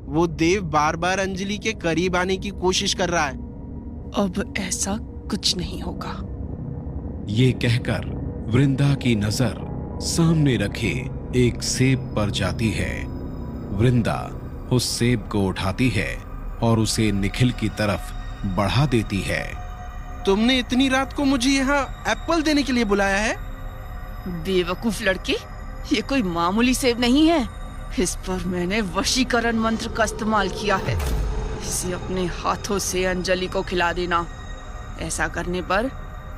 वो देव बार बार अंजलि के करीब आने की कोशिश कर रहा है।
अब ऐसा कुछ नहीं होगा।
ये कहकर वृंदा की नजर सामने रखे एक सेब पर जाती है। वृंदा उस सेब को उठाती है और उसे निखिल की तरफ बढ़ा देती है।
तुमने इतनी रात को मुझे यहाँ एप्पल देने के लिए बुलाया है?
बेवकूफ लड़के, ये कोई मामूली सेब नहीं है। इस पर मैंने वशीकरण मंत्र का इस्तेमाल किया है। इसे अपने हाथों से अंजलि को खिला देना। ऐसा करने पर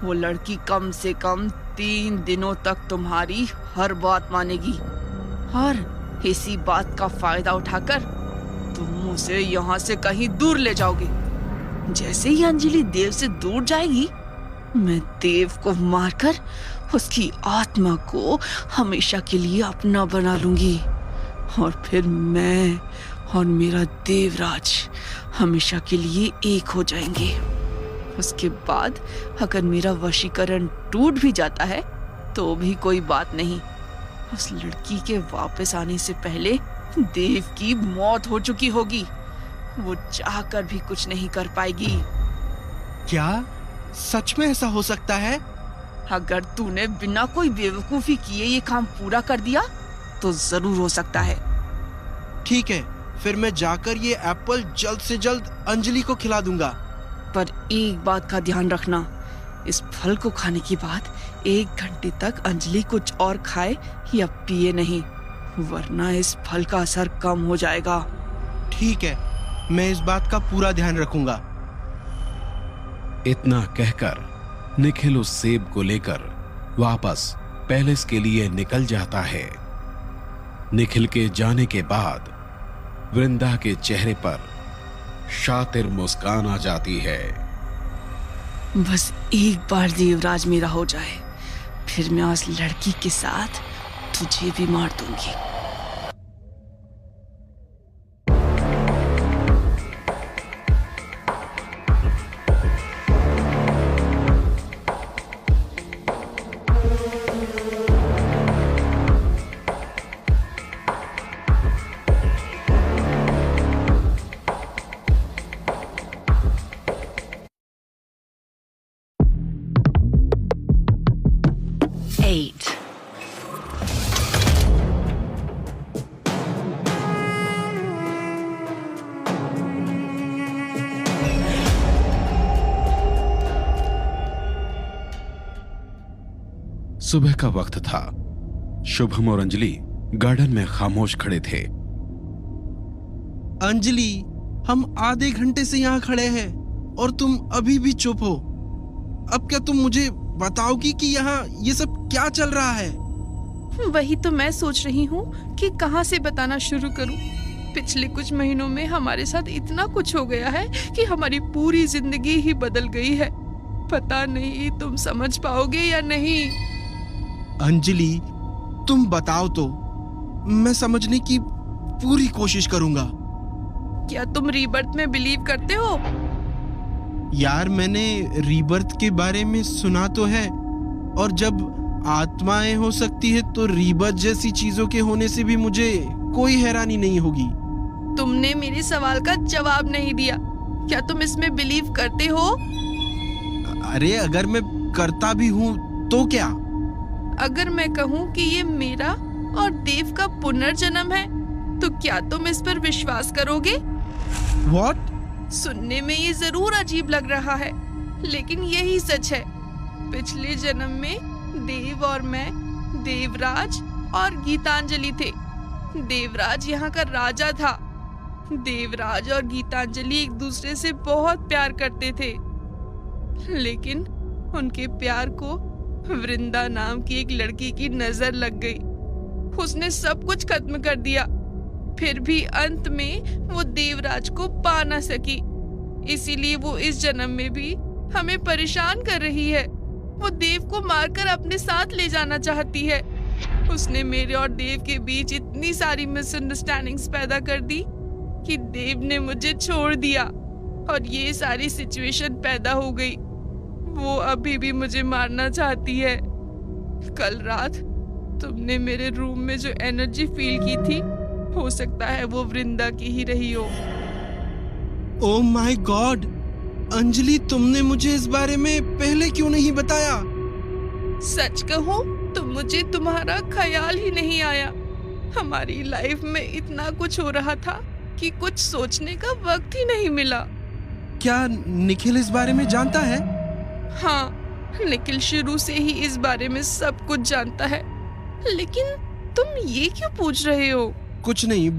वो लड़की कम से कम 3 दिनों तक तुम्हारी हर बात मानेगी और इसी बात का फायदा उठाकर तुम उसे यहाँ से कहीं दूर ले जाओगे। जैसे ही अंजलि देव से दूर जाएगी मैं देव को मारकर उसकी आत्मा को हमेशा के लिए अपना बना लूंगी और फिर मैं और मेरा देवराज हमेशा के लिए एक हो जाएंगे। उसके बाद अगर मेरा वशीकरण टूट भी जाता है तो भी कोई बात नहीं। उस लड़की के वापस आने से पहले देव की मौत हो चुकी होगी। वो चाहकर भी कुछ नहीं कर पाएगी।
क्या सच में ऐसा हो सकता है?
अगर तूने बिना कोई बेवकूफी किए ये काम पूरा कर दिया तो जरूर हो सकता है।
ठीक है, फिर मैं जाकर ये एप्पल जल्द से जल्द अंजलि को खिला दूंगा।
पर एक बात का ध्यान रखना, इस फल को खाने के बाद 1 घंटे तक अंजलि कुछ और खाए या पिए नहीं, वरना इस फल का असर कम हो जाएगा।
ठीक है, मैं इस बात का पूरा ध्यान रखूंगा।
इतना कहकर निखिल उस सेब को लेकर वापस पैलेस के लिए निकल जाता है। निखिल के जाने के बाद वृंदा के चेहरे पर शातिर मुस्कान आ जाती है।
बस एक बार देवराज मेरा हो जाए, फिर मैं उस लड़की के साथ तुझे भी मार दूंगी।
सुबह का वक्त था। शुभम और अंजलि गार्डन में खामोश खड़े थे।
अंजलि, हम आधे घंटे से यहाँ खड़े हैं और तुम अभी भी चुप हो। अब क्या तुम मुझे बताओगी कि यहाँ ये सब क्या चल रहा है?
वही तो मैं सोच रही हूँ कि कहाँ से बताना शुरू करूँ। पिछले कुछ महीनों में हमारे साथ इतना कुछ हो गया है कि हमारी पूरी जिंदगी ही बदल गई है। पता नहीं तुम समझ पाओगे या नहीं।
अंजलि, तुम बताओ तो, मैं समझने की पूरी कोशिश करूंगा।
क्या तुम रीबर्थ में बिलीव करते हो?
यार, मैंने रीबर्थ के बारे में सुना तो है, और जब आत्माएं हो सकती है तो रीबर्थ जैसी चीजों के होने से भी मुझे कोई हैरानी नहीं होगी।
तुमने मेरे सवाल का जवाब नहीं दिया। क्या तुम इसमें बिलीव करते हो?
अरे, अगर मैं करता भी हूँ तो क्या?
अगर मैं कहूँ कि ये मेरा और देव का पुनर्जन्म है तो क्या तुम इस पर विश्वास करोगे?
What?
सुनने में ये जरूर अजीब लग रहा है, लेकिन यही सच है। पिछले जन्म में देव और मैं, देवराज और गीतांजलि थे। देवराज यहाँ का राजा था। देवराज और गीतांजलि एक दूसरे से बहुत प्यार करते थे, लेकिन उनके प्यार को वृंदा नाम की एक लड़की की नजर लग गई। उसने सब कुछ खत्म कर दिया। फिर भी अंत में वो देवराज को पा ना सकी, इसीलिए वो इस जन्म में भी हमें परेशान कर रही है। वो देव को मारकर अपने साथ ले जाना चाहती है। उसने मेरे और देव के बीच इतनी सारी मिसअंडरस्टैंडिंग्स पैदा कर दी कि देव ने मुझे छोड़ दिया और ये सारी सिचुएशन पैदा हो गई। वो अभी भी मुझे मारना चाहती है। कल रात तुमने मेरे रूम में जो एनर्जी फील की थी, हो सकता है वो वृंदा की ही रही हो।
Oh my God! अंजलि, तुमने मुझे इस बारे में पहले क्यों नहीं बताया?
सच कहूं तो मुझे तुम्हारा ख्याल ही नहीं आया। हमारी लाइफ में इतना कुछ हो रहा था कि कुछ सोचने का वक्त ही नहीं मिला।
क्या निखिल इस बारे में जानता है?
हाँ, निखिल शुरू से ही इस बारे में सब कुछ जानता है। लेकिन तुम ये क्यों पूछ रहे हो?
कुछ नहीं,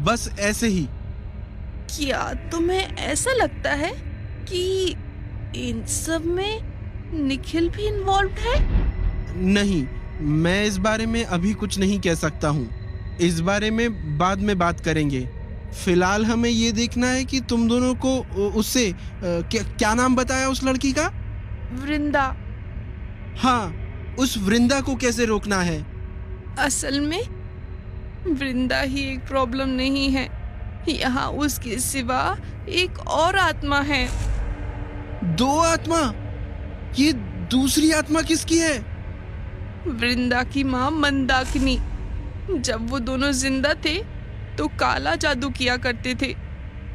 बस ऐसे ही।
क्या तुम्हें ऐसा लगता है कि इन सब में निखिल भी इन्वॉल्व है?
नहीं, मैं इस बारे में अभी कुछ नहीं कह सकता हूँ। इस बारे में बाद में बात करेंगे। फिलहाल हमें ये देखना है कि तुम दोनों को उससे क्या नाम बताया उस लड़की का?
वृंदा।
हाँ, उस वृंदा को कैसे रोकना है?
असल में वृंदा ही एक प्रॉब्लम नहीं है, यहाँ उसके सिवा एक और आत्मा है।
2 आत्मा? ये दूसरी आत्मा किसकी है?
वृंदा की माँ मंदाकिनी। जब वो दोनों जिंदा थे तो काला जादू किया करते थे,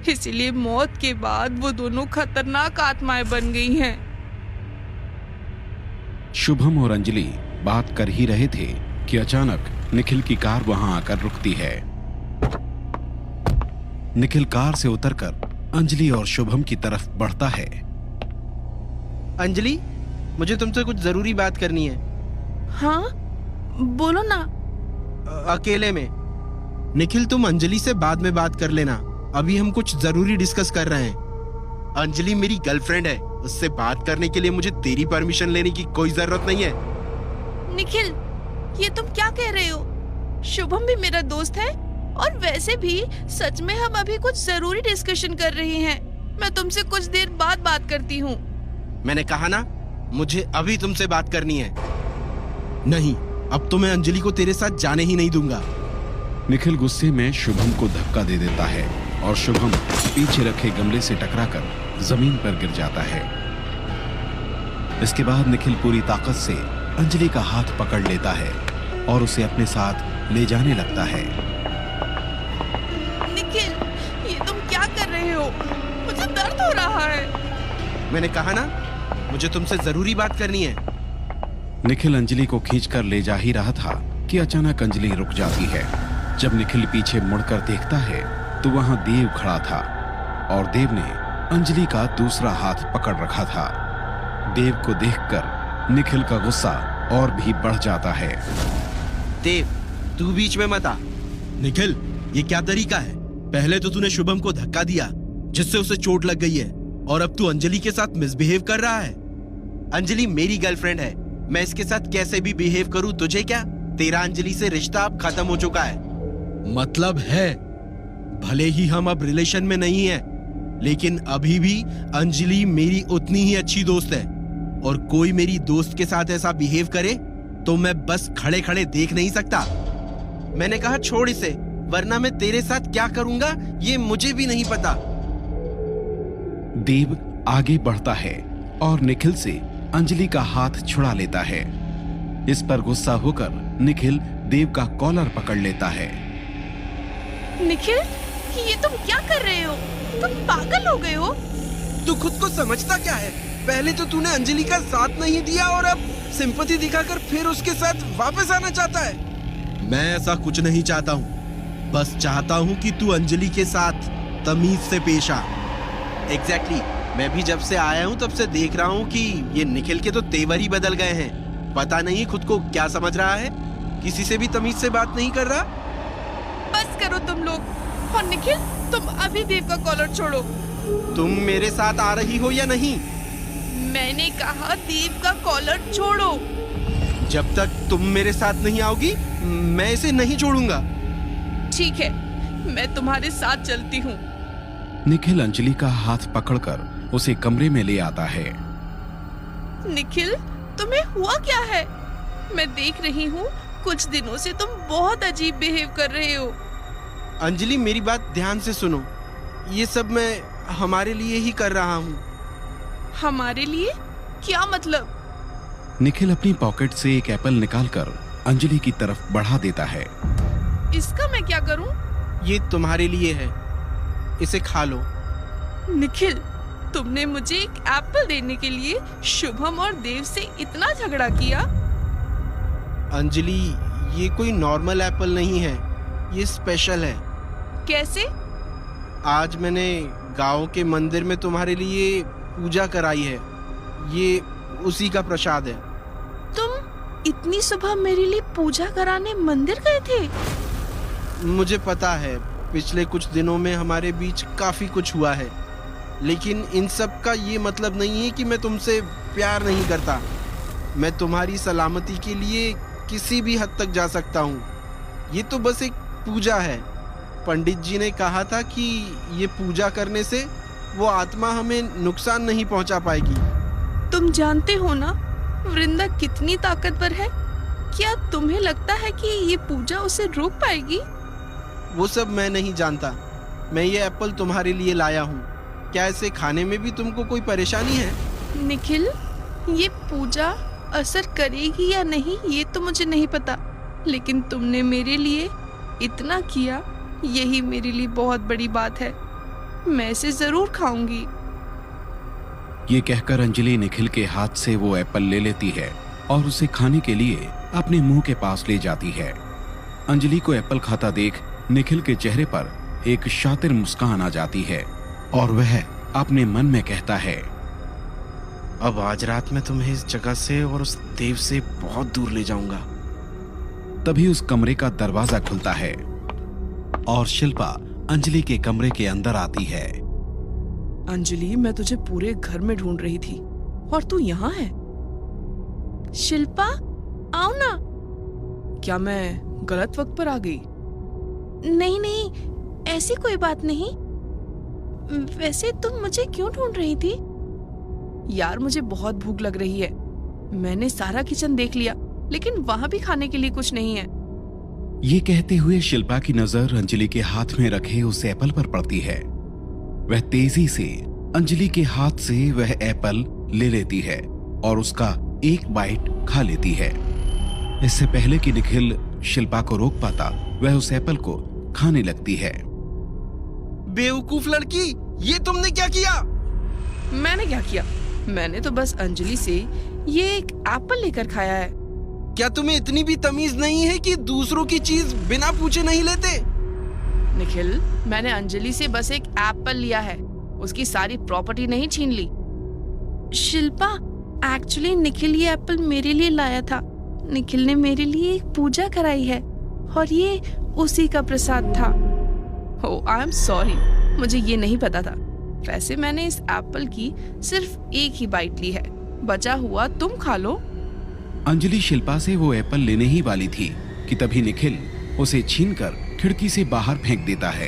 इसीलिए मौत के बाद वो दोनों खतरनाक आत्माएं बन गई हैं।
शुभम और अंजलि बात कर ही रहे थे कि अचानक निखिल की कार वहां आकर रुकती है। निखिल कार से उतरकर अंजलि और शुभम की तरफ बढ़ता है।
अंजलि, मुझे तुमसे कुछ जरूरी बात करनी है।
हाँ, बोलो ना।
अकेले में। निखिल, तुम अंजलि से बाद में बात कर लेना, अभी हम कुछ जरूरी डिस्कस कर रहे हैं। अंजलि मेरी गर्लफ्रेंड है, उससे बात करने के लिए मुझे तेरी परमिशन लेने की कोई जरूरत नहीं है।
निखिल, ये तुम क्या कह रहे हो? शुभम भी मेरा दोस्त है और वैसे भी सच में हम अभी कुछ जरूरी डिस्कशन कर रहे हैं। मैं तुमसे कुछ देर बाद बात करती हूँ।
मैंने कहा ना, मुझे अभी तुमसे बात करनी है। नहीं, अब तो मैं अंजलि को तेरे साथ जाने ही नहीं दूंगा।
निखिल गुस्से में शुभम को धक्का दे देता है और शुभम पीछे रखे गमले से टकराकर जमीन पर गिर जाता है। इसके बाद निखिल पूरी ताकत से अंजलि का हाथ पकड़ लेता है और उसे अपने साथ ले जाने लगता है।
निखिल, ये तुम क्या कर रहे हो? मुझे दर्द हो रहा है।
मैंने कहा ना, मुझे तुमसे जरूरी बात करनी है।
निखिल अंजलि को खींचकर ले जा ही रहा था कि अचानक अंजलि रुक जाती है। जब निखिल पीछे मुड़कर देखता है तो वहां देव खड़ा था और देव ने अंजलि का दूसरा हाथ पकड़ रखा था। देव को देखकर निखिल का गुस्सा और भी बढ़ जाता है।
देव, तू बीच में मत आ। निखिल, ये क्या तरीका है? पहले तो तूने शुभम को धक्का दिया जिससे उसे चोट लग गई है, और अब तू अंजलि के साथ मिसबिहेव कर रहा है। अंजलि मेरी गर्लफ्रेंड है, मैं इसके साथ कैसे भी बिहेव करूं तुझे क्या? तेरा अंजलि से रिश्ता अब खत्म हो चुका है। मतलब है, भले ही हम अब रिलेशन में नहीं हैं, लेकिन अभी भी अंजलि मेरी उतनी ही अच्छी दोस्त है, और कोई मेरी दोस्त के साथ ऐसा बिहेव करे तो मैं बस खड़े खड़े देख नहीं सकता। मैंने कहा छोड़ इसे, वरना मैं तेरे साथ क्या करूंगा ये मुझे भी नहीं पता।
देव आगे बढ़ता है और निखिल से अंजलि का हाथ छुड़ा लेता है। इस पर गुस्सा होकर निखिल देव का कॉलर पकड़ लेता है।
निखिल, ये तुम क्या कर रहे हो? तुम पागल हो गए हो?
तू खुद को समझता क्या है? पहले तो तूने अंजलि का साथ नहीं दिया और अब सिंपैथी दिखाकर फिर उसके साथ वापस आना चाहता है। मैं ऐसा कुछ नहीं चाहता हूँ, बस चाहता हूँ कि तू अंजलि के साथ तमीज से पेश आ। एग्जैक्टली, मैं भी जब से आया हूँ तब से देख रहा हूँ कि ये निखिल के तो तेवर ही बदल गए हैं। पता नहीं खुद को क्या समझ रहा है, किसी से भी तमीज से बात नहीं कर रहा।
बस करो तुम लोग। और निखिल, तुम अभी देव का कॉलर छोड़ो।
तुम मेरे साथ आ रही हो या नहीं?
मैंने कहा देव का कॉलर छोड़ो।
जब तक तुम मेरे साथ नहीं आओगी मैं इसे नहीं छोड़ूंगा।
ठीक है, मैं तुम्हारे साथ चलती हूँ।
निखिल अंजलि का हाथ पकड़कर उसे कमरे में ले आता है।
निखिल, तुम्हें हुआ क्या है? मैं देख रही हूँ कुछ दिनों से तुम बहुत अजीब बिहेव कर रहे हो।
अंजलि, मेरी बात ध्यान से सुनो। ये सब मैं हमारे लिए ही कर रहा हूँ।
हमारे लिए? क्या मतलब?
निखिल अपनी पॉकेट से एक एप्पल निकालकर अंजलि की तरफ बढ़ा देता है।
इसका मैं क्या करूँ?
ये तुम्हारे लिए है, इसे खा लो।
निखिल, तुमने मुझे एक एप्पल देने के लिए शुभम और देव से इतना झगड़ा किया?
अंजलि, ये कोई नॉर्मल एप्पल नहीं है, ये स्पेशल है।
कैसे?
आज मैंने गांव के मंदिर में तुम्हारे लिए पूजा कराई है, ये उसी का प्रसाद है।
तुम इतनी सुबह मेरे लिए पूजा कराने मंदिर गए थे?
मुझे पता है, पिछले कुछ दिनों में हमारे बीच काफी कुछ हुआ है, लेकिन इन सब का ये मतलब नहीं है कि मैं तुमसे प्यार नहीं करता। मैं तुम्हारी सलामती के लिए किसी भी हद तक जा सकता हूँ। ये तो बस एक पूजा है। पंडित जी ने कहा था कि ये पूजा करने से वो आत्मा हमें नुकसान नहीं पहुंचा पाएगी।
तुम जानते हो ना, वृंदा कितनी ताकतवर है? क्या तुम्हें लगता है कि ये पूजा उसे रोक पाएगी?
वो सब मैं नहीं जानता। मैं ये एप्पल तुम्हारे लिए लाया हूँ। क्या इसे खाने में भी तुमको कोई परेशानी है?
निखिल, ये पूजा असर करेगी या नहीं ये तो मुझे नहीं पता, लेकिन तुमने मेरे लिए इतना किया, यही मेरे लिए बहुत बड़ी बात है। मैं इसे जरूर खाऊंगी।
ये कहकर अंजलि निखिल के हाथ से वो एप्पल ले लेती है और उसे खाने के लिए अपने मुंह के पास ले जाती है। अंजलि को एप्पल खाता देख निखिल के चेहरे पर एक शातिर मुस्कान आ जाती है और वह अपने मन में कहता है,
अब आज रात मैं तुम्हें इस जगह से और उस देव से बहुत दूर ले जाऊंगा।
तभी उस कमरे का दरवाजा खुलता है और शिल्पा अंजलि के कमरे के अंदर आती है।
अंजलि, मैं तुझे पूरे घर में ढूंढ रही थी और तू यहाँ है।
शिल्पा, आओ ना।
क्या मैं गलत वक्त पर आ गई?
नहीं नहीं, ऐसी कोई बात नहीं। वैसे तुम मुझे क्यों ढूंढ रही थी?
यार, मुझे बहुत भूख लग रही है। मैंने सारा किचन देख लिया, लेकिन वहाँ भी खाने के लिए कुछ नहीं है।
ये कहते हुए शिल्पा की नजर अंजलि के हाथ में रखे उस एप्पल पर पड़ती है। वह तेजी से अंजलि के हाथ से वह एप्पल ले लेती है और उसका एक बाइट खा लेती है। इससे पहले कि निखिल शिल्पा को रोक पाता, वह उस एप्पल को खाने लगती है।
बेवकूफ लड़की, ये तुमने क्या किया?
मैंने क्या किया? मैंने तो बस अंजलि से ये एक एप्पल लेकर खाया है।
क्या तुम्हें इतनी भी तमीज नहीं है कि दूसरों की चीज बिना पूछे नहीं लेते?
निखिल, मैंने अंजलि से बस एक एप्पल लिया है, उसकी सारी प्रॉपर्टी नहीं छीन ली।
शिल्पा, एक्चुअली निखिल ये एप्पल मेरे लिए लाया था। निखिल ने मेरे लिए एक पूजा कराई है और ये उसी का प्रसाद था।
ओह, आई एम सॉरी, मुझे ये नहीं पता था। वैसे मैंने इस एप्पल की सिर्फ एक ही बाइट ली है, बचा हुआ तुम खा लो।
अंजलि शिल्पा से वो एप्पल लेने ही वाली थी कि तभी निखिल उसे छीनकर खिड़की से बाहर फेंक देता है